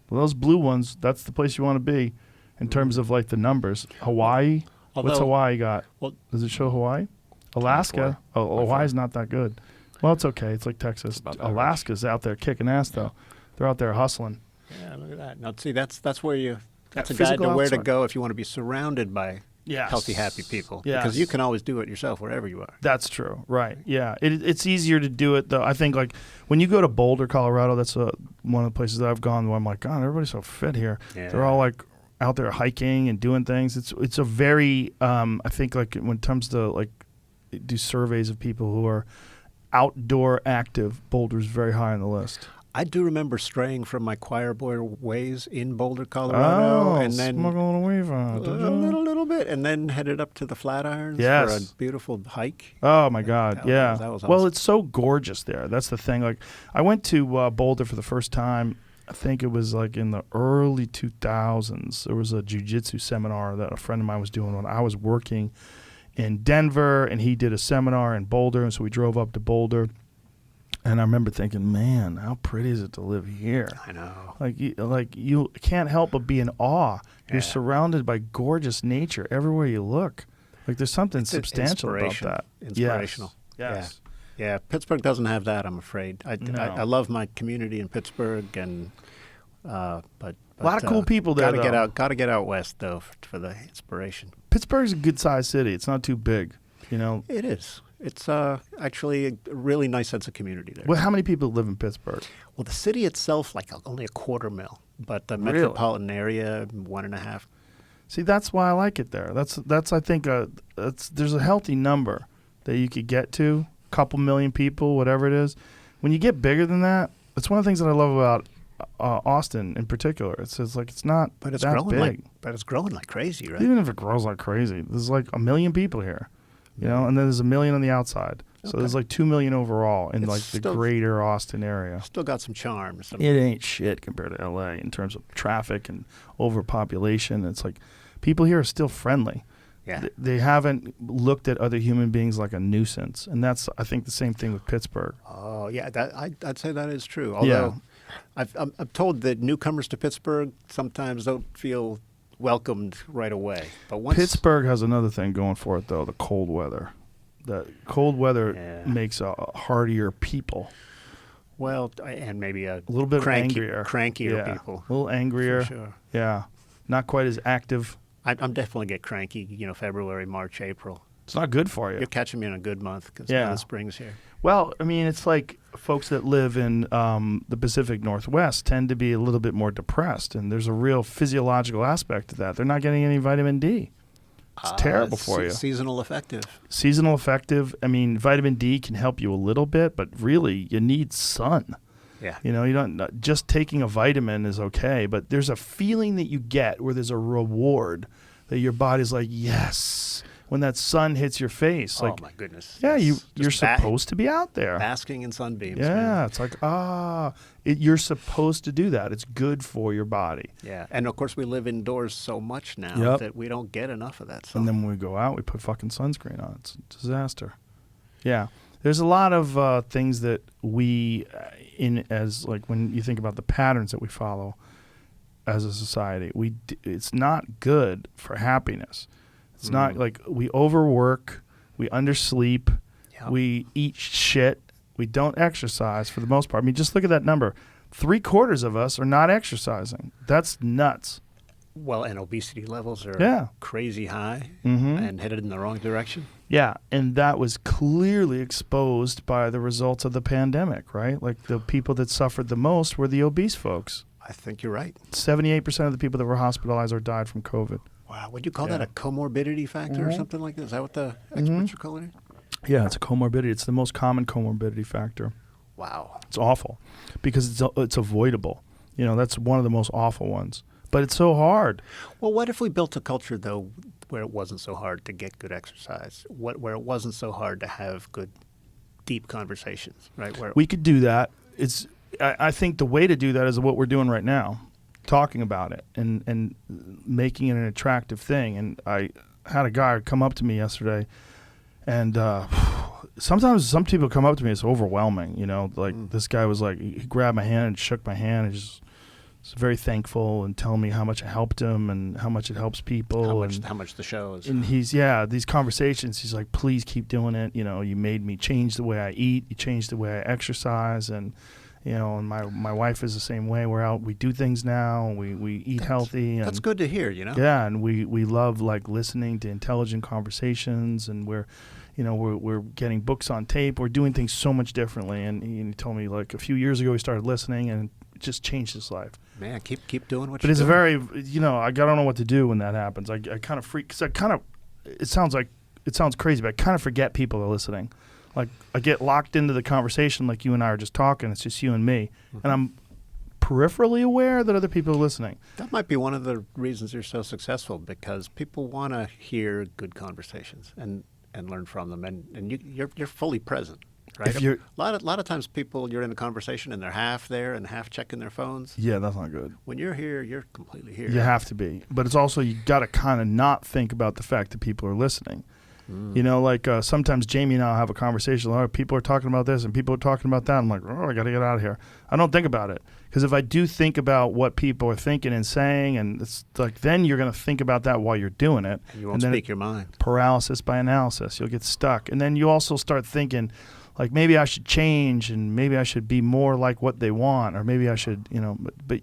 D: Well, those blue ones, that's the place you want to be in terms of like the numbers. Hawaii. What's Hawaii got?
E: Well,
D: does it show Hawaii? Alaska. Oh, Hawaii's not that good. Well, it's okay. It's like Texas. Alaska's out there kicking ass, though. They're out there hustling.
E: Yeah, look at that. Now, see, that's where that's a guide to where to go if you want to be surrounded by healthy, happy people.
D: Yes.
E: Because you can always do it yourself wherever you are.
D: That's true. Right. Yeah. It's easier to do it, though. I think, like, when you go to Boulder, Colorado, that's one of the places that I've gone where I'm like, God, everybody's so fit here. Yeah. They're all, like, out there hiking and doing things. It's a very, I think, like, when it comes to, like, do surveys of people who are outdoor active, Boulder's very high on the list.
E: I do remember straying from my choir boy ways in Boulder, Colorado, and then
D: smoking a little weed,
E: a little bit, and then headed up to the Flatirons
D: Yes.
E: for a beautiful hike.
D: Oh my God!
E: That was
D: Well,
E: awesome.
D: it's so gorgeous there. That's the thing. Like, I went to Boulder for the first time. I think it was like in the early 2000s. There was a jiu-jitsu seminar that a friend of mine was doing when I was working in Denver, and he did a seminar in Boulder, and so we drove up to Boulder. And I remember thinking, man, how pretty is it to live here?
E: I know.
D: Like you can't help but be in awe.
E: Yeah.
D: You're surrounded by gorgeous nature everywhere you look. Like there's something
E: It's
D: substantial about
E: inspiration.
D: that.
E: Inspirational.
D: Yes.
E: Yeah, Pittsburgh doesn't have that, I'm afraid.
D: No.
E: I love my community in Pittsburgh, and but
D: A lot of cool people there,
E: Got to get
D: though.
E: out. Got to get out west though for the inspiration.
D: Pittsburgh's a good-sized city. It's not too big, you know.
E: It is. It's actually a really nice sense of community there.
D: Well, how many people live in Pittsburgh?
E: Well, the city itself, like only a 250,000, but the
D: Really?
E: metropolitan area, 1.5.
D: See, that's why I like it there. That's I think there's a healthy number that you could get to, a couple million people, whatever it is. When you get bigger than that, that's one of the things that I love about Austin in particular. It's like it's not
E: But it's
D: that
E: growing
D: big.
E: but it's growing like crazy, right?
D: Even if it grows like crazy, there's like 1 million people here, you know, and then there's 1 million on the outside. So
E: Okay.
D: there's like 2 million overall in
E: It's
D: like the
E: still-
D: greater Austin area.
E: Still got some charm.
D: It ain't shit compared to LA in terms of traffic and overpopulation. It's like people here are still friendly.
E: Yeah.
D: They haven't looked at other human beings like a nuisance, and that's I think the same thing with Pittsburgh.
E: Oh, yeah, I'd say that is true. Although I'm told that newcomers to Pittsburgh sometimes don't feel welcomed right away. But once
D: Pittsburgh has another thing going for it though: the cold weather. The cold weather
E: Yeah.
D: makes a hardier people,
E: well, and maybe a
D: a little bit
E: crankier
D: yeah.
E: people.
D: A little angrier.
E: For sure.
D: Yeah, not quite as active.
E: I'm definitely get cranky. February, March, April.
D: It's not good for you.
E: You're catching me in a good month because
D: Yeah.
E: the spring's here.
D: Well, I mean, it's like folks that live in the Pacific Northwest tend to be a little bit more depressed, and there's a real physiological aspect to that. They're not getting any vitamin D. It's terrible for you.
E: Seasonal affective.
D: Seasonal affective. I mean, vitamin D can help you a little bit, but really, you need sun.
E: Yeah.
D: You know, you don't just taking a vitamin is okay, but there's a feeling that you get where there's a reward that your body's like, yes, when that sun hits your face. Like,
E: oh my goodness.
D: yeah,
E: Yes.
D: you're
E: Just
D: supposed to be out there.
E: basking in sunbeams.
D: Yeah,
E: man.
D: it's like, you're supposed to do that. It's good for your body.
E: Yeah, and of course we live indoors so much now
D: Yep.
E: that we don't get enough of that sun.
D: And then when we go out, we put fucking sunscreen on. It's a disaster. Yeah. There's a lot of things that we, as like when you think about the patterns that we follow as a society, it's not good for happiness. It's not like we overwork, we undersleep,
E: Yep.
D: we eat shit, we don't exercise for the most part. I mean, just look at that number. 3/4 of us are not exercising. That's nuts.
E: Well, and obesity levels are
D: Yeah.
E: crazy high
D: Mhm.
E: and headed in the wrong direction.
D: Yeah, and that was clearly exposed by the results of the pandemic, right? Like the people that suffered the most were the obese folks.
E: I think you're right.
D: 78% of the people that were hospitalized or died from COVID.
E: Wow, would you call
D: Yeah.
E: that a comorbidity factor
D: Mm-hmm.
E: or something like that? Is that what the experts are calling it?
D: Yeah, it's a comorbidity. It's the most common comorbidity factor.
E: Wow.
D: It's awful because it's avoidable. You know, that's one of the most awful ones. But it's so hard.
E: Well, what if we built a culture, though, where it wasn't so hard to get good exercise, where it wasn't so hard to have good, deep conversations, right? Where
D: We could do that. I think the way to do that is what we're doing right now, talking about it and making it an attractive thing. And I had a guy come up to me yesterday, and sometimes some people come up to me, it's overwhelming. You know, like this guy was like, he grabbed my hand and shook my hand and just was very thankful and telling me how much it helped him and how much it helps people.
E: how much the show is.
D: And these conversations, he's like, please keep doing it. You know, you made me change the way I eat. You changed the way I exercise. And, you know, and my wife is the same way. We're out, we do things now. We eat healthy.
E: That's good to hear, you know?
D: Yeah. And we love like listening to intelligent conversations, and we're getting books on tape. We're doing things so much differently. And he told me like a few years ago, he started listening and it just changed his life.
E: Man, keep doing what
D: But
E: you're
D: it's
E: doing.
D: a very, you know, I don't know what to do when that happens. I kind of freak, because it sounds crazy, but I kind of forget people are listening. Like I get locked into the conversation like you and I are just talking. It's just you and me. And I'm peripherally aware that other people are listening.
E: That might be one of the reasons you're so successful, because people want to hear good conversations and learn from them, and you're fully present, right?
D: If you're,
E: a lot of times you're in a conversation and they're half there and half checking their phones.
D: yeah, that's not good.
E: When you're here, you're completely here.
D: You have to be. But it's also, you got to kind of not think about the fact that people are listening. You know, like sometimes Jamie and I have a conversation, like, people are talking about this and people are talking about that. I'm like, oh, I got to get out of here. I don't think about it. Because if I do think about what people are thinking and saying, and it's like, then you're going to think about that while you're doing it.
E: And you won't speak your mind.
D: Paralysis by analysis. You'll get stuck. And then you also start thinking, like, maybe I should change and maybe I should be more like what they want, or maybe I should, you know, but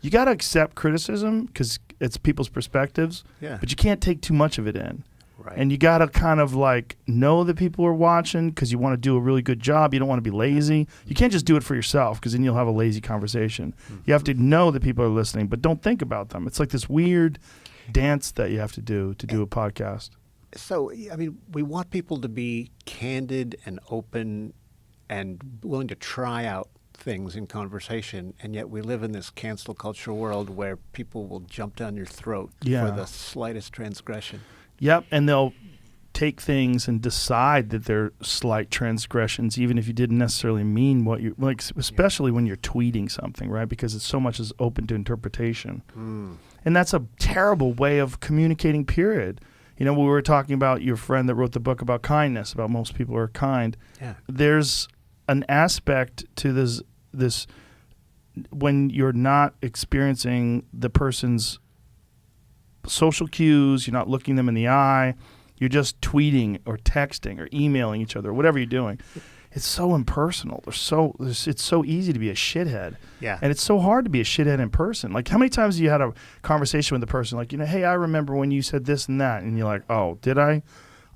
D: you got to accept criticism because it's people's perspectives.
E: Yeah.
D: But you can't take too much of it in.
E: Right.
D: And you got to kind of like know that people are watching because you want to do a really good job. You don't want to be lazy. You can't just do it for yourself because then you'll have a lazy conversation. You have to know that people are listening, but don't think about them. It's like this weird dance that you have to do a podcast.
E: So, I mean, we want people to be candid and open and willing to try out things in conversation, and yet we live in this cancel culture world where people will jump down your throat for the slightest transgression.
D: Yep, and they'll take things and decide that they're slight transgressions, even if you didn't necessarily mean what you like. Especially when you're tweeting something, right? Because it's so much is open to interpretation, and that's a terrible way of communicating. Period. You know, we were talking about your friend that wrote the book about kindness, about most people are kind.
E: Yeah.
D: There's an aspect to this when you're not experiencing the person's social cues, you're not looking them in the eye, you're just tweeting or texting or emailing each other, or whatever you're doing. It's so impersonal. It's so easy to be a shithead.
E: Yeah.
D: And it's so hard to be a shithead in person. Like, how many times have you had a conversation with a person like, you know, hey, I remember when you said this and that, and you're like, oh, did I?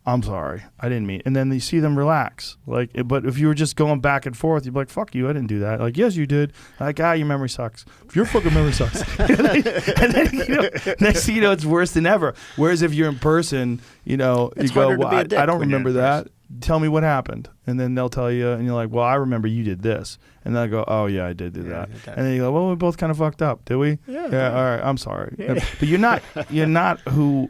D: I'm sorry, I didn't mean. And then you see them relax. Like, but if you were just going back and forth, you'd be like, "Fuck you, I didn't do that." Like, yes, you did. Like, your memory sucks. Your fucking memory sucks. and then you know, next thing you know, it's worse than ever. Whereas if you're in person, you know,
E: It's
D: you go,
E: harder to
D: "Well,
E: be a dick
D: I don't
E: when you're in
D: remember that.
E: person.
D: Tell me what happened." And then they'll tell you, and you're like, "Well, I remember you did this." And then I go, "Oh yeah, I did do that." And then you go, "Well, we both kind of fucked up, did we?" Yeah. All right, I'm sorry. Yeah. But you're not who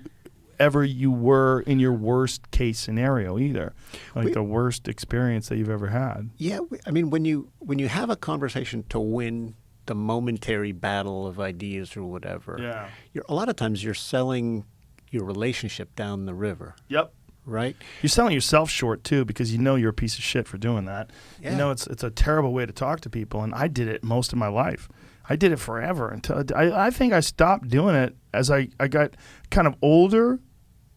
D: ever you were in your worst case scenario either, like the worst experience that you've ever had.
E: Yeah, I mean, when you have a conversation to win the momentary battle of ideas or whatever, a lot of times you're selling your relationship down the river.
D: Yep.
E: Right?
D: You're selling yourself short too, because you know you're a piece of shit for doing that.
E: Yeah.
D: You know, it's a terrible way to talk to people, and I did it most of my life. I did it forever until I think I stopped doing it as I got kind of older.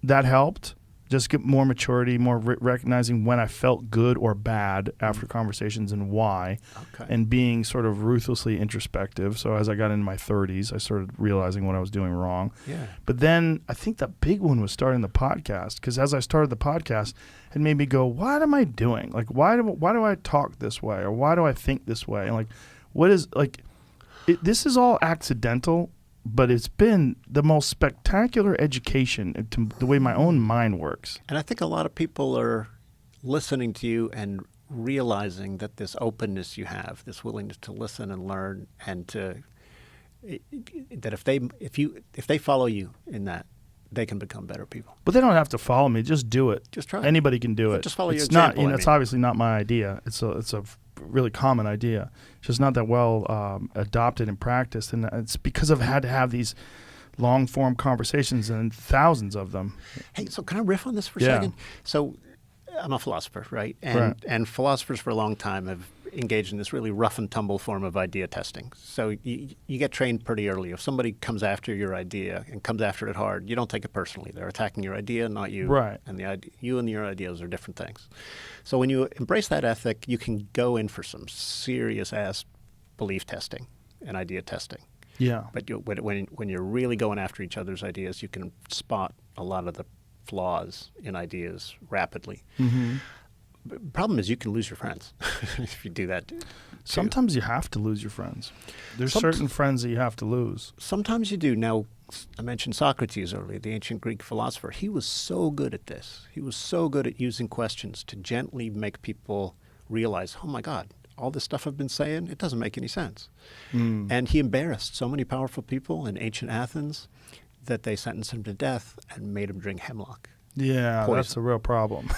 D: That helped. Just get more maturity, more recognizing when I felt good or bad after conversations and why, and being sort of ruthlessly introspective. So as I got into my 30s, I started realizing what I was doing wrong.
E: Yeah.
D: But then I think the big one was starting the podcast, because as I started the podcast, it made me go, what am I doing? Like, why do I talk this way, or why do I think this way? And like, what is like, this is all accidental. But it's been the most spectacular education to the way my own mind works.
E: And I think a lot of people are listening to you and realizing that this openness you have, this willingness to listen and learn, and that if they follow you in that, they can become better people.
D: But they don't have to follow me. Just do it.
E: Just try.
D: Anybody can do it.
E: Just follow your
D: example. Not,
E: example.
D: It's obviously not my idea. It's a really common idea. It's just not that well adopted and practiced, and it's because I've had to have these long form conversations and thousands of them.
E: Hey, so can I riff on this for a second? So I'm a philosopher, right? And philosophers for a long time have engaged in this really rough and tumble form of idea testing. So you get trained pretty early. If somebody comes after your idea and comes after it hard, you don't take it personally. They're attacking your idea, not you.
D: Right.
E: And you and your ideas are different things. So when you embrace that ethic, you can go in for some serious ass belief testing and idea testing.
D: Yeah.
E: But when you're really going after each other's ideas, you can spot a lot of the flaws in ideas rapidly. Mm-hmm. The problem is you can lose your friends if you do that.
D: Sometimes you have to lose your friends. There's certain friends that you have to lose.
E: Sometimes you do. Now, I mentioned Socrates earlier, the ancient Greek philosopher. He was so good at this. He was so good at using questions to gently make people realize, oh my God, all this stuff I've been saying, it doesn't make any sense. And he embarrassed so many powerful people in ancient Athens that they sentenced him to death and made him drink hemlock.
D: Yeah,
E: Poison.
D: that's a real problem.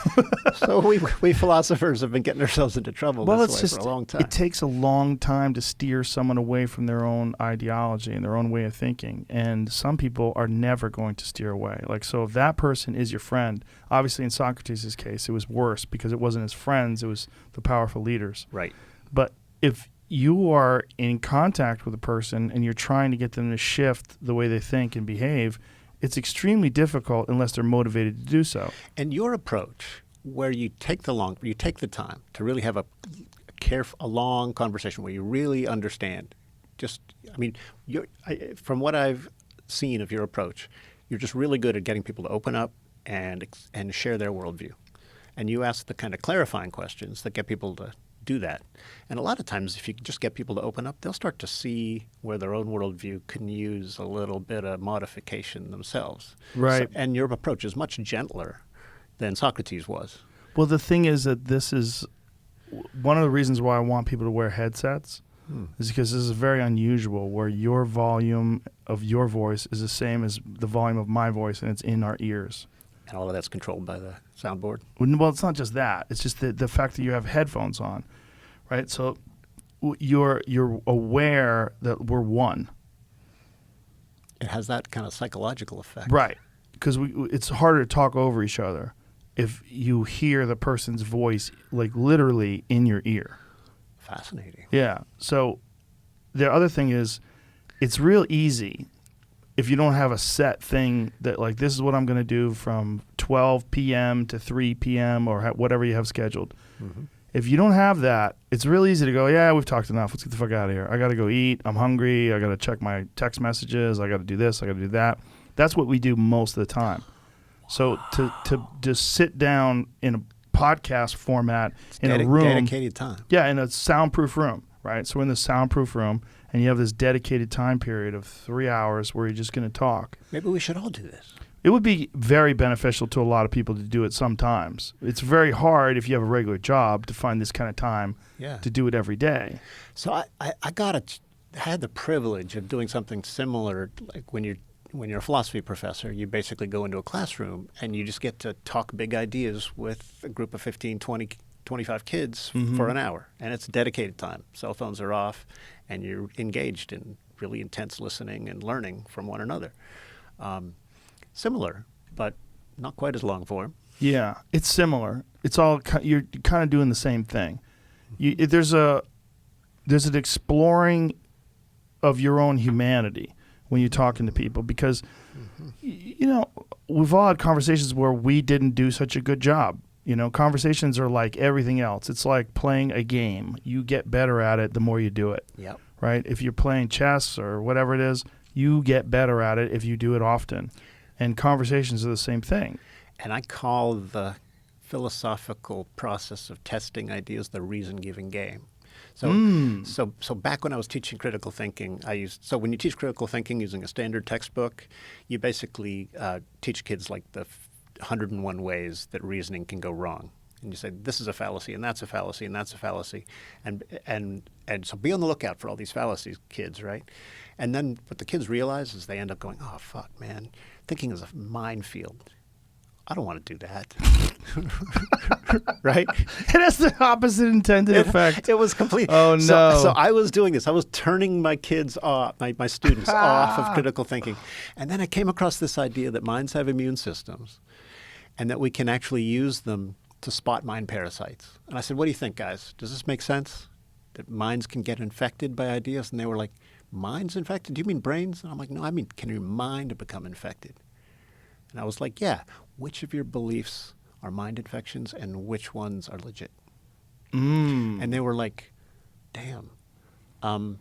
E: So we philosophers have been getting ourselves into trouble this way for a long time.
D: It takes a long time to steer someone away from their own ideology and their own way of thinking. And some people are never going to steer away. Like, so if that person is your friend, obviously in Socrates' case, it was worse because it wasn't his friends, it was the powerful leaders.
E: Right.
D: But if you are in contact with a person and you're trying to get them to shift the way they think and behave, it's extremely difficult unless they're motivated to do so.
E: And your approach, where you take the time to really have a long conversation where you really understand. From what I've seen of your approach, you're just really good at getting people to open up and share their worldview. And you ask the kind of clarifying questions that get people to do that. And a lot of times, if you just get people to open up, they'll start to see where their own worldview can use a little bit of modification themselves.
D: Right.
E: And your approach is much gentler than Socrates was.
D: Well, the thing is that this is one of the reasons why I want people to wear headsets is because this is very unusual where your volume of your voice is the same as the volume of my voice and it's in our ears.
E: And all of that's controlled by the soundboard.
D: Well, it's not just that. It's just the fact that you have headphones on, right? So you're aware that we're one.
E: It has that kind of psychological effect.
D: Right. Because it's harder to talk over each other if you hear the person's voice, like, literally in your ear.
E: Fascinating.
D: Yeah. So the other thing is it's real easy if you don't have a set thing that, like, this is what I'm going to do from 12 p.m. to 3 p.m. or whatever you have scheduled. Mm-hmm. If you don't have that, it's real easy to go, yeah, we've talked enough. Let's get the fuck out of here. I got to go eat. I'm hungry. I got to check my text messages. I got to do this. I got to do that. That's what we do most of the time. So to just sit down in a podcast format in a room.
E: Dedicated time.
D: Yeah, in a soundproof room, right? So we're in the soundproof room, and you have this dedicated time period of 3 hours where you're just going to talk.
E: Maybe we should all do this.
D: It would be very beneficial to a lot of people to do it sometimes. It's very hard if you have a regular job to find this kind of time to do it every day.
E: So I had the privilege of doing something similar, like when you're a philosophy professor, you basically go into a classroom and you just get to talk big ideas with a group of 15, 20, 25 kids for an hour. And it's dedicated time. Cell phones are off and you're engaged in really intense listening and learning from one another. Similar, but not quite as long form.
D: Yeah, it's similar. It's all you're kind of doing the same thing. There's an exploring of your own humanity when you're talking to people because, you know, we've all had conversations where we didn't do such a good job. You know, conversations are like everything else. It's like playing a game. You get better at it the more you do it.
E: Yep.
D: Right? If you're playing chess or whatever it is, you get better at it if you do it often. And conversations are the same thing.
E: And I call the philosophical process of testing ideas the reason-giving game. So back when I was teaching critical thinking, when you teach critical thinking using a standard textbook, you basically teach kids like the 101 ways that reasoning can go wrong. And you say, this is a fallacy, and that's a fallacy, and that's a fallacy. And so be on the lookout for all these fallacies, kids, right? And then what the kids realize is they end up going, oh, fuck, man, thinking is a minefield. I don't want to do that. Right?
D: It has the opposite intended effect.
E: It was complete.
D: Oh, no.
E: So I was doing this. I was turning my kids off, my students off of critical thinking. And then I came across this idea that minds have immune systems and that we can actually use them to spot mind parasites. And I said, what do you think, guys? Does this make sense? That minds can get infected by ideas? And they were like, minds infected? Do you mean brains? And I'm like, no, I mean, can your mind become infected? And I was like, yeah, which of your beliefs are mind infections and which ones are legit? And they were like, damn. And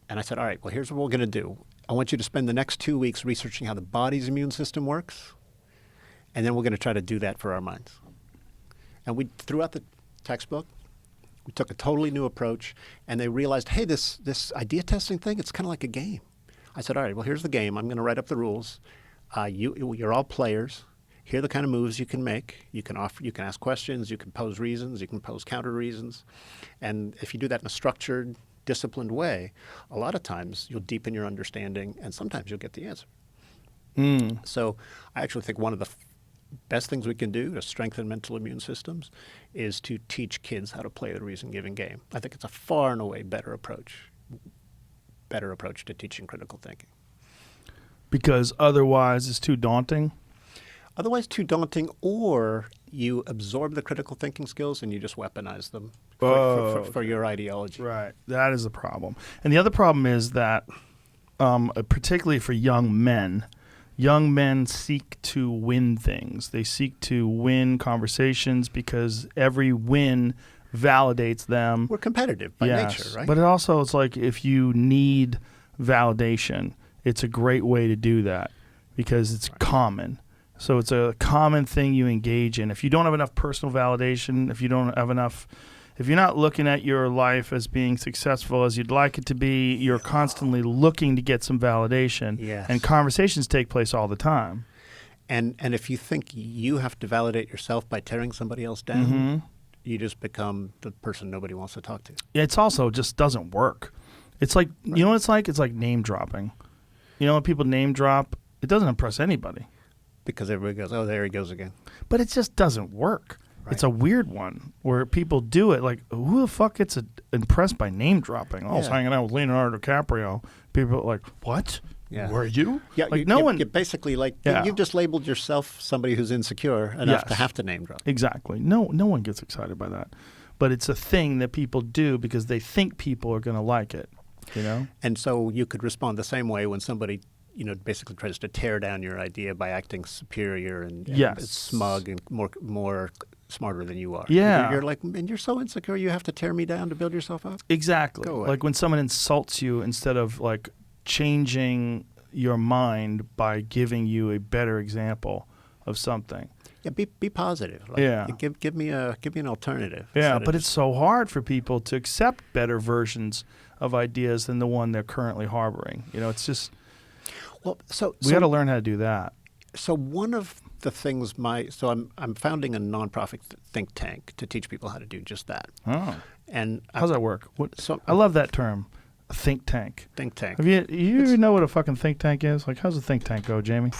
E: I said, all right, well, here's what we're going to do. I want you to spend the next 2 weeks researching how the body's immune system works, and then we're going to try to do that for our minds. And we threw out the textbook. We took a totally new approach, and they realized, hey, this idea testing thing, it's kind of like a game. I said, all right, well, here's the game. I'm going to write up the rules. You're all players. Here are the kind of moves you can make. You can ask questions. You can pose reasons. You can pose counter reasons. And if you do that in a structured, disciplined way, a lot of times you'll deepen your understanding, and sometimes you'll get the answer. So I actually think one of the best things we can do to strengthen mental immune systems is to teach kids how to play the reason-giving game. I think it's a far and away better approach to teaching critical thinking.
D: Because otherwise it's too daunting?
E: Otherwise too daunting, or you absorb the critical thinking skills and you just weaponize them for your ideology.
D: Right. That is the problem. And the other problem is that, particularly for young men seek to win things. They seek to win conversations because every win validates them.
E: We're competitive by nature, right?
D: But it's like if you need validation, it's a great way to do that because it's common. So it's a common thing you engage in. If you don't have enough personal validation, if you're not looking at your life as being successful as you'd like it to be, you're constantly looking to get some validation.
E: Yes.
D: And conversations take place all the time.
E: And if you think you have to validate yourself by tearing somebody else down, you just become the person nobody wants to talk to.
D: It's also just doesn't work. It's like, you know what it's like? It's like name dropping. You know when people name drop, it doesn't impress anybody.
E: Because everybody goes, oh, there he goes again.
D: But it just doesn't work. Right. It's a weird one where people do it. Like, who the fuck gets impressed by name dropping? I was hanging out with Leonardo DiCaprio. People are like, what?
E: Yeah.
D: Were you?
E: Yeah,
D: like,
E: you basically, you've just labeled yourself somebody who's insecure enough to have to name drop.
D: Exactly. No one gets excited by that. But it's a thing that people do because they think people are going to like it, you know?
E: And so you could respond the same way when somebody basically tries to tear down your idea by acting superior and smug and more smarter than you are.
D: Yeah.
E: You're like, and you're so insecure you have to tear me down to build yourself up?
D: Exactly.
E: Go away.
D: Like when someone insults you instead of like changing your mind by giving you a better example of something.
E: Yeah, be positive. Give me an alternative.
D: Yeah, but it's so hard for people to accept better versions of ideas than the one they're currently harboring. It's just...
E: Well,
D: we got to learn how to do that.
E: So one of the things I'm founding a nonprofit think tank to teach people how to do just that.
D: Oh,
E: and
D: how's that work? I love that term, a think tank.
E: Think tank.
D: You even know what a fucking think tank is? Like, how's a think tank go, Jamie?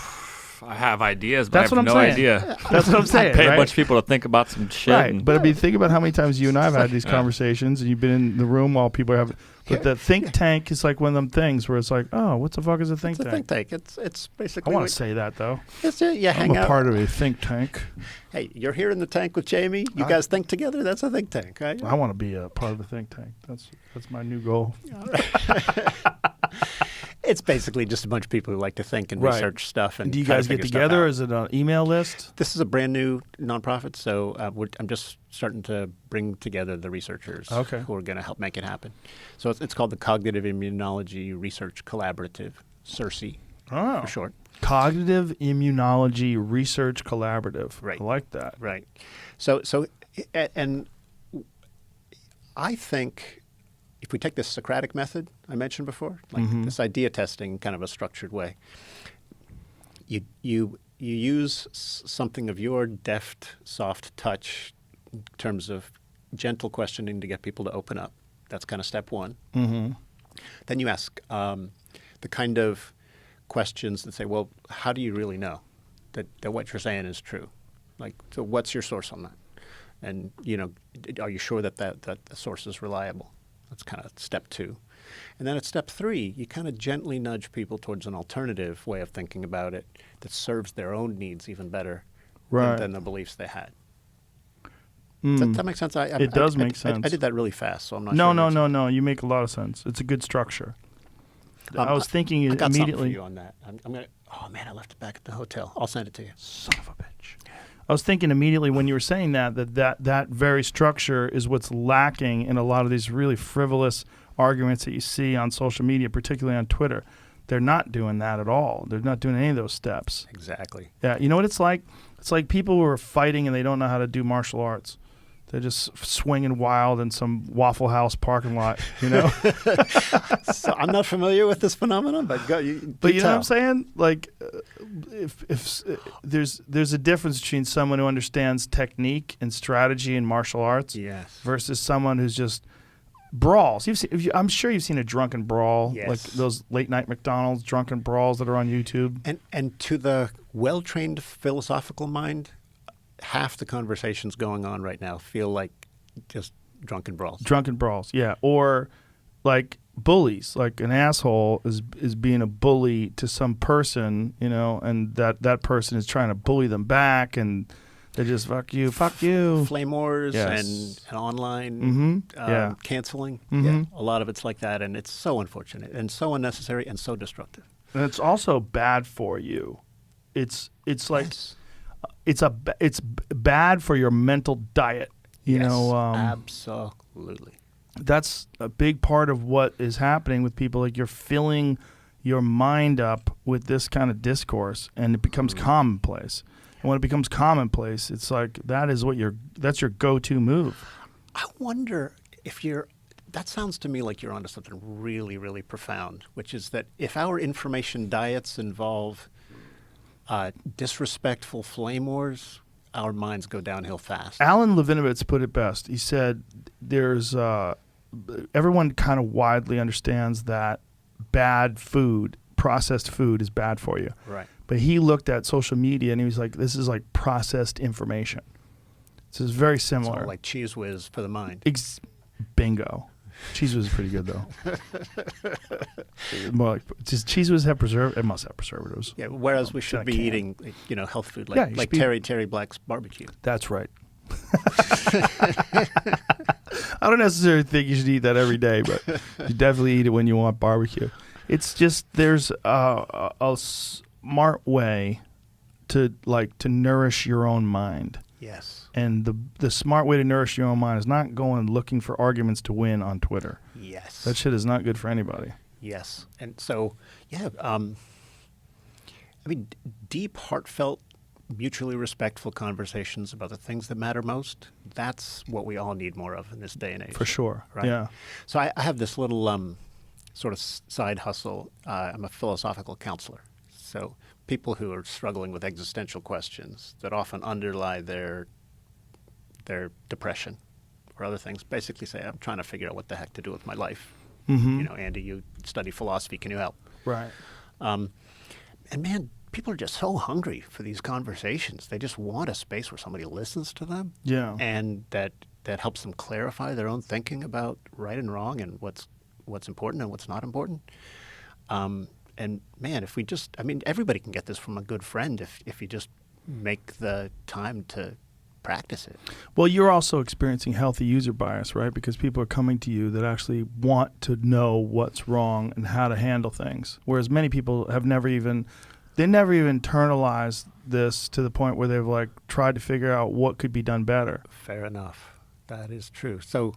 F: I have ideas, but
D: That's
F: I have
D: what
F: no
D: I'm saying.
F: idea.
D: That's what I'm saying.
F: Pay
D: right?
F: a bunch of people to think about some shit.
D: Right, but think about how many times you and I have had these conversations, and you've been in the room while people are having. But the think tank is like one of them things where it's like, oh, what the fuck is a think tank?
E: It's a think tank. It's basically.
D: I want to say that though.
E: Hang out.
D: I'm a part of a think tank.
E: Hey, you're here in the tank with Jamie. You guys think together. That's a think tank, right?
D: I want to be a part of a think tank. That's my new goal.
E: It's basically just a bunch of people who like to think and research stuff. And
D: do you guys get together? Is it an email list?
E: This is a brand new nonprofit, so I'm just starting to bring together the researchers who are going to help make it happen. So it's called the Cognitive Immunology Research Collaborative, CIRSE for short.
D: Cognitive Immunology Research Collaborative.
E: Right.
D: I like that.
E: Right. So and I think if we take this Socratic method I mentioned before, like this idea testing in kind of a structured way, you use something of your deft, soft touch in terms of gentle questioning to get people to open up. That's kind of step one. Mm-hmm. Then you ask the kind of questions that say, well, how do you really know that what you're saying is true? Like, so what's your source on that? And, are you sure that the source is reliable? That's kind of step two. And then at step three, you kind of gently nudge people towards an alternative way of thinking about it that serves their own needs even better than the beliefs they had. Does that make sense?
D: It does make sense.
E: I did that really fast, so I'm not sure.
D: No. You make a lot of sense. It's a good structure. I was thinking
E: I got
D: immediately.
E: Something for you on that. I'm gonna. Oh man, I left it back at the hotel. I'll send it to you.
D: Son of a bitch. I was thinking immediately when you were saying that very structure is what's lacking in a lot of these really frivolous arguments that you see on social media, particularly on Twitter. They're not doing that at all. They're not doing any of those steps.
E: Exactly.
D: Yeah, you know what it's like? It's like people who are fighting and they don't know how to do martial arts. They're just swinging wild in some Waffle House parking lot, you know?
E: So I'm not familiar with this phenomenon, but you
D: But you know what I'm saying? Like, if there's a difference between someone who understands technique and strategy and martial arts
E: Yes.
D: versus someone who's just brawls. I'm sure you've seen a drunken brawl,
E: Yes.
D: like those late night McDonald's drunken brawls that are on YouTube.
E: And to the well-trained philosophical mind, half the conversations going on right now feel like just drunken brawls.
D: Drunken brawls, yeah. Or like bullies, like an asshole is being a bully to some person, you know, and that person is trying to bully them back, and they just fuck you.
E: Flame wars
D: Yes.
E: and online
D: Yeah.
E: canceling.
D: Mhm.
E: Yeah, a lot of it's like that, and it's so unfortunate and so unnecessary and so destructive.
D: And it's also bad for you. It's like
E: Yes.
D: it's bad for your mental diet. You
E: Yes,
D: know,
E: absolutely.
D: that's a big part of what is happening with people. Like, you're filling your mind up with this kind of discourse, and it becomes commonplace. And when it becomes commonplace, it's like that's your go-to move.
E: I wonder if that sounds to me like you're onto something really, really profound, which is that if our information diets involve disrespectful flame wars, our minds go downhill fast.
D: Alan Levinovitz put it best. He said there's everyone kind of widely understands that bad food, processed food, is bad for you.
E: Right.
D: But he looked at social media and he was like, this is like processed information. So it's very similar.
E: So like Cheese Whiz for the mind.
D: Bingo. Cheese Whiz is pretty good, though. More like, does Cheese Whiz have preservatives? It must have preservatives.
E: Yeah, whereas we should be
D: can.
E: eating, health food
D: Yeah, you
E: like
D: should be-
E: Terry Black's barbecue.
D: That's right. I don't necessarily think you should eat that every day, but you definitely eat it when you want barbecue. It's just there's a smart way to nourish your own mind.
E: Yes.
D: And the smart way to nourish your own mind is not going looking for arguments to win on Twitter.
E: Yes.
D: That shit is not good for anybody.
E: Yes. And so, yeah, deep, heartfelt, mutually respectful conversations about the things that matter most, that's what we all need more of in this day and age.
D: For sure.
E: Right?
D: Yeah.
E: So I have this little sort of side hustle. I'm a philosophical counselor. So people who are struggling with existential questions that often underlie their depression or other things basically say, I'm trying to figure out what the heck to do with my life.
D: Mm-hmm.
E: Andy, you study philosophy. Can you help?
D: Right.
E: And man, people are just so hungry for these conversations. They just want a space where somebody listens to them.
D: Yeah.
E: And that helps them clarify their own thinking about right and wrong and what's important and what's not important. And man, if we just, everybody can get this from a good friend if you just make the time to practice it.
D: Well, you're also experiencing healthy user bias, right? Because people are coming to you that actually want to know what's wrong and how to handle things. Whereas many people have never even internalized this to the point where they've tried to figure out what could be done better.
E: Fair enough. That is true. So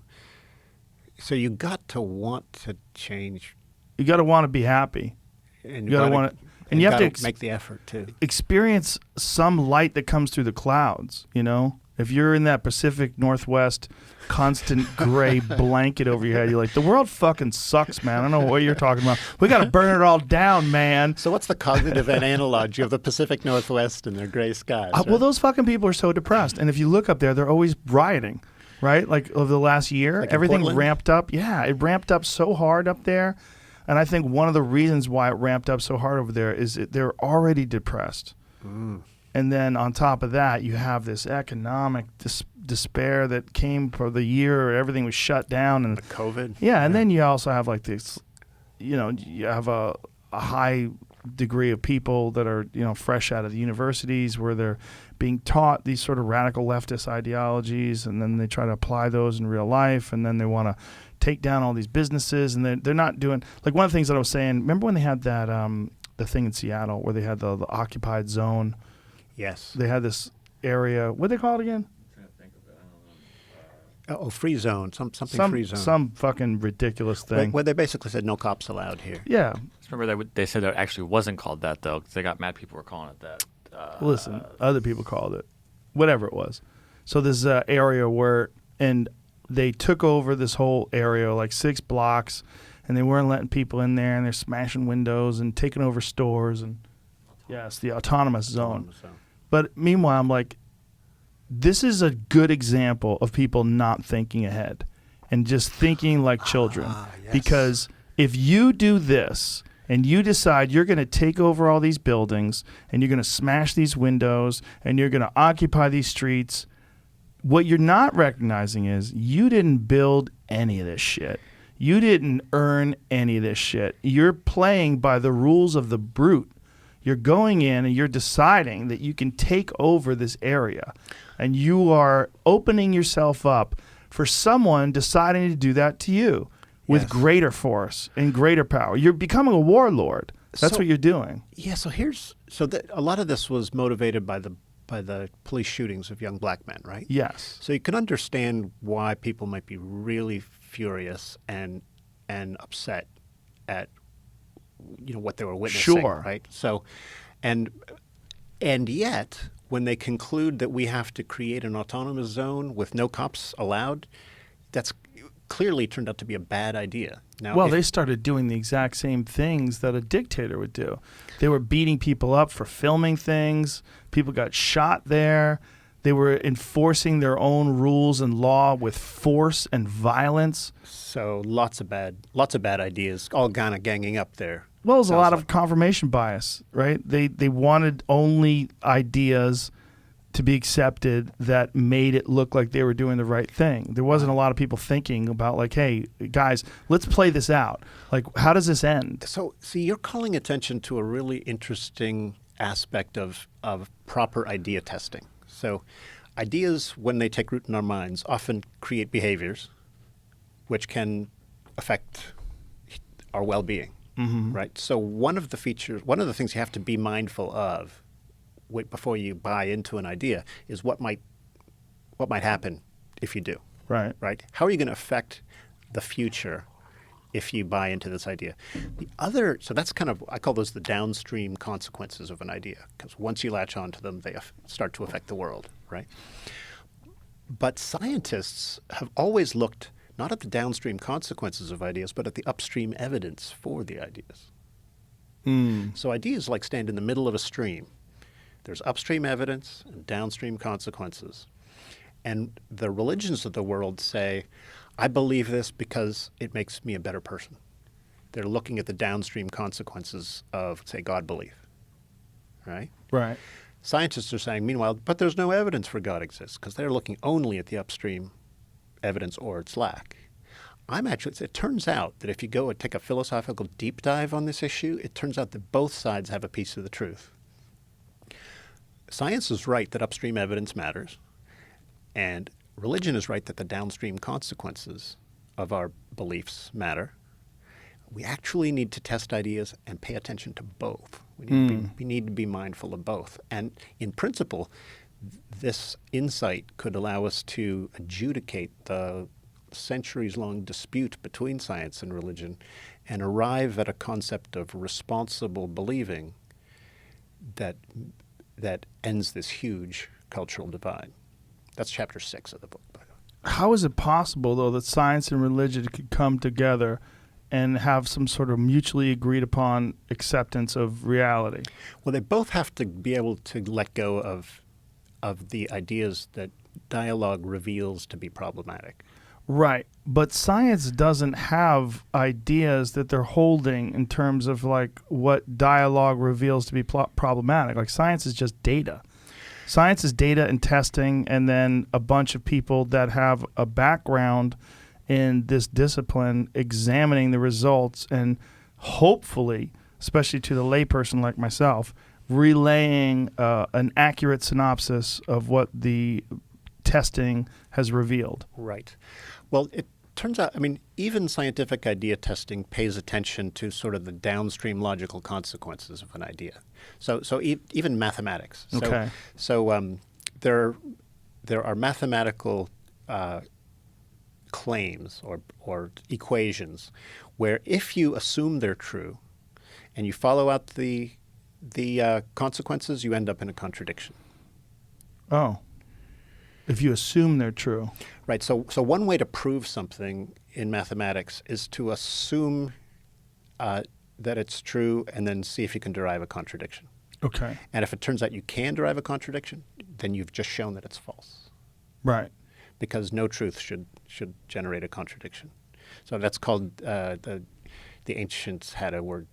E: you got to want to change.
D: You got to want to be happy.
E: And
D: You got to want to, and you have to
E: make the effort too.
D: experience some light that comes through the clouds, If you're in that Pacific Northwest constant gray blanket over your head, you're like, the world fucking sucks, man. I don't know what you're talking about. We got to burn it all down, man.
E: So what's the cognitive analogy of the Pacific Northwest and their gray skies?
D: Well,
E: right?
D: those fucking people are so depressed. And if you look up there, they're always rioting, right? Like over the last year,
E: Like in
D: everything
E: Portland?
D: ramped up. Yeah, it ramped up so hard up there. And I think one of the reasons why it ramped up so hard over there is they're already depressed. And then on top of that, you have this economic despair that came for the year everything was shut down. And
E: The COVID.
D: yeah, and then you also have this, you have a high degree of people that are, fresh out of the universities where they're being taught these sort of radical leftist ideologies, and then they try to apply those in real life, and then they want to take down all these businesses, and they're not doing, one of the things that I was saying, remember when they had that, the thing in Seattle where they had the occupied zone?
E: Yes.
D: They had this area, what do they call it again?
E: Free zone. Something free zone.
D: Some fucking ridiculous thing.
E: Where they basically said no cops allowed here.
D: Yeah.
F: Remember they said it actually wasn't called that, though, because they got mad people were calling it that.
D: Listen, other people called it whatever it was. So this area where and they took over this whole area, like 6 blocks, and they weren't letting people in there, and they're smashing windows and taking over stores, and yes, the autonomous zone. But meanwhile, I'm like, this is a good example of people not thinking ahead and just thinking like children.
E: Yes.
D: Because if you do this and you decide you're going to take over all these buildings and you're going to smash these windows and you're going to occupy these streets, what you're not recognizing is you didn't build any of this shit. You didn't earn any of this shit. You're playing by the rules of the brute. You're going in and you're deciding that you can take over this area, and you are opening yourself up for someone deciding to do that to you with greater force and greater power. You're becoming a warlord. That's what you're doing.
E: Yeah. So a lot of this was motivated by the police shootings of young black men, right?
D: Yes.
E: So you can understand why people might be really furious and upset at what they were witnessing,
D: Sure.
E: right? So, and yet, when they conclude that we have to create an autonomous zone with no cops allowed, that's clearly turned out to be a bad idea. Now,
D: Well, they started doing the exact same things that a dictator would do. They were beating people up for filming things. People got shot there. They were enforcing their own rules and law with force and violence.
E: So lots of bad ideas, all kind of ganging up there.
D: Well, there's a lot
E: Sounds
D: of confirmation bias, right? They wanted only ideas to be accepted that made it look like they were doing the right thing. There wasn't a lot of people thinking about like, hey, guys, let's play this out. Like, how does this end?
E: So, see, you're calling attention to a really interesting aspect of proper idea testing. So ideas, when they take root in our minds, often create behaviors which can affect our well-being, right? So one of the things you have to be mindful of before you buy into an idea is what might happen if you do. Right? How are you going to affect the future if you buy into this idea? So that's kind of, I call those the downstream consequences of an idea, because once you latch onto them, they start to affect the world, right? But scientists have always looked not at the downstream consequences of ideas, but at the upstream evidence for the ideas. So ideas like stand in the middle of a stream. There's upstream evidence and downstream consequences. And the religions of the world say, I believe this because it makes me a better person. They're looking at the downstream consequences of, say, God belief, right?
D: Right.
E: Scientists are saying, meanwhile, but there's no evidence for God exists, because they're looking only at the upstream evidence or its lack. It turns out that if you go and take a philosophical deep dive on this issue, it turns out that both sides have a piece of the truth. Science is right that upstream evidence matters, and religion is right that the downstream consequences of our beliefs matter. We actually need to test ideas and pay attention to both. We need to be mindful of both. And in principle, this insight could allow us to adjudicate the centuries-long dispute between science and religion and arrive at a concept of responsible believing that ends this huge cultural divide. That's chapter 6 of the book, by the way.
D: How is it possible, though, that science and religion could come together and have some sort of mutually agreed upon acceptance of reality?
E: Well, they both have to be able to let go of the ideas that dialogue reveals to be problematic.
D: Right. But science doesn't have ideas that they're holding in terms of like what dialogue reveals to be problematic. Like science is just data. Science is data and testing, and then a bunch of people that have a background in this discipline examining the results and hopefully, especially to the layperson like myself, relaying an accurate synopsis of what the testing has revealed.
E: Right. Well, it turns out, even scientific idea testing pays attention to sort of the downstream logical consequences of an idea. So even mathematics.
D: Okay.
E: So there are mathematical claims or equations where if you assume they're true and you follow out the consequences, you end up in a contradiction.
D: Oh. if you assume they're true.
E: Right. So one way to prove something in mathematics is to assume that it's true and then see if you can derive a contradiction.
D: Okay.
E: And if it turns out you can derive a contradiction, then you've just shown that it's false.
D: Right.
E: Because no truth should generate a contradiction. So that's called, the ancients had a word,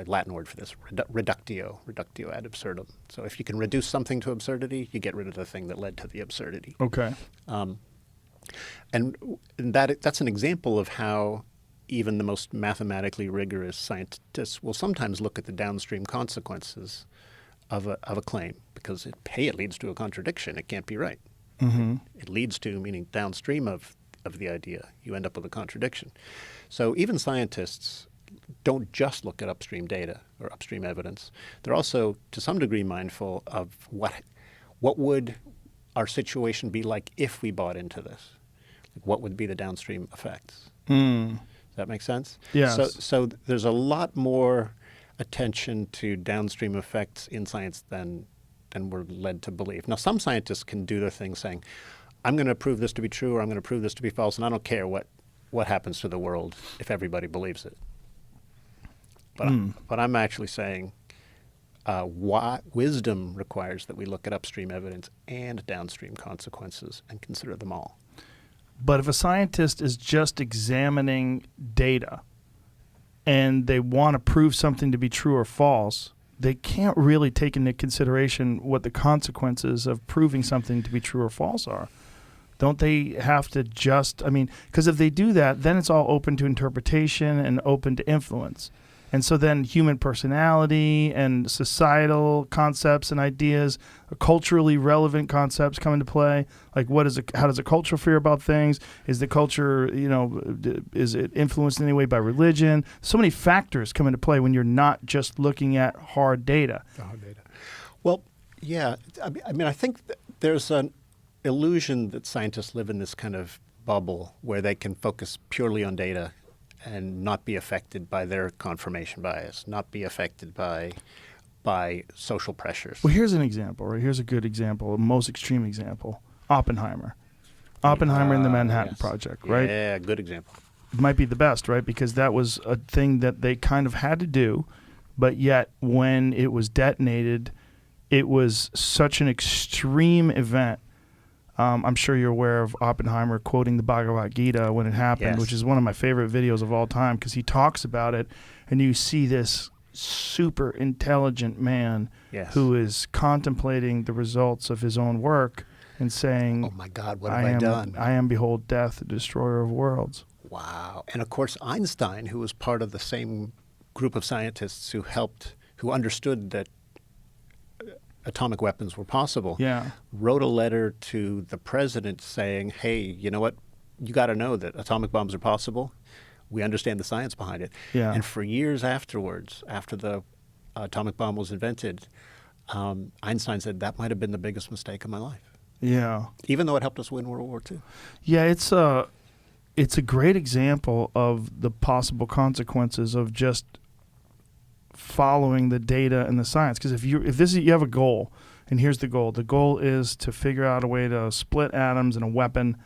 E: Latin word for this, reductio ad absurdum. So if you can reduce something to absurdity, you get rid of the thing that led to the absurdity.
D: Okay.
E: And that's an example of how even the most mathematically rigorous scientists will sometimes look at the downstream consequences of a claim because it leads to a contradiction. It can't be right.
D: Mm-hmm.
E: It leads to, meaning downstream of the idea, you end up with a contradiction. So even scientists don't just look at upstream data or upstream evidence. They're also, to some degree, mindful of what would our situation be like if we bought into this? Like what would be the downstream effects?
D: Mm.
E: Does that make sense?
D: Yes.
E: So there's a lot more attention to downstream effects in science than we're led to believe. Now, some scientists can do their thing saying, I'm going to prove this to be true or I'm going to prove this to be false, and I don't care what happens to the world if everybody believes it. But I'm actually saying wisdom requires that we look at upstream evidence and downstream consequences and consider them all.
D: But if a scientist is just examining data and they want to prove something to be true or false, they can't really take into consideration what the consequences of proving something to be true or false are. Don't they have to because if they do that, then it's all open to interpretation and open to influence. And so then human personality and societal concepts and ideas, culturally relevant concepts come into play. Like how does a culture feel about things? Is the culture, is it influenced in any way by religion? So many factors come into play when you're not just looking at hard data.
E: Well, yeah. I think there's an illusion that scientists live in this kind of bubble where they can focus purely on data and not be affected by their confirmation bias, not be affected by social pressures.
D: Well, here's an example, right? Here's a good example, a most extreme example. Oppenheimer and the Manhattan Project, right?
E: Yeah, good example.
D: It might be the best, right? Because that was a thing that they kind of had to do, but yet when it was detonated, it was such an extreme event. I'm sure you're aware of Oppenheimer quoting the Bhagavad Gita when it happened,
E: yes.
D: Which is one of my favorite videos of all time because he talks about it, and you see this super intelligent man
E: yes.
D: who is contemplating the results of his own work and saying,
E: "Oh my God, what have I done?
D: I am, behold, death, the destroyer of worlds."
E: Wow! And of course, Einstein, who was part of the same group of scientists who understood that atomic weapons were possible, wrote a letter to the president saying, hey, you know what? You got to know that atomic bombs are possible. We understand the science behind it.
D: Yeah.
E: And for years afterwards, after the atomic bomb was invented, Einstein said that might have been the biggest mistake of my life.
D: Yeah.
E: Even though it helped us win World War II.
D: Yeah, it's a great example of the possible consequences of just following the data and the science. Because if you have a goal, and here's the goal is to figure out a way to split atoms in a weapon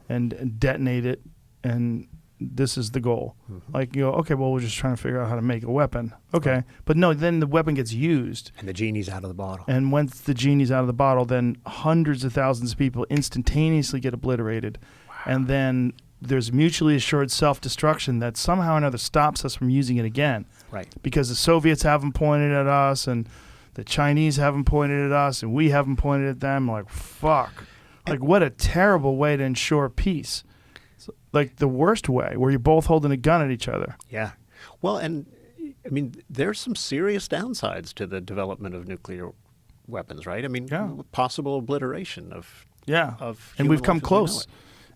D: and detonate it, and this is the goal. Mm-hmm. Like, okay, well, we're just trying to figure out how to make a weapon. Okay, right. But no, then the weapon gets used.
E: And the genie's out of the bottle.
D: And once the genie's out of the bottle, then hundreds of thousands of people instantaneously get obliterated. Wow. And then there's mutually assured self-destruction that somehow or another stops us from using it again.
E: Right.
D: Because the Soviets haven't pointed at us, and the Chinese haven't pointed at us, and we haven't pointed at them. Like, fuck. Like, what a terrible way to ensure peace. So, like, the worst way, where you're both holding a gun at each other.
E: Yeah. Well, and, I mean, there's some serious downsides to the development of nuclear weapons, right? I mean, possible obliteration of
D: and we've come close.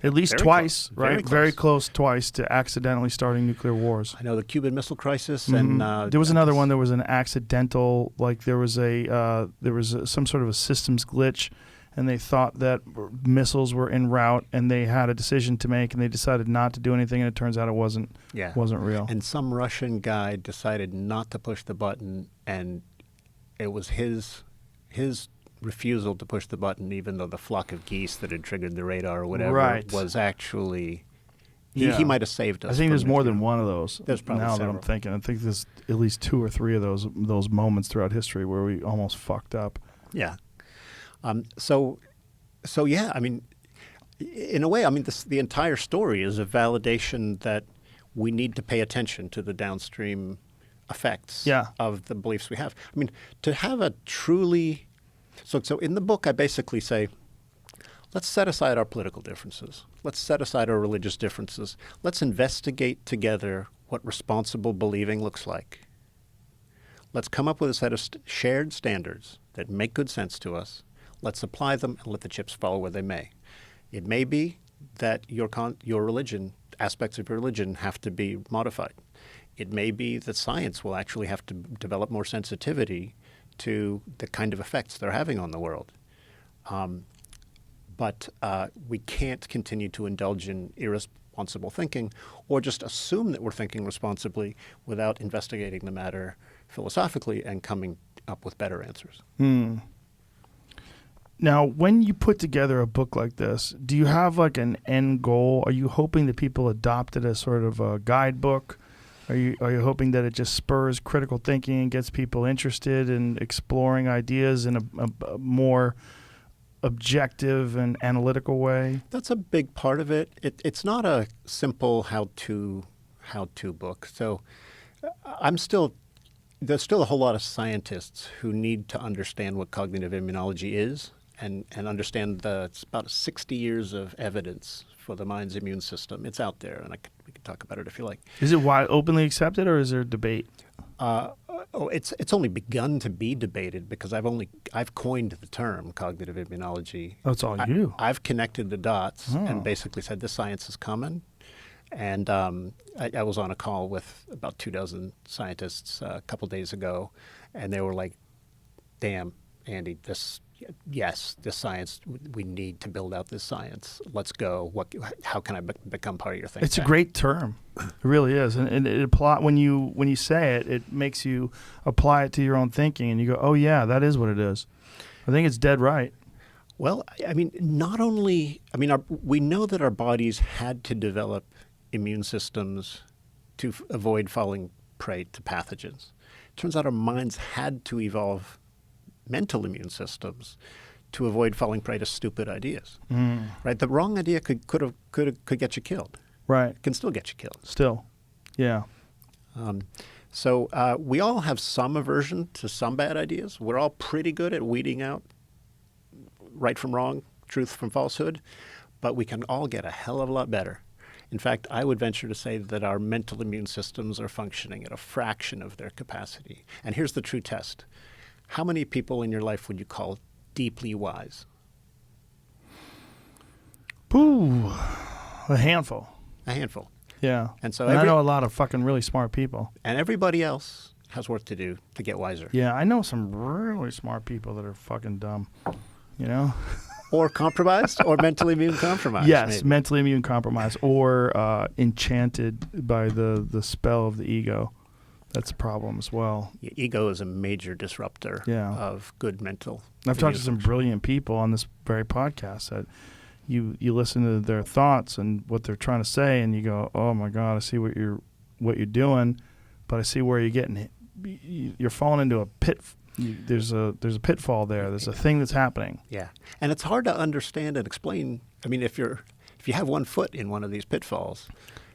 D: At least
E: very
D: twice,
E: close.
D: right? Very close twice to accidentally starting nuclear wars.
E: I know the Cuban Missile Crisis,
D: mm-hmm.
E: and
D: there was another one. There was an accidental, like there was some sort of a systems glitch, and they thought that missiles were en route, and they had a decision to make, and they decided not to do anything, and it turns out it wasn't real.
E: And some Russian guy decided not to push the button, and it was his refusal to push the button, even though the flock of geese that had triggered the radar or whatever
D: Right.
E: was actually.
D: Yeah.
E: He might have saved us.
D: I think
E: from
D: there's more
E: nuclear.
D: than one of those.
E: There's probably
D: now
E: several.
D: that I'm thinking, I think there's at least 2 or 3 of those moments throughout history where we almost fucked up.
E: Yeah. So yeah. I mean, in a way, I mean, the entire story is a validation that we need to pay attention to the downstream effects of the beliefs we have. I mean, to have a truly so in the book, I basically say, let's set aside our political differences. Let's set aside our religious differences. Let's investigate together what responsible believing looks like. Let's come up with a set of shared standards that make good sense to us. Let's apply them and let the chips fall where they may. It may be that your religion, aspects of your religion, have to be modified. It may be that science will actually have to develop more sensitivity to the kind of effects they're having on the world. But we can't continue to indulge in irresponsible thinking or just assume that we're thinking responsibly without investigating the matter philosophically and coming up with better answers.
D: Now, when you put together a book like this, do you have like an end goal? Are you hoping that people adopt it as sort of a guidebook? Are you hoping that it just spurs critical thinking and gets people interested in exploring ideas in a more objective and analytical way?
E: That's a big part of it. It's not a simple how-to book. So there's still a whole lot of scientists who need to understand what cognitive immunology is and understand it's about 60 years of evidence for the mind's immune system. It's out there, and we can talk about it if you like.
D: Is it wide openly accepted, or is there debate?
E: It's only begun to be debated because I've coined the term cognitive immunology.
D: Oh, it's all you.
E: I've connected the dots and basically said this science is coming. And I was on a call with about 24 scientists a couple days ago, and they were like, "Damn, Andy, this science. We need to build out this science. Let's go. How can I become part of your thing?"
D: It's a great term. It really is, and it when you say it, it makes you apply it to your own thinking, and you go, "Oh yeah, that is what it is." I think it's dead right.
E: Well, I mean, we know that our bodies had to develop immune systems to avoid falling prey to pathogens. Turns out our minds had to evolve mental immune systems to avoid falling prey to stupid ideas. Right? The wrong idea could get you killed.
D: Right.
E: It can still get you killed.
D: Still. Yeah.
E: So we all have some aversion to some bad ideas. We're all pretty good at weeding out right from wrong, truth from falsehood, but we can all get a hell of a lot better. In fact, I would venture to say that our mental immune systems are functioning at a fraction of their capacity. And here's the true test. How many people in your life would you call deeply wise?
D: Ooh, a handful.
E: A handful.
D: Yeah.
E: And so
D: I know a lot of fucking really smart people.
E: And everybody else has work to do to get wiser.
D: Yeah, I know some really smart people that are fucking dumb, you know?
E: Or compromised, or mentally immune compromised.
D: Yes,
E: maybe.
D: mentally immune compromised, or enchanted by the spell of the ego. That's a problem as well.
E: Ego is a major disruptor of good mental.
D: I've talked to some brilliant people on this very podcast that you listen to their thoughts and what they're trying to say, and you go, "Oh my God, I see what you're doing, but I see where you're getting hit. You're falling into a pit. There's a pitfall there. There's a thing that's happening."
E: Yeah, and it's hard to understand and explain. I mean, if you have one foot in one of these pitfalls,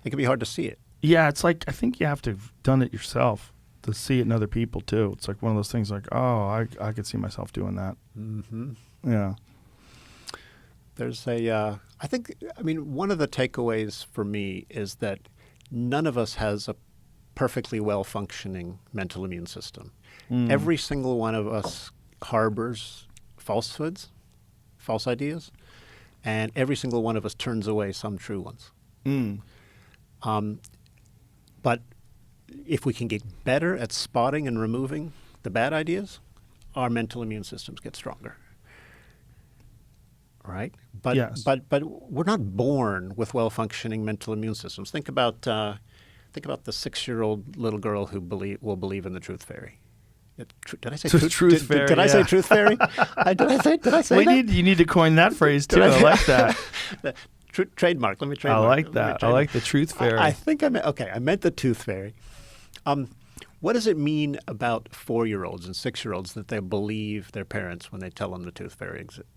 E: it can be hard to see it.
D: Yeah, it's like I think you have to have done it yourself to see it in other people too. It's like one of those things like, oh, I could see myself doing that. Mm-hmm. Yeah.
E: There's one of the takeaways for me is that none of us has a perfectly well-functioning mental immune system. Every single one of us harbors falsehoods, false ideas, and every single one of us turns away some true ones. But if we can get better at spotting and removing the bad ideas, our mental immune systems get stronger. Right? But
D: yes.
E: but we're not born with well-functioning mental immune systems. Think about the 6-year-old little girl who will believe in the truth fairy. Did I say
D: Truth fairy,
E: Did I say
D: yeah.
E: truth fairy? Did I say that?
D: You need to coin that phrase too. I like that.
E: Trademark. Let me
D: I
E: trademark.
D: like that. I like the truth fairy.
E: I think I meant, okay, I meant the tooth fairy. What does it mean about 4-year-olds and 6-year-olds that they believe their parents when they tell them the tooth fairy exists?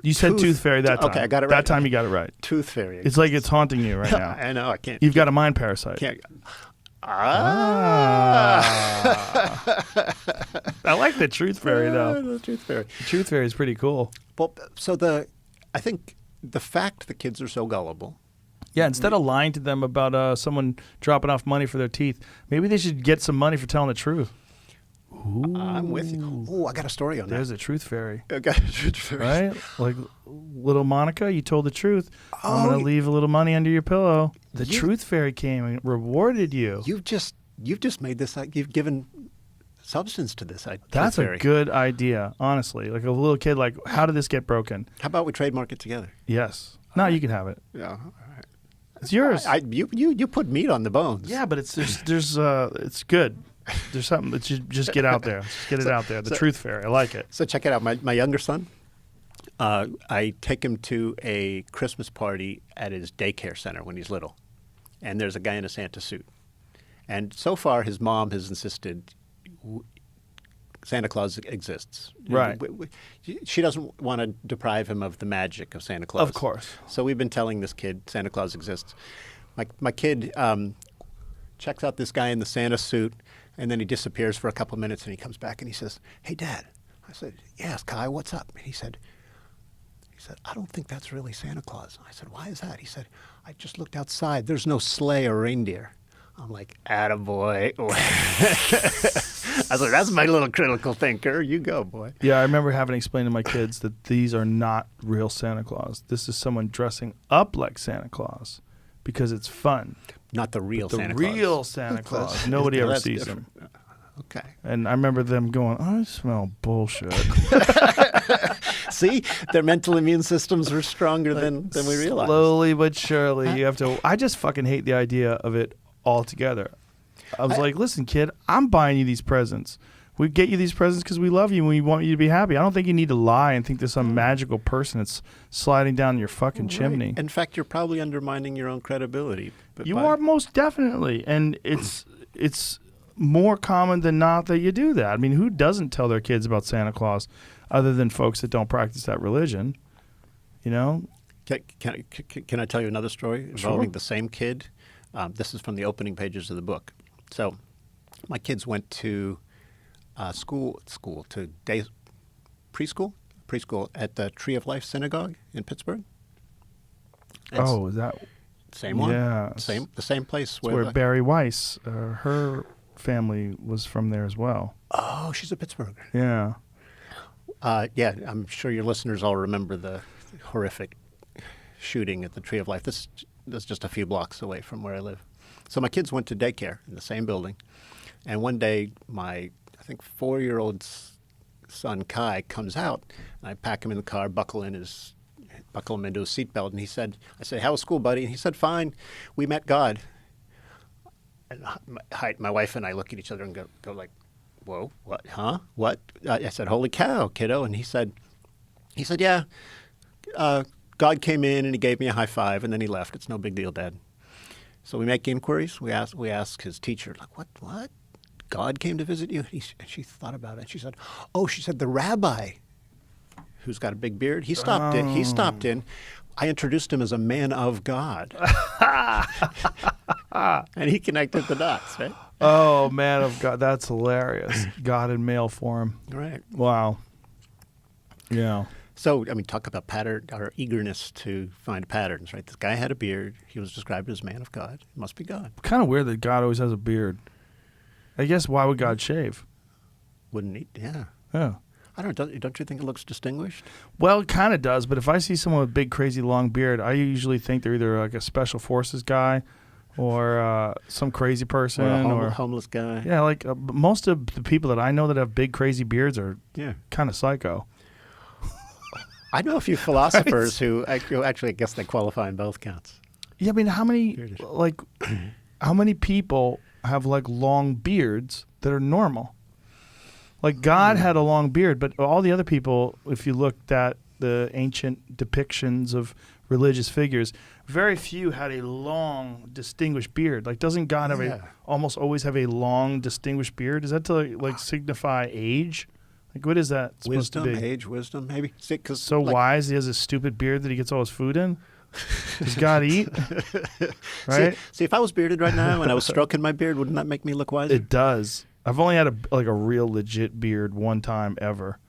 D: You said tooth fairy that time.
E: Okay, I got it right.
D: That time you got it right.
E: Tooth fairy.
D: It's like it's haunting you right now.
E: I know. I can't.
D: You've got a mind parasite.
E: Can't.
D: I like the truth fairy though.
E: The tooth fairy.
D: The truth fairy is pretty cool.
E: Well, so I think the fact the kids are so gullible.
D: Yeah, instead of lying to them about someone dropping off money for their teeth, maybe they should get some money for telling the truth.
E: I'm with you. Oh, I got a story on that.
D: There's a truth fairy.
E: I got a truth fairy.
D: Right? Like little Monica, you told the truth. I'm
E: Oh,
D: going to leave a little money under your pillow. The truth fairy came and rewarded you.
E: You've just made this. You've given substance to this.
D: That's
E: truth
D: a
E: fairy.
D: good idea, honestly. Like a little kid, like, how did this get broken?
E: How about we trademark it together?
D: Yes. No, you can have it.
E: Yeah. All right.
D: It's yours.
E: You put meat on the bones.
D: Yeah, but it's it's good. There's something that should just get out there. Just get it out there. The truth fairy. I like it.
E: So check it out. My younger son, I take him to a Christmas party at his daycare center when he's little. And there's a guy in a Santa suit. And so far, his mom has insisted Santa Claus exists.
D: Right.
E: She doesn't want to deprive him of the magic of Santa Claus.
D: Of course.
E: So we've been telling this kid Santa Claus exists. My kid checks out this guy in the Santa suit, and then he disappears for a couple minutes, and he comes back and he says, "Hey, Dad." I said, "Yes, Kai, what's up?" And he said, "I don't think that's really Santa Claus." I said, "Why is that?" He said, "I just looked outside. There's no sleigh or reindeer." I'm like, attaboy. I was like, that's my little critical thinker. You go, boy.
D: Yeah, I remember having to explain to my kids that these are not real Santa Claus. This is someone dressing up like Santa Claus because it's fun.
E: Not the real Santa Claus.
D: The real Santa Claus. Nobody ever sees him.
E: Okay.
D: And I remember them going, I smell bullshit.
E: See, their mental immune systems are stronger than we realize.
D: Slowly but surely, you have to. I just fucking hate the idea of it altogether. I was like, listen, kid, I'm buying you these presents. We get you these presents because we love you and we want you to be happy. I don't think you need to lie and think there's some magical person that's sliding down your fucking chimney.
E: In fact, you're probably undermining your own credibility.
D: You are most definitely. And it's more common than not that you do that. I mean, who doesn't tell their kids about Santa Claus other than folks that don't practice that religion? You know?
E: Can I tell you another story involving the same kid? This is from the opening pages of the book. So my kids went to preschool at the Tree of Life Synagogue in Pittsburgh.
D: Is that
E: same one?
D: Yeah,
E: the same place
D: it's where Barry Weiss, her family was from there as well.
E: Oh, she's a Pittsburgher.
D: Yeah.
E: Yeah, I'm sure your listeners all remember the horrific shooting at the Tree of Life. This is just a few blocks away from where I live. So my kids went to daycare in the same building, and one day my, I think, 4-year-old son Kai comes out, and I pack him in the car, buckle him into his seatbelt, and I said, "How was school, buddy?" And he said, "Fine. We met God." And my wife and I look at each other and go like, "Whoa, what? Huh? What?" I said, "Holy cow, kiddo!" And he said, "Yeah, God came in and he gave me a high five, and then he left. It's no big deal, Dad." So we make inquiries. We ask his teacher, like, what? God came to visit you? And she thought about it. She said, the rabbi who's got a big beard, he stopped in. He stopped in. I introduced him as a man of God. And he connected the dots, right?
D: Oh, man of God. That's hilarious. God in male form.
E: Right.
D: Wow. Yeah.
E: So, I mean, talk about pattern, our eagerness to find patterns, right? This guy had a beard. He was described as man of God. It must be God.
D: Kind of weird that God always has a beard. I guess why would God shave?
E: Wouldn't he? Yeah.
D: Yeah.
E: I don't know. Don't you think it looks distinguished?
D: Well, it kind of does, but if I see someone with a big, crazy, long beard, I usually think they're either like a special forces guy or some crazy person.
E: Or a homeless guy.
D: Yeah, like most of the people that I know that have big, crazy beards are kind of psycho.
E: I know a few philosophers who actually, I guess they qualify in both counts.
D: Yeah, I mean, how many people have like long beards that are normal? Like God had a long beard, but all the other people, if you looked at the ancient depictions of religious figures, very few had a long, distinguished beard. Like, doesn't God have almost always have a long, distinguished beard? Is that to like signify age? Like, what is that supposed to be?
E: Age, wisdom, maybe.
D: So wise, he has a stupid beard that he gets all his food in? Does God eat? Right?
E: See, if I was bearded right now and I was stroking my beard, wouldn't that make me look wiser?
D: It does. I've only had a real legit beard one time ever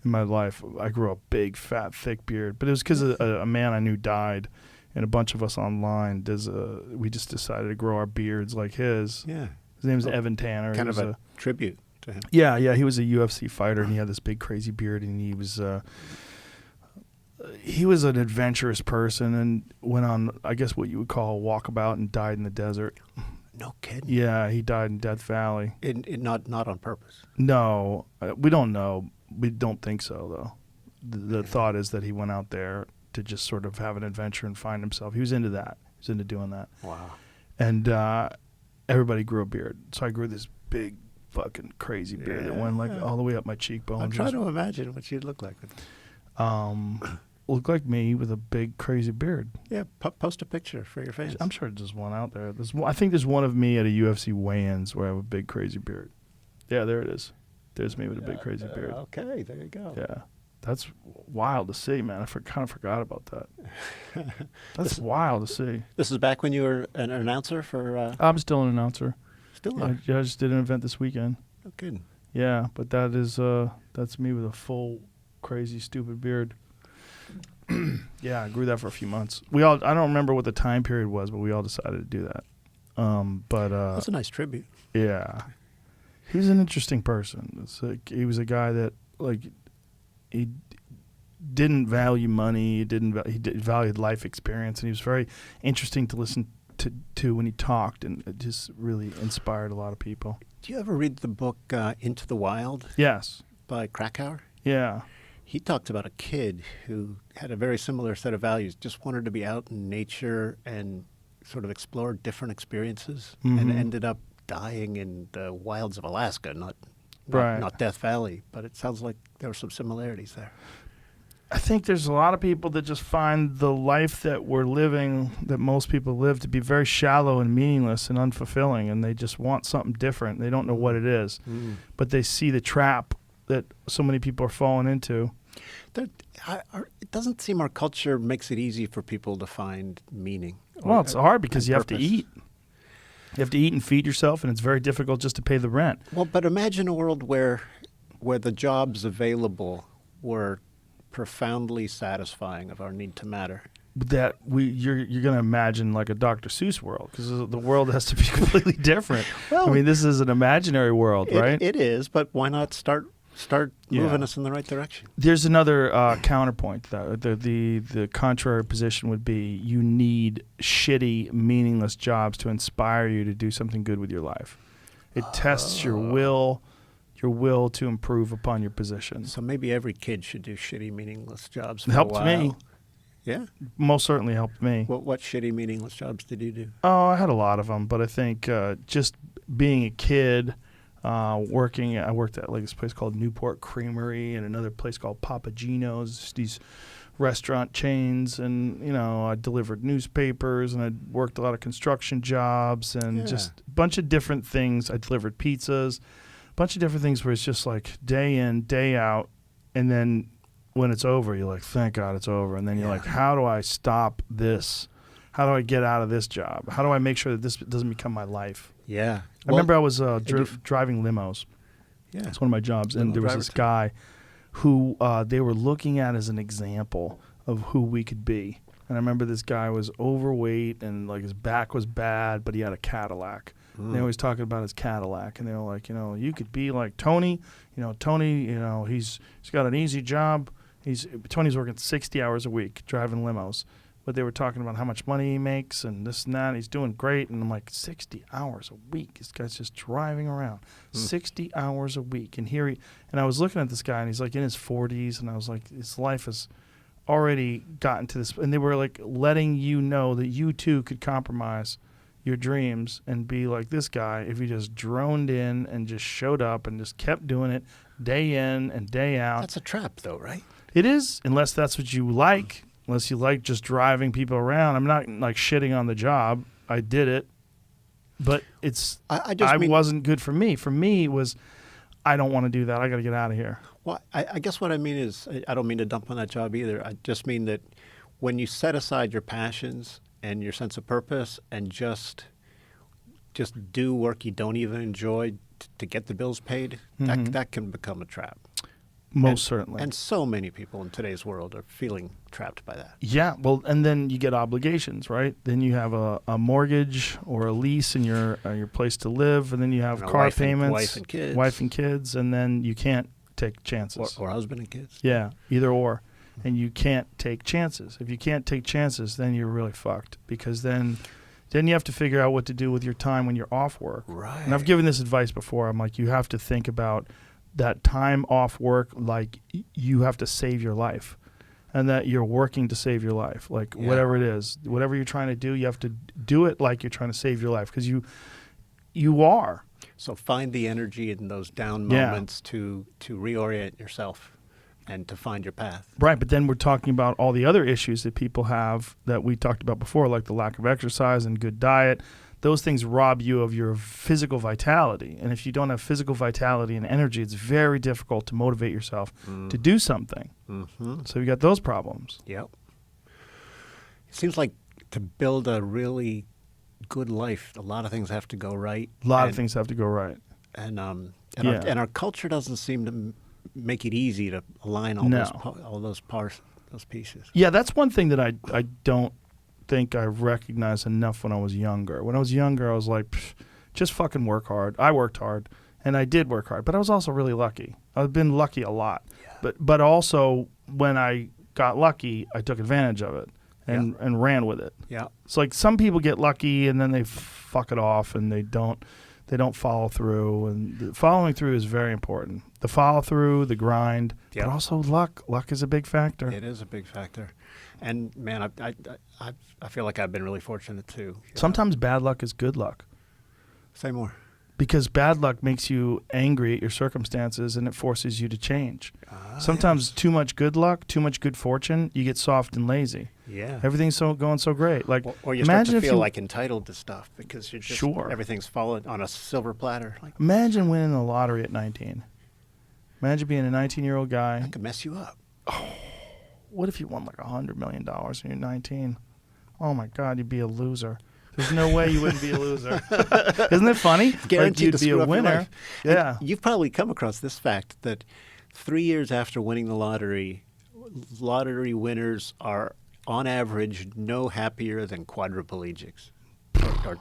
D: in my life. I grew a big, fat, thick beard, but it was because a man I knew died, and a bunch of us online we just decided to grow our beards like his.
E: Yeah.
D: His name was Evan Tanner.
E: Kind of a tribute to him.
D: Yeah. He was a UFC fighter, and he had this big, crazy beard, and he was an adventurous person and went on, I guess, what you would call a walkabout and died in the desert.
E: No kidding.
D: Yeah, he died in Death Valley.
E: Not on purpose.
D: No, we don't know. We don't think so, though. The thought is that he went out there to just sort of have an adventure and find himself. He was into that. He was into doing that.
E: Wow.
D: And everybody grew a beard. So I grew this big, fucking crazy beard that went like all the way up my cheekbones.
E: I'm trying to imagine what you'd look like.
D: Look like me with a big, crazy beard.
E: Yeah, post a picture for your face.
D: I'm sure there's one out there. I think there's one of me at a UFC weigh-ins where I have a big, crazy beard. Yeah, there it is. There's me with a big, crazy beard.
E: Okay, there you go.
D: Yeah. That's wild to see, man. I kind of forgot about that. That's wild to see.
E: This is back when you were an announcer for...
D: I'm still an announcer.
E: Still are?
D: I just did an event this weekend.
E: No kidding.
D: Yeah, but that's me with a full, crazy, stupid beard. Yeah, I grew that for a few months. I don't remember what the time period was, but we all decided to do that.
E: That's a nice tribute.
D: Yeah. He was an interesting person. He was a guy that, he didn't value money. He valued life experience, and he was very interesting to listen to when he talked, and it just really inspired a lot of people.
E: Do you ever read the book Into the Wild?
D: Yes.
E: By Krakauer?
D: Yeah.
E: He talked about a kid who had a very similar set of values, just wanted to be out in nature and sort of explore different experiences, and ended up dying in the wilds of Alaska, not Death Valley. But it sounds like there were some similarities there.
D: I think there's a lot of people that just find the life that we're living, that most people live, to be very shallow and meaningless and unfulfilling, and they just want something different. They don't know what it is, but they see the trap that so many people are falling into.
E: It doesn't seem our culture makes it easy for people to find meaning.
D: Well, it's hard because you have to eat. You have to eat and feed yourself, and it's very difficult just to pay the rent.
E: Well, but imagine a world where the jobs available were profoundly satisfying of our need to matter.
D: That you're going to imagine like a Dr. Seuss world, because the world has to be completely different. Well, I mean, this is an imaginary world, right?
E: It is, but why not start moving us in the right direction?
D: There's another counterpoint. The contrary position would be you need shitty, meaningless jobs to inspire you to do something good with your life. It tests your will to improve upon your position.
E: So maybe every kid should do shitty, meaningless jobs.
D: It helped me.
E: Yeah?
D: Most certainly helped me.
E: What shitty, meaningless jobs did you do?
D: Oh, I had a lot of them, but I think just being a kid... I worked at this place called Newport Creamery and another place called Papagino's, these restaurant chains, and I delivered newspapers, and I worked a lot of construction jobs and just a bunch of different things. I delivered pizzas, a bunch of different things where it's just like day in, day out, and then when it's over, you're like, thank God it's over, and then you're like, how do I stop this? How do I get out of this job? How do I make sure that this doesn't become my life?
E: Yeah.
D: I remember I was driving limos.
E: Yeah.
D: It's one of my jobs. And there was this guy who they were looking at as an example of who we could be. And I remember this guy was overweight and like his back was bad, but he had a Cadillac. And they always talking about his Cadillac. And they were like, you could be like Tony. Tony, he's got an easy job. Tony's working 60 hours a week driving limos. But they were talking about how much money he makes and this and that. He's doing great. And I'm like, 60 hours a week? This guy's just driving around. 60 hours a week. And I was looking at this guy, and he's like in his 40s. And I was like, his life has already gotten to this. And they were like letting you know that you too could compromise your dreams and be like this guy if you just droned in and just showed up and just kept doing it day in and day out.
E: That's a trap, though, right?
D: It is, unless that's what you like. Unless you like just driving people around. I'm not like shitting on the job. I did it, but I wasn't good for me. For me, it was I don't want to do that. I got to get out of here.
E: Well, I guess what I mean is I don't mean to dump on that job either. I just mean that when you set aside your passions and your sense of purpose and just do work you don't even enjoy to get the bills paid, that can become a trap.
D: Most certainly.
E: And so many people in today's world are feeling trapped by that.
D: Yeah, well, and then you get obligations, right? Then you have a mortgage or a lease in your place to live, and then you have car payments, wife and kids, and then you can't take chances.
E: Or husband and kids.
D: Yeah, either or. And you can't take chances. If you can't take chances, then you're really fucked, because then you have to figure out what to do with your time when you're off work.
E: Right.
D: And I've given this advice before. I'm like, you have to think about that time off work like you have to save your life, and that you're working to save your life. Like whatever it is, whatever you're trying to do, you have to do it like you're trying to save your life, because you are.
E: So find the energy in those down moments to reorient yourself and to find your path.
D: Right, but then we're talking about all the other issues that people have that we talked about before, like the lack of exercise and good diet. Those things rob you of your physical vitality. And if you don't have physical vitality and energy, it's very difficult to motivate yourself to do something. Mm-hmm. So you got those problems.
E: Yep. It seems like to build a really good life, a lot of things have to go right.
D: A lot of things have to go right.
E: And our culture doesn't seem to make it easy to align all those pieces.
D: Yeah, that's one thing that I don't think I recognized enough when I was younger. When I was younger, I was like, just fucking work hard. I worked hard, and I did work hard, but I was also really lucky. I've been lucky a lot. Yeah. But also, when I got lucky, I took advantage of it and ran with it.
E: Yeah.
D: It's like some people get lucky and then they fuck it off and they don't follow through, and the following through is very important. The follow through, the grind, but also luck. Luck is a big factor.
E: It is a big factor. And man, I feel like I've been really fortunate too.
D: Sometimes bad luck is good luck.
E: Say more. Because
D: bad luck makes you angry at your circumstances and it forces you to change. Sometimes too much good luck, too much good fortune, you get soft and lazy.
E: Yeah.
D: Everything's going so great. Like,
E: or you start to feel like entitled to stuff because you're just everything's fallen on a silver platter. Like,
D: imagine winning the lottery at 19. Imagine being a 19-year-old guy.
E: That could mess you up.
D: Oh, what if you won like $100 million and you're 19? Oh my God, you'd be a loser. There's no way you wouldn't be a loser. Isn't it funny?
E: Guaranteed
D: like
E: you'd
D: be a winner. Yeah.
E: And you've probably come across this fact that 3 years after winning the lottery winners are, on average, no happier than quadriplegics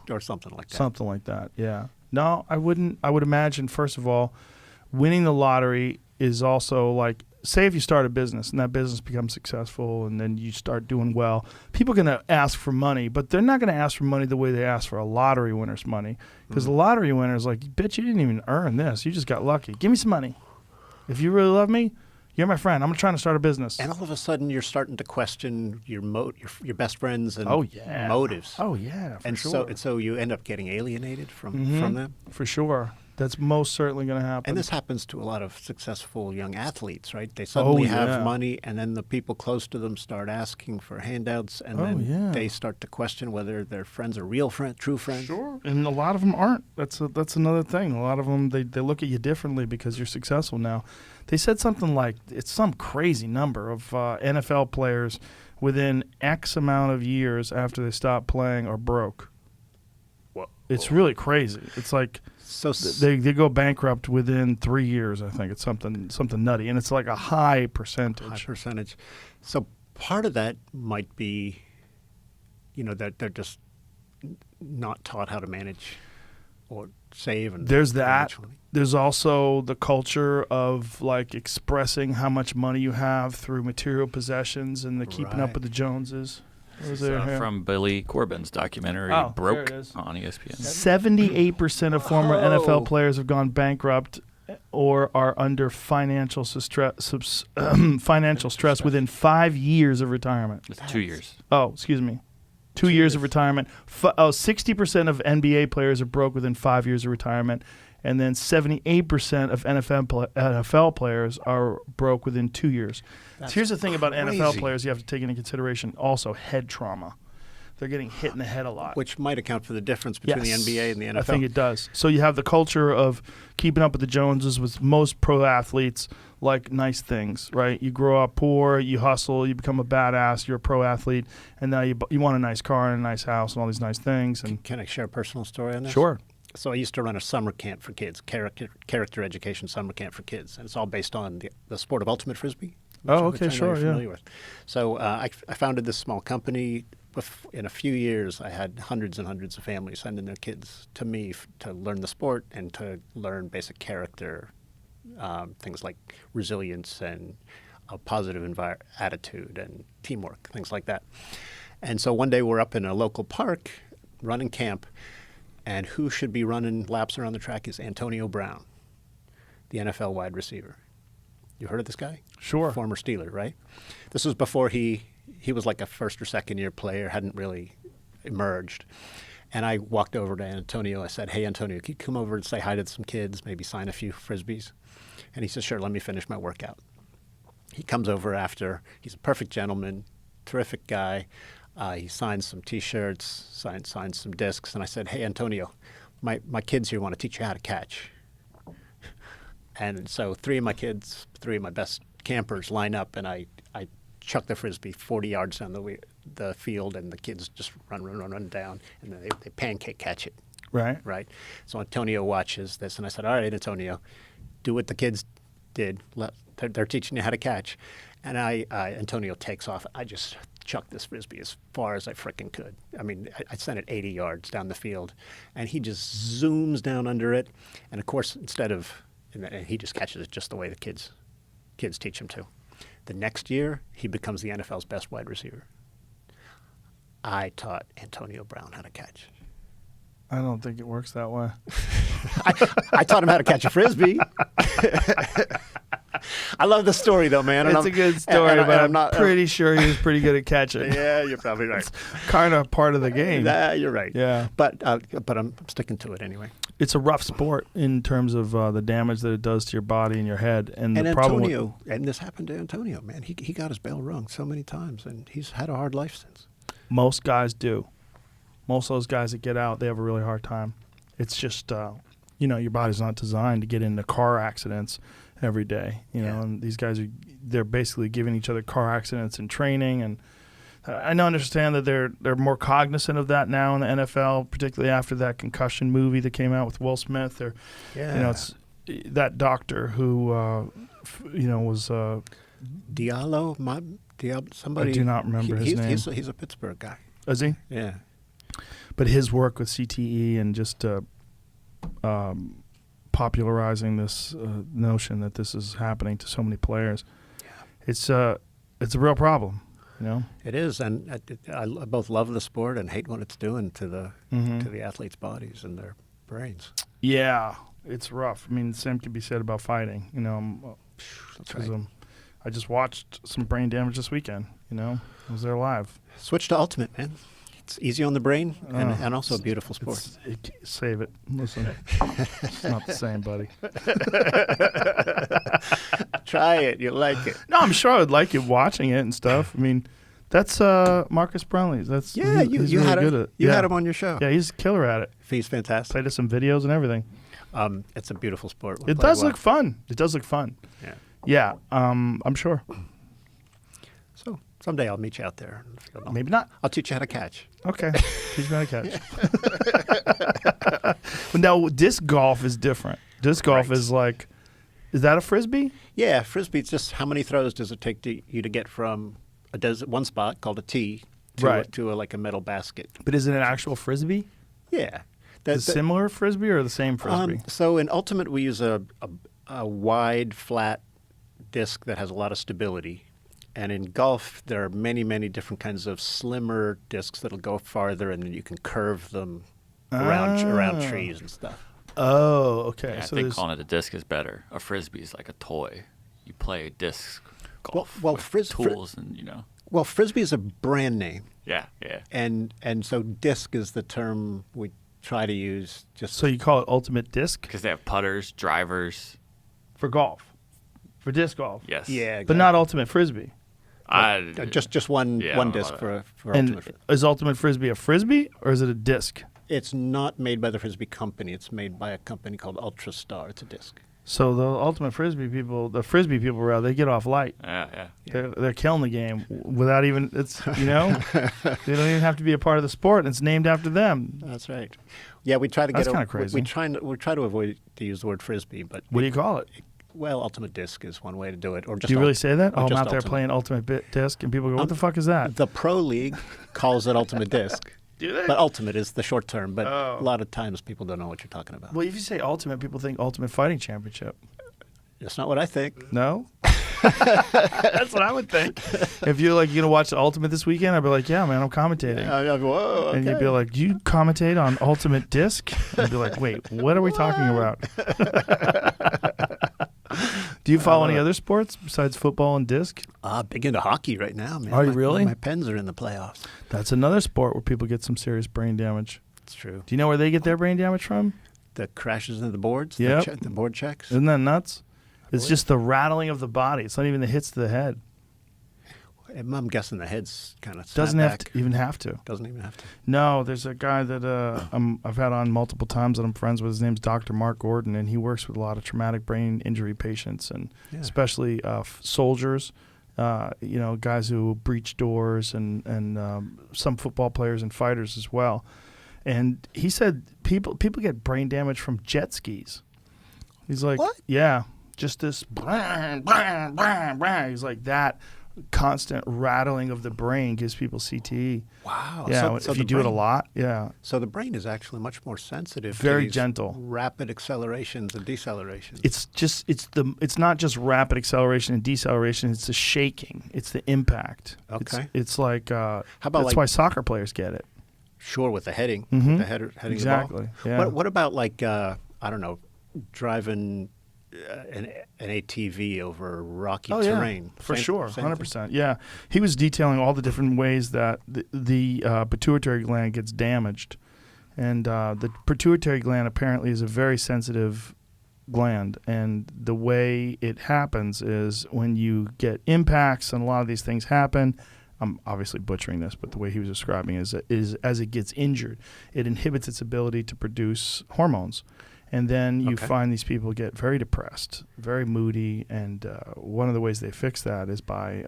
E: or something like that.
D: Something like that, yeah. No, I wouldn't. I would imagine, first of all, winning the lottery is also like, say if you start a business and that business becomes successful and then you start doing well, people are going to ask for money, but they're not going to ask for money the way they ask for a lottery winner's money. Because the lottery winner is like, bitch, you didn't even earn this. You just got lucky. Give me some money. If you really love me, you're my friend. I'm trying to start a business.
E: And all of a sudden you're starting to question your best friends and motives.
D: Oh, yeah, for sure.
E: So you end up getting alienated from them?
D: For sure. That's most certainly going to happen.
E: And this happens to a lot of successful young athletes, right? They suddenly have money, and then the people close to them start asking for handouts, and then they start to question whether their friends are real friends, true friends.
D: Sure. And a lot of them aren't. That's another thing. A lot of them, they look at you differently because you're successful now. They said something like, it's some crazy number of NFL players within X amount of years after they stop playing are broke.
E: Whoa.
D: It's really crazy. It's like...
E: So
D: they go bankrupt within 3 years. I think it's something nutty, and it's like a high percentage.
E: So part of that might be, that they're just not taught how to manage or save. And
D: there's that. There's also the culture of like expressing how much money you have through material possessions and the keeping up with the Joneses.
F: From Billy Corbin's documentary Broke on ESPN.
D: 78% of former NFL players have gone bankrupt or are under financial stress within 5 years of retirement.
F: It's 2 years.
D: Oh, excuse me. 2 years of retirement. 60% of NBA players are broke within 5 years of retirement. And then 78% of NFL players are broke within 2 years. So here's the thing about NFL players you have to take into consideration. Also, head trauma. They're getting hit in the head a lot.
E: Which might account for the difference between the NBA and the NFL.
D: I think it does. So you have the culture of keeping up with the Joneses with most pro athletes like nice things, right? You grow up poor, you hustle, you become a badass, you're a pro athlete, and now you want a nice car and a nice house and all these nice things. And
E: Can I share a personal story on this?
D: Sure.
E: So I used to run a summer camp for kids, character education summer camp for kids, and it's all based on the sport of ultimate frisbee. Which I know you're familiar with. So I founded this small company. In a few years, I had hundreds and hundreds of families sending their kids to me to learn the sport and to learn basic character, things like resilience and a positive attitude and teamwork, things like that. And so one day we're up in a local park running camp. And who should be running laps around the track is Antonio Brown, the NFL wide receiver. You heard of this guy?
D: Sure.
E: Former Steeler, right? This was before he was like a first or second year player, hadn't really emerged. And I walked over to Antonio. I said, "Hey, Antonio, can you come over and say hi to some kids, maybe sign a few Frisbees?" And he said, "Sure, let me finish my workout." He comes over after. He's a perfect gentleman, terrific guy. He signed some T-shirts, signed some discs, and I said, "Hey, Antonio, my kids here want to teach you how to catch." And so three of my best campers line up, and I chuck the Frisbee 40 yards down the field, and the kids just run down, and then they pancake catch it. Right. So Antonio watches this, and I said, "All right, Antonio, do what the kids did. They're teaching you how to catch." And Antonio takes off. I just chucked this Frisbee as far as I frickin' could. I mean, I sent it 80 yards down the field, and he just zooms down under it. And of course, and he just catches it just the way the kids teach him to. The next year, he becomes the NFL's best wide receiver. I taught Antonio Brown how to catch.
D: I don't think it works that way.
E: I taught him how to catch a Frisbee. I love the story, though, man.
D: It's a good story, but I'm pretty sure he was pretty good at catching.
E: Yeah, you're probably right.
D: It's kind of part of the game.
E: You're right.
D: Yeah.
E: But I'm sticking to it anyway.
D: It's a rough sport in terms of the damage that it does to your body and your head. And the
E: Antonio, and this happened to Antonio, man. He got his bell rung so many times, and he's had a hard life since.
D: Most guys do. Most of those guys that get out, they have a really hard time. It's just, your body's not designed to get into car accidents every day, and these guys they're basically giving each other car accidents in training, and I understand that they're more cognizant of that now in the NFL, particularly after that concussion movie that came out with Will Smith. It's that doctor who was
E: Diallo, somebody.
D: I do not remember his name.
E: He's a Pittsburgh guy.
D: Is he?
E: Yeah.
D: But his work with CTE and just popularizing this notion that this is happening to so many players, it's a real problem.
E: It is, and I both love the sport and hate what it's doing to the athletes' bodies and their brains.
D: Yeah, it's rough. I mean, the same can be said about fighting.
E: That's right.
D: I just watched some brain damage this weekend. I was there live.
E: Switch to Ultimate, man. It's easy on the brain and also a beautiful sport.
D: Save it. Listen, it's not the same, buddy.
E: Try it. You'll like it.
D: No, I'm sure I would like it watching it and stuff. I mean, that's Marcus Brownlee's.
E: You
D: really
E: had
D: good at it.
E: had him on your show.
D: Yeah, he's a killer at it.
E: He's fantastic.
D: Played us some videos and everything.
E: It's a beautiful sport.
D: It does look fun.
E: Yeah.
D: Yeah, I'm sure.
E: So someday I'll meet you out there.
D: Maybe not.
E: I'll teach you how to catch.
D: Okay. Teach me how to catch. But now, disc golf is different. Disc golf is like, is that a Frisbee?
E: Yeah, Frisbee, it's just how many throws does it take you to get from one spot called a tee to like a metal basket.
D: But is it an actual Frisbee?
E: Yeah.
D: Is it similar Frisbee or the same Frisbee?
E: So in Ultimate, we use a wide, flat disc that has a lot of stability. And in golf, there are many, many different kinds of slimmer discs that'll go farther, and then you can curve them around trees and stuff.
D: Oh, okay.
F: Yeah,
D: so
F: I think calling it a disc is better. A Frisbee is like a toy. You play disc golf with tools and.
E: Well, Frisbee is a brand name.
F: Yeah, yeah.
E: And so disc is the term we try to use. Just
D: So you call it ultimate disc
F: Because they have putters, drivers.
D: for golf, for disc golf.
F: Yes.
E: yeah,
D: But not ultimate frisbee.
E: just one
F: Yeah,
E: one
F: I
E: disc
F: love
E: for
D: And
E: ultimate.
D: is ultimate frisbee a frisbee or is it a disc?
E: It's not made by the Frisbee company. It's made by a company called Ultra Star. It's a disc.
D: So the ultimate frisbee people, the frisbee people, rather, they get off light.
F: Yeah.
D: They're killing the game without even they don't even have to be a part of the sport. And it's named after them.
E: That's right. Yeah, we try to
D: That's
E: get.
D: kinda crazy.
E: We try to avoid to use the word frisbee, but
D: What do you call it?
E: well, ultimate disc is one way to do it, or just.
D: Do you really say that?
E: or
D: Oh, I'm
E: just
D: out there
E: ultimate.
D: playing ultimate disc, and people go, "What the fuck is that?"
E: The pro league calls it ultimate disc.
D: Do they?
E: But ultimate is the short term. But
D: Oh.
E: a lot of times people don't know what you're talking about.
D: Well, if you say ultimate, people think Ultimate Fighting Championship.
E: That's not what I think.
D: No? That's what I would think. If you're like, you gonna watch the Ultimate this weekend, I'd be like, yeah, man, I'm commentating.
E: Whoa,
D: And you'd be like, do you commentate on Ultimate Disc? I'd be like, wait, what are we talking about? Do you follow any other sports besides football and disc?
E: big into hockey right now, man.
D: Are you really?
E: My Pens are in the playoffs.
D: That's another sport where people get some serious brain damage.
E: It's true.
D: Do you know where they get their brain damage from?
E: The crashes into the boards.
D: Yep.
E: The board checks.
D: Isn't that nuts? It's just the rattling of the body. It's not even the hits to the head.
E: I'm guessing the head's kind of
D: Doesn't have to, even have to.
E: Doesn't even have to.
D: No, there's a guy that I've had on multiple times that I'm friends with. His name's Dr. Mark Gordon, and he works with a lot of traumatic brain injury patients, and especially soldiers, guys who breach doors, and some football players and fighters as well. And he said people get brain damage from jet skis. He's like,
E: What?
D: Yeah, just this. Blah, blah, blah, blah. He's like that. Constant rattling of the brain gives people CTE.
E: Wow.
D: Yeah,
E: So
D: if you
E: the
D: do it a
E: brain-
D: lot, yeah.
E: So the brain is actually much more sensitive.
D: Very
E: to these
D: gentle.
E: Rapid accelerations and decelerations.
D: It's not just rapid acceleration and deceleration. It's the shaking. It's the impact.
E: Okay.
D: It's like
E: about
D: that's
E: like-
D: why soccer players get it.
E: Sure, with the heading,
D: Mhm.
E: the heading
D: Exactly,
E: the ball.
D: yeah.
E: What about like I don't know, driving an ATV over rocky terrain?
D: For
E: Same-
D: sure,
E: same
D: 100%. Yeah, he was detailing all the different ways that the pituitary gland gets damaged, and the pituitary gland apparently is a very sensitive gland, and the way it happens is when you get impacts, and a lot of these things happen. I'm obviously butchering this, but the way he was describing is as it gets injured, it inhibits its ability to produce hormones. And then you find these people get very depressed, very moody, and one of the ways they fix that is by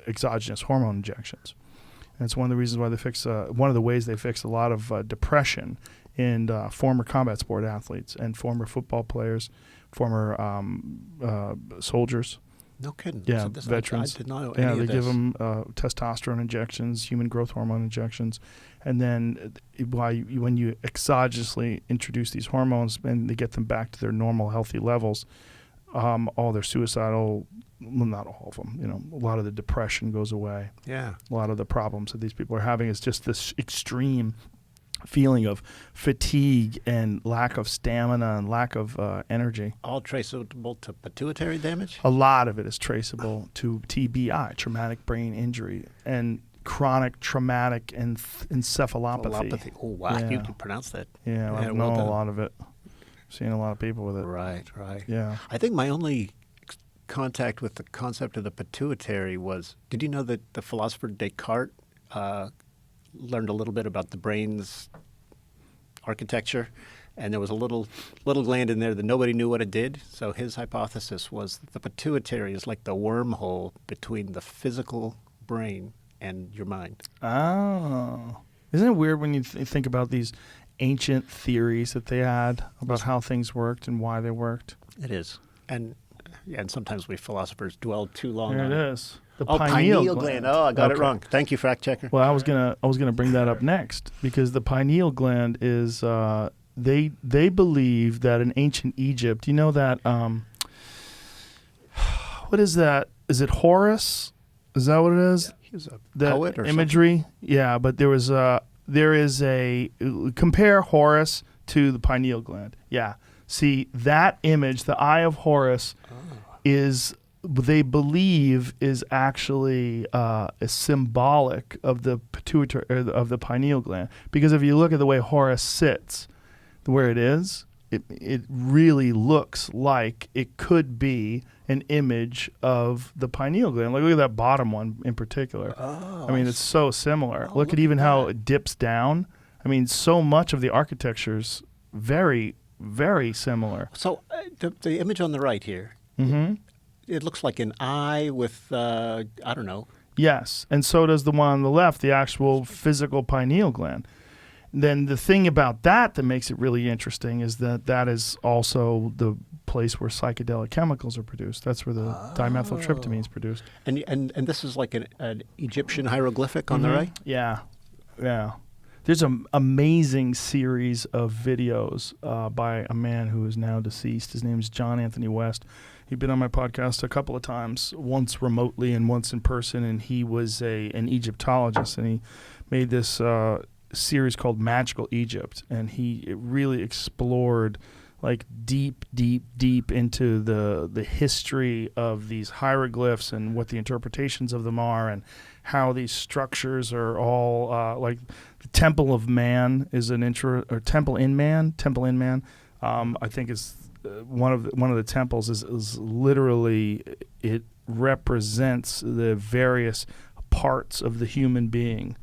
D: exogenous hormone injections. And it's one of the reasons why they fix one of the ways they fix a lot of depression in former combat sport athletes and former football players, former soldiers.
E: No kidding.
D: Yeah,
E: So this-
D: veterans.
E: I did not know
D: Yeah,
E: any
D: they
E: of
D: give
E: this.
D: them testosterone injections, human growth hormone injections, and then when you exogenously introduce these hormones and they get them back to their normal healthy levels, all their suicidal, well, not all of them, a lot of the depression goes away.
E: Yeah.
D: A lot of the problems that these people are having is just this extreme feeling of fatigue and lack of stamina and lack of energy.
E: All traceable to pituitary damage?
D: A lot of it is traceable to TBI, traumatic brain injury, and chronic traumatic encephalopathy.
E: Encephalopathy. Oh, wow.
D: Yeah.
E: You can pronounce that.
D: Yeah, I
E: well
D: know a
E: done.
D: lot of it. Seen a lot of people with it.
E: Right.
D: Yeah.
E: I think my only contact with the concept of the pituitary was, did you know that the philosopher Descartes learned a little bit about the brain's architecture, and there was a little gland in there that nobody knew what it did. So his hypothesis was that the pituitary is like the wormhole between the physical brain and your mind.
D: Oh. Isn't it weird when you think about these ancient theories that they had about how things worked and why they worked?
E: It is. And sometimes we philosophers dwell too long
D: There
E: on
D: it
E: it.
D: is. The
E: pineal gland. Oh, I got it
D: Okay.
E: wrong. Thank you, fact checker.
D: Well, I was gonna bring that up next because the pineal gland is they believe that in ancient Egypt, you know that what is that? Is it Horus? Is that what it is?
E: He was a
D: The
E: poet or
D: imagery? Yeah, but there is a compare Horus to the pineal gland. Yeah. See, that image, the eye of Horus, is they believe is actually is symbolic of the pituitary of the pineal gland. Because if you look at the way Horus sits, where it is, it really looks like it could be an image of the pineal gland. Like, look at that bottom one in particular. I mean, it's so similar. Look at even how it dips down. I mean, so much of the architecture's very, very similar.
E: So the image on the right here, it looks like an eye with, I don't know.
D: Yes, and so does the one on the left, the actual physical pineal gland. Then the thing about that makes it really interesting is that is also the place where psychedelic chemicals are produced. That's where the dimethyltryptamine is produced.
E: And this is like an Egyptian hieroglyphic on the right?
D: Yeah, yeah. There's an amazing series of videos by a man who is now deceased. His name is John Anthony West. He'd been on my podcast a couple of times, once remotely and once in person, and he was an Egyptologist, and he made this series called Magical Egypt, and he really explored like deep into the history of these hieroglyphs and what the interpretations of them are, and how these structures are all like the Temple of Man is Temple in Man. I think is one of the temples is literally, it represents the various parts of the human being,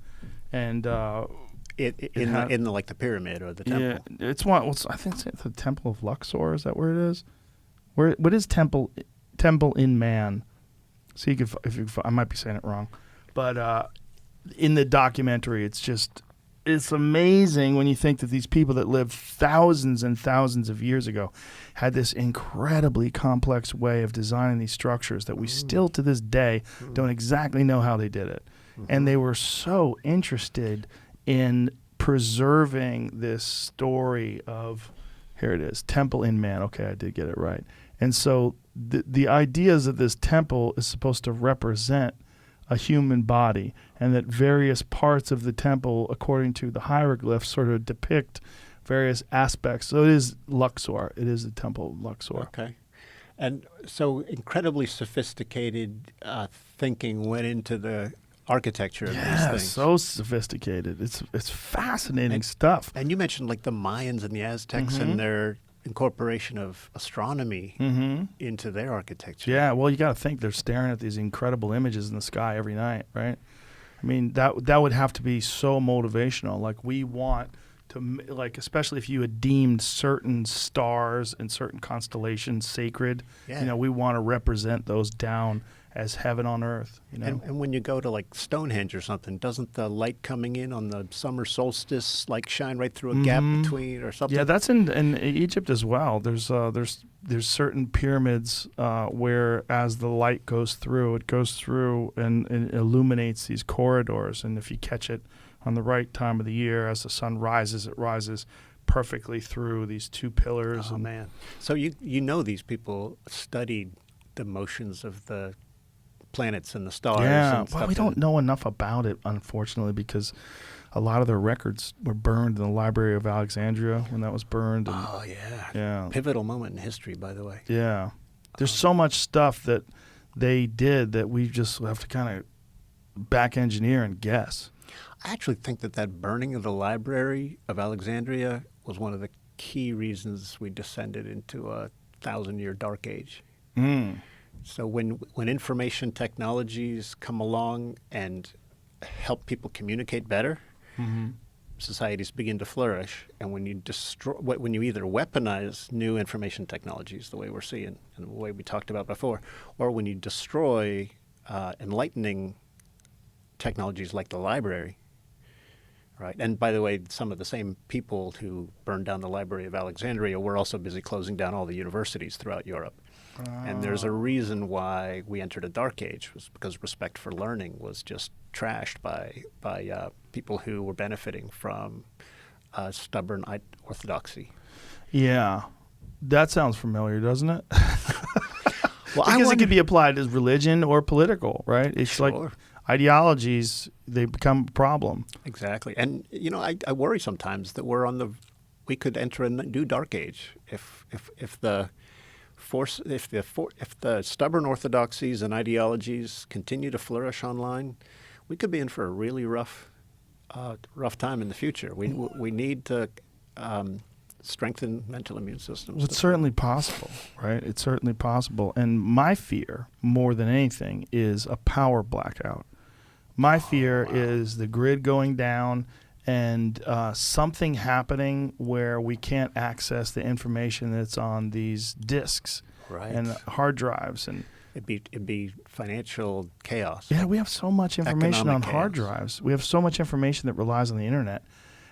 D: and
E: in the like the pyramid or the temple.
D: Yeah, it's one. I think it's the Temple of Luxor. Is that where it is? What is Temple in Man? So you could, I might be saying it wrong, but in the documentary, it's amazing when you think that these people that lived thousands and thousands of years ago had this incredibly complex way of designing these structures that we still to this day don't exactly know how they did it, and they were so interested in preserving this story of, here it is, Temple in Man. Okay, I did get it right. And so the idea is that this temple is supposed to represent a human body, and that various parts of the temple, according to the hieroglyphs, sort of depict various aspects. So it is Luxor. It is the Temple of Luxor.
E: Okay. And so incredibly sophisticated thinking went into the architecture of these things.
D: So sophisticated. It's fascinating stuff.
E: And you mentioned like the Mayans and the Aztecs and their incorporation of astronomy into their architecture.
D: Yeah, well, you got to think they're staring at these incredible images in the sky every night, right? I mean, that would have to be so motivational. Like, we want to, like, especially if you had deemed certain stars and certain constellations sacred, we want to represent those down as heaven on earth,
E: And when you go to like Stonehenge or something, doesn't the light coming in on the summer solstice like shine right through a gap between or something?
D: Yeah, that's in Egypt as well. There's certain pyramids where as the light goes through, it goes through and illuminates these corridors, and if you catch it on the right time of the year, as the sun rises, it rises perfectly through these two pillars.
E: Oh, man. So you know these people studied the motions of the planets and the stars.
D: Yeah,
E: and
D: well, we don't know enough about it, unfortunately, because a lot of their records were burned in the Library of Alexandria when that was burned. And, yeah.
E: Pivotal moment in history, by the way.
D: Yeah. There's so much stuff that they did that we just have to kind of back engineer and guess.
E: I actually think that burning of the Library of Alexandria was one of the key reasons we descended into a 1,000-year dark age. So when information technologies come along and help people communicate better, societies begin to flourish. And when you either weaponize new information technologies, the way we're seeing and the way we talked about before, or when you destroy enlightening technologies like the library, right? And by the way, some of the same people who burned down the Library of Alexandria were also busy closing down all the universities throughout Europe. And there's a reason why we entered a dark age, was because respect for learning was just trashed by people who were benefiting from stubborn orthodoxy.
D: Yeah, that sounds familiar, doesn't it?
E: Well,
D: because it could be applied as religion or political, right? It's like ideologies, they become a problem.
E: Exactly. And, I worry sometimes that we could enter a new dark age if the if the stubborn orthodoxies and ideologies continue to flourish online, we could be in for a really rough time in the future. We need to strengthen mental immune systems.
D: Well, it's certainly possible, right? It's certainly possible. And my fear, more than anything, is a power blackout. My fear is the grid going down and something happening where we can't access the information that's on these disks and hard drives. And
E: it'd be financial chaos.
D: yeah, we have so much information on
E: Economic
D: hard
E: chaos.
D: drives. We have so much information that relies on the internet.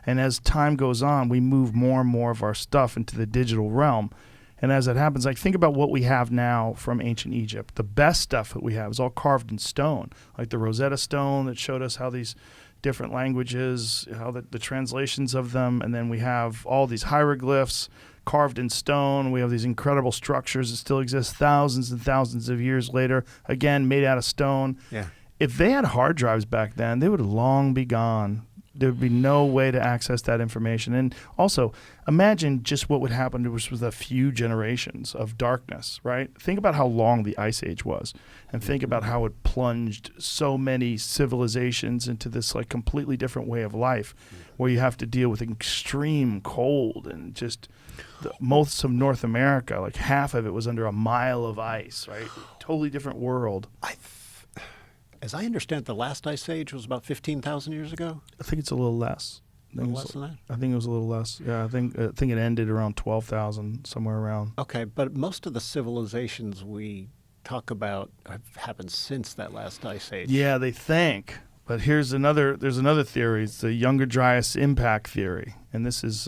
D: And as time goes on, we move more and more of our stuff into the digital realm. And as that happens, like think about what we have now from ancient Egypt. The best stuff that we have is all carved in stone, like the Rosetta Stone that showed us how these different languages, how the translations of them, and then we have all these hieroglyphs carved in stone. We have these incredible structures that still exist thousands and thousands of years later, again, made out of stone.
E: Yeah.
D: If they had hard drives back then, they would long be gone. There would be no way to access that information. And also, imagine just what would happen to us with a few generations of darkness, right? Think about how long the Ice Age was, and think about how it plunged so many civilizations into this like completely different way of life, where you have to deal with extreme cold and just most of North America, like half of it was under a mile of ice, right? Totally different world.
E: As I understand, the last ice age was about 15,000 years ago.
D: I think it's a little less.
E: A little less than that?
D: I think it was a little less. Yeah, I think it ended around 12,000, somewhere around.
E: Okay, but most of the civilizations we talk about have happened since that last ice age.
D: Yeah, they think. But there's another theory. It's the Younger Dryas impact theory. And this is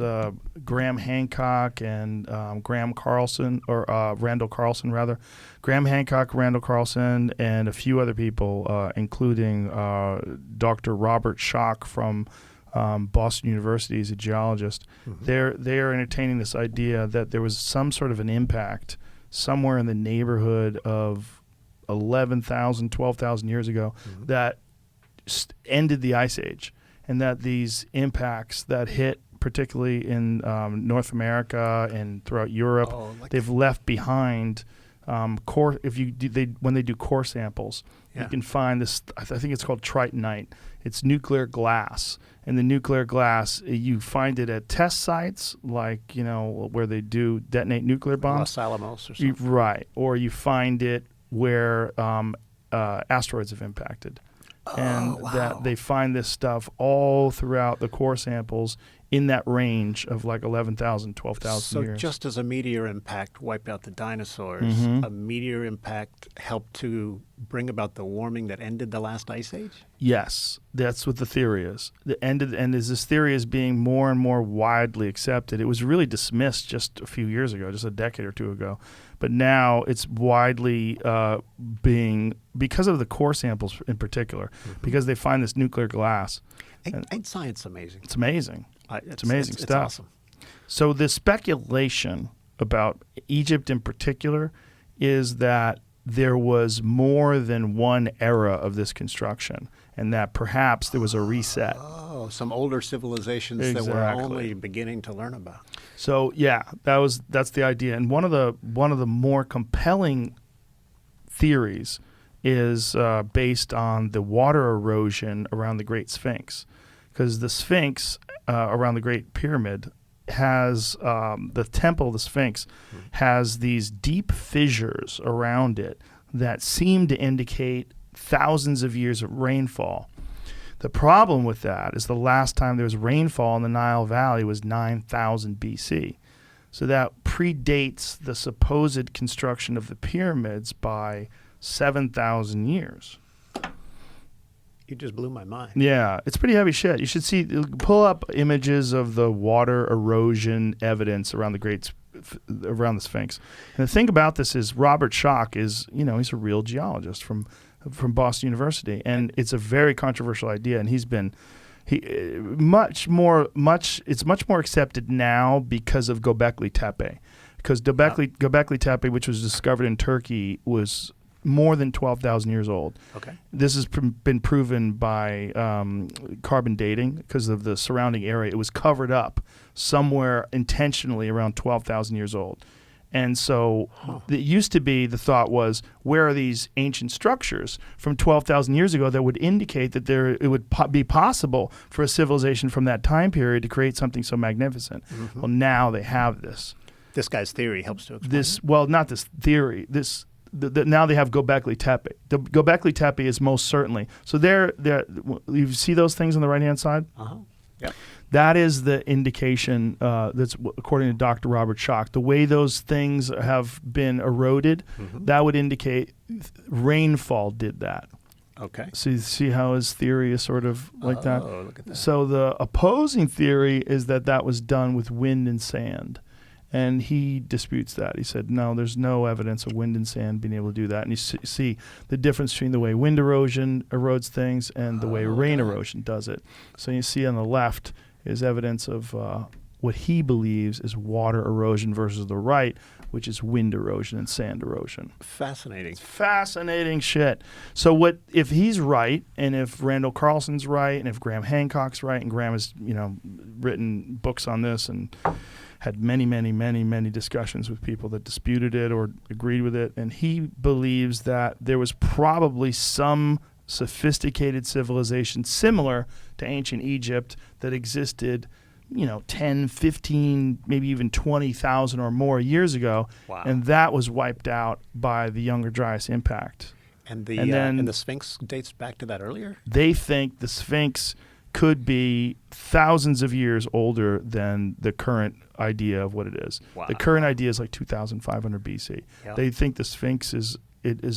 D: Graham Hancock and Randall Carlson, rather. Graham Hancock, Randall Carlson, and a few other people, including Dr. Robert Schoch from Boston University. He's a geologist.
E: Mm-hmm.
D: They are entertaining this idea that there was some sort of an impact somewhere in the neighborhood of 11,000, 12,000 years ago that ended the Ice Age, and that these impacts that hit particularly in North America and throughout Europe, they've left behind core. When they do core samples, you can find this. I think it's called tritonite. It's nuclear glass, and the nuclear glass you find it at test sites, like where they do detonate nuclear bombs,
E: Los Alamos or something.
D: right? Or you find it where asteroids have impacted. And that they find this stuff all throughout the core samples in that range of like 11,000, 12,000 years.
E: So just as a meteor impact wiped out the dinosaurs, a meteor impact helped to bring about the warming that ended the last ice age?
D: Yes, that's what the theory is. And as this theory is being more and more widely accepted, it was really dismissed just a few years ago, just a decade or two ago. But now it's widely being, because of the core samples in particular, because they find this nuclear glass.
E: Ain't science amazing?
D: It's amazing. It's amazing stuff.
E: It's awesome.
D: So the speculation about Egypt in particular is that there was more than one era of this construction, and that perhaps there was a reset.
E: Oh, some older civilizations that we're only beginning to learn about.
D: So yeah, that's the idea. And one of the more compelling theories is based on the water erosion around the Great Sphinx, because the Sphinx around the Great Pyramid has the temple of the Sphinx has these deep fissures around it that seem to indicate thousands of years of rainfall. The problem with that is the last time there was rainfall in the Nile Valley was 9,000 BC. So that predates the supposed construction of the pyramids by 7,000 years.
E: You just blew my mind.
D: Yeah, it's pretty heavy shit. You should pull up images of the water erosion evidence around the Sphinx. And the thing about this is Robert Schoch is, he's a real geologist from Boston University, and it's a very controversial idea. And it's much more accepted now because of Gobekli Tepe, because Gobekli Tepe, which was discovered in Turkey, was more than 12,000 years old.
E: Okay.
D: This has been proven by carbon dating because of the surrounding area. It was covered up somewhere intentionally around 12,000 years old. And so it used to be, the thought was, where are these ancient structures from 12,000 years ago that would indicate that it would be possible for a civilization from that time period to create something so magnificent? Well, now they have this.
E: This guy's theory helps to explain
D: This,
E: it.
D: well, not this theory. Now they have Gobekli Tepe. The Gobekli Tepe is most certainly. So you see those things on the right-hand side?
E: Yep.
D: That is the indication that's according to Dr. Robert Schoch. The way those things have been eroded, that would indicate rainfall did that.
E: Okay.
D: So you see how his theory is sort of like that?
E: Oh, look at that.
D: So the opposing theory is that was done with wind and sand. And he disputes that. He said, no, there's no evidence of wind and sand being able to do that. And you see the difference between the way wind erosion erodes things and the way rain erosion does it. So you see on the left is evidence of what he believes is water erosion versus the right, which is wind erosion and sand erosion.
E: Fascinating.
D: Fascinating shit. So what if he's right, and if Randall Carlson's right, and if Graham Hancock's right, and Graham has written books on this and had many discussions with people that disputed it or agreed with it, and he believes that there was probably some sophisticated civilization similar to ancient Egypt that existed 10, 15, maybe even 20,000 or more years ago.
E: Wow.
D: And that was wiped out by the Younger Dryas impact.
E: And
D: then
E: the Sphinx dates back to that earlier?
D: They think the Sphinx could be thousands of years older than the current idea of what it is.
E: Wow.
D: The current idea is like 2,500 BC.
E: Yep.
D: They think the Sphinx is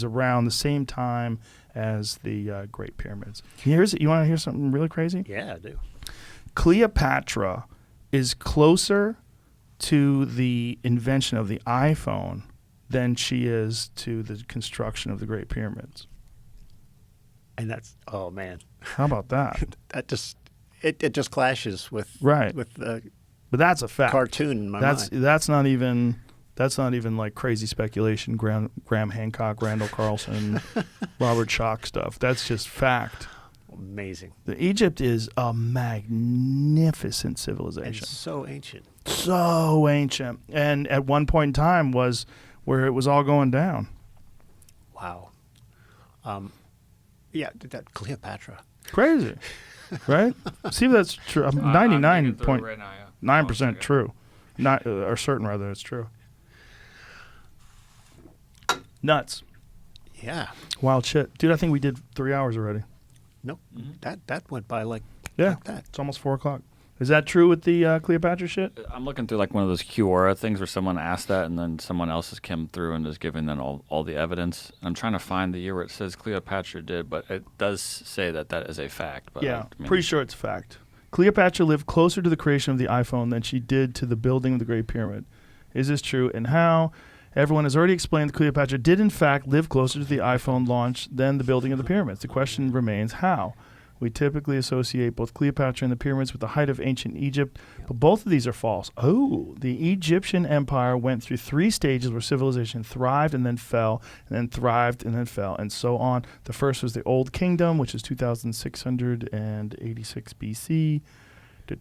D: around the same time as the Great Pyramids. You want to hear something really crazy?
E: Yeah, I do.
D: Cleopatra is closer to the invention of the iPhone than she is to the construction of the Great Pyramids.
E: And that's, oh man,
D: How about that?
E: that just it just clashes with
D: Right.
E: with the
D: But that's a fact.
E: cartoon in my
D: That's
E: mind.
D: that's not even like crazy speculation. Graham Hancock, Randall Carlson, Robert Schoch stuff. That's just fact.
E: Amazing.
D: Egypt is a magnificent
E: And
D: civilization.
E: so ancient.
D: So ancient, and at one point in time was where it was all going down.
E: Wow. Yeah, that Cleopatra.
D: Crazy, right? See if that's true. I'm 99.9%
F: right now, yeah.
D: true. Not or certain rather it's true. Nuts.
E: Yeah.
D: Wild shit. Dude, I think we did 3 hours already.
E: Nope. That went by like
D: Yeah.
E: like that.
D: It's almost 4 o'clock. Is that true with the Cleopatra shit?
F: I'm looking through like one of those Quora things where someone asked that, and then someone else has come through and is giving them all the evidence. I'm trying to find the year where it says Cleopatra did, but it does say that is a fact. But
D: Yeah, pretty sure it's a fact. Cleopatra lived closer to the creation of the iPhone than she did to the building of the Great Pyramid. Is this true, and how? Everyone has already explained that Cleopatra did in fact live closer to the iPhone launch than the building of the pyramids. The question remains how. We typically associate both Cleopatra and the pyramids with the height of ancient Egypt, but both of these are false. Oh, the Egyptian empire went through 3 stages where civilization thrived and then fell, and then thrived and then fell, and so on. The first was the Old Kingdom, which is 2686 BC.
F: Yeah,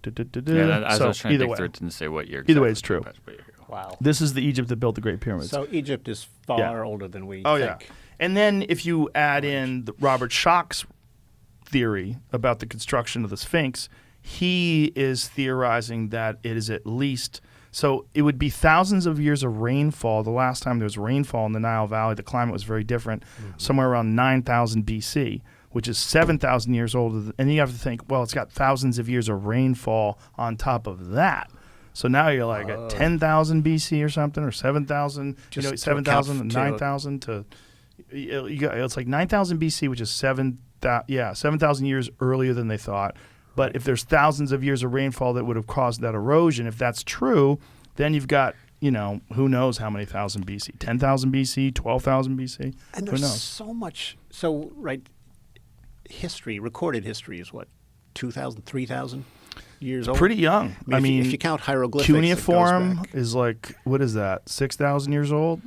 F: as I was trying to
D: either
F: dig
D: way.
F: through it, didn't say what year.
D: Either way,
F: exactly
D: it's true.
F: Cleopatra, but here you go.
E: Wow.
D: This is the Egypt that built the Great Pyramids.
E: So Egypt is far older than we think.
D: And then if you add in Robert Schoch's theory about the construction of the Sphinx, he is theorizing that it is at least, so it would be thousands of years of rainfall. The last time there was rainfall in the Nile Valley, the climate was very different, somewhere around 9,000 BC, which is 7,000 years older. And you have to think, well, it's got thousands of years of rainfall on top of that. So now you're like at 10,000 BC or something, or 7,000,
E: Just to
D: 7,000 and
E: account
D: 9,000 to, it's like 9,000 BC, which is 7,000 years earlier than they thought. But if there's thousands of years of rainfall that would have caused that erosion, if that's true, then you've got, who knows how many thousand BC, 10,000 BC, 12,000 BC,
E: And
D: who
E: there's
D: knows?
E: so much. So, recorded history is what, 2,000, 3,000 years old?
D: Pretty young.
E: I mean, if you count hieroglyphics, it goes
D: cuneiform
E: back.
D: is like, what is that, 6,000 years old?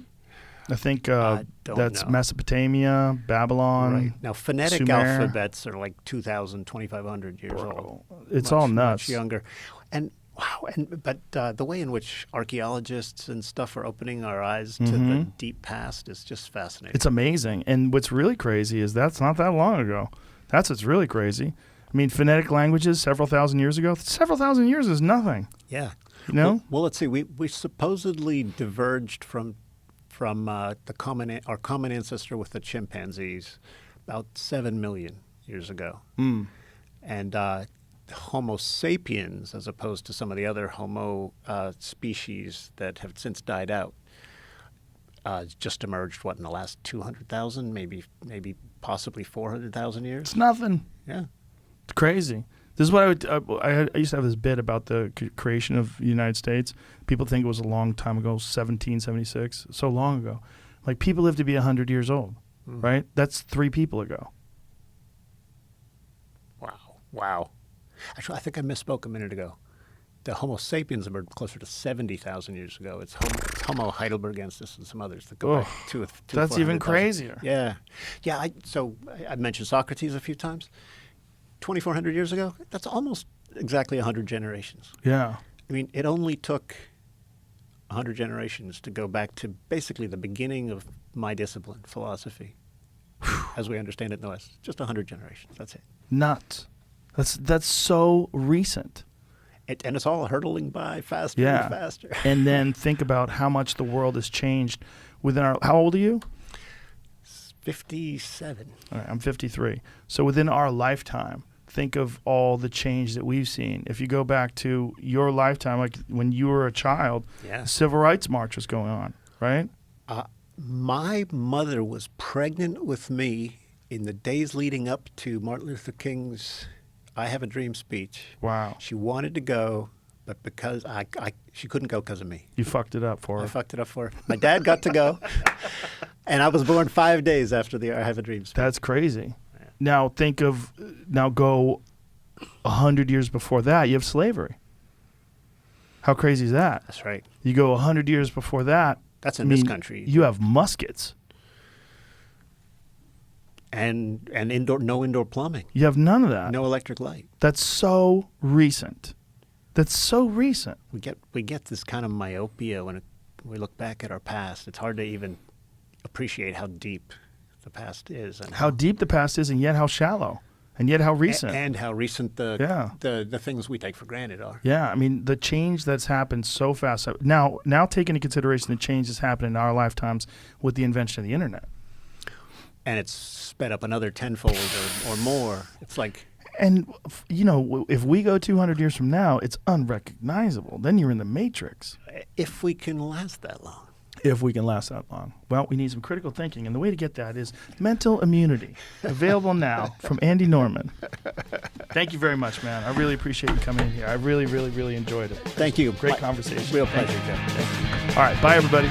D: I think
E: don't
D: that's
E: know.
D: Mesopotamia, Babylon.
E: Right. Now, phonetic
D: Sumer.
E: alphabets are like 2,000, 2,500 years old.
D: It's all nuts.
E: Much younger. And Wow. But the way in which archaeologists and stuff are opening our eyes to the deep past is just fascinating.
D: It's amazing. And what's really crazy is that's not that long ago. That's what's really crazy. I mean, phonetic languages several thousand years ago. Several thousand years is nothing.
E: Yeah.
D: You know?
E: Well, let's see. We supposedly diverged from our common ancestor with the chimpanzees about 7 million years ago. And Homo sapiens, as opposed to some of the other Homo species that have since died out, just emerged, in the last 200,000, maybe possibly 400,000 years?
D: It's nothing.
E: Yeah.
D: It's crazy. This is what I used to have this bit about the creation of the United States. People think it was a long time ago, 1776, so long ago. Like, people live to be 100 years old, right? That's 3 people ago.
E: Wow. Actually, I think I misspoke a minute ago. The Homo sapiens emerged closer to 70,000 years ago. It's Homo heidelbergensis and some others that go back to
D: that's even crazier.
E: Yeah. So I mentioned Socrates a few times. 2,400 years ago, that's almost exactly 100 generations.
D: Yeah.
E: I mean, it only took 100 generations to go back to basically the beginning of my discipline, philosophy, as we understand it in the West. Just 100 generations. That's it.
D: Nuts. That's so recent.
E: And it's all hurtling by faster
D: Yeah.
E: and faster.
D: And then think about how much the world has changed within our... How old are you?
E: 57.
D: All right, I'm 53. So within our lifetime, think of all the change that we've seen. If you go back to your lifetime, like when you were a child,
E: Yeah.
D: the Civil Rights March was going on, right?
E: My mother was pregnant with me in the days leading up to Martin Luther King's I Have a Dream speech.
D: Wow.
E: She wanted to go, but because she couldn't go because of me.
D: You fucked it up for her.
E: I fucked it up for her. My dad got to go, and I was born 5 days after the I Have a Dream speech.
D: That's crazy. Now go 100 years before that, you have slavery. How crazy is that?
E: That's right.
D: You go 100 years before that.
E: That's in this country.
D: You have muskets.
E: And no indoor plumbing.
D: You have none of that.
E: No electric light.
D: That's so recent.
E: We get this kind of myopia when we look back at our past. It's hard to even appreciate how deep the past is, and
D: How deep the past is, and yet how shallow, and yet how recent.
E: and how recent the things we take for granted are.
D: Yeah, I mean, the change that's happened so fast. Now take into consideration the change that's happened in our lifetimes with the invention of the internet.
E: And it's sped up another tenfold or more. It's like...
D: And, if we go 200 years from now, it's unrecognizable. Then you're in the Matrix.
E: If we can last that long.
D: If we can last that long. Well, we need some critical thinking, and the way to get that is mental immunity. Available now from Andy Norman. Thank you very much, man. I really appreciate you coming in here. I really, really, really enjoyed it.
E: Thank you.
D: Great conversation.
E: Real pleasure,
D: Thank you.
E: Jeff.
D: All right. Bye, everybody.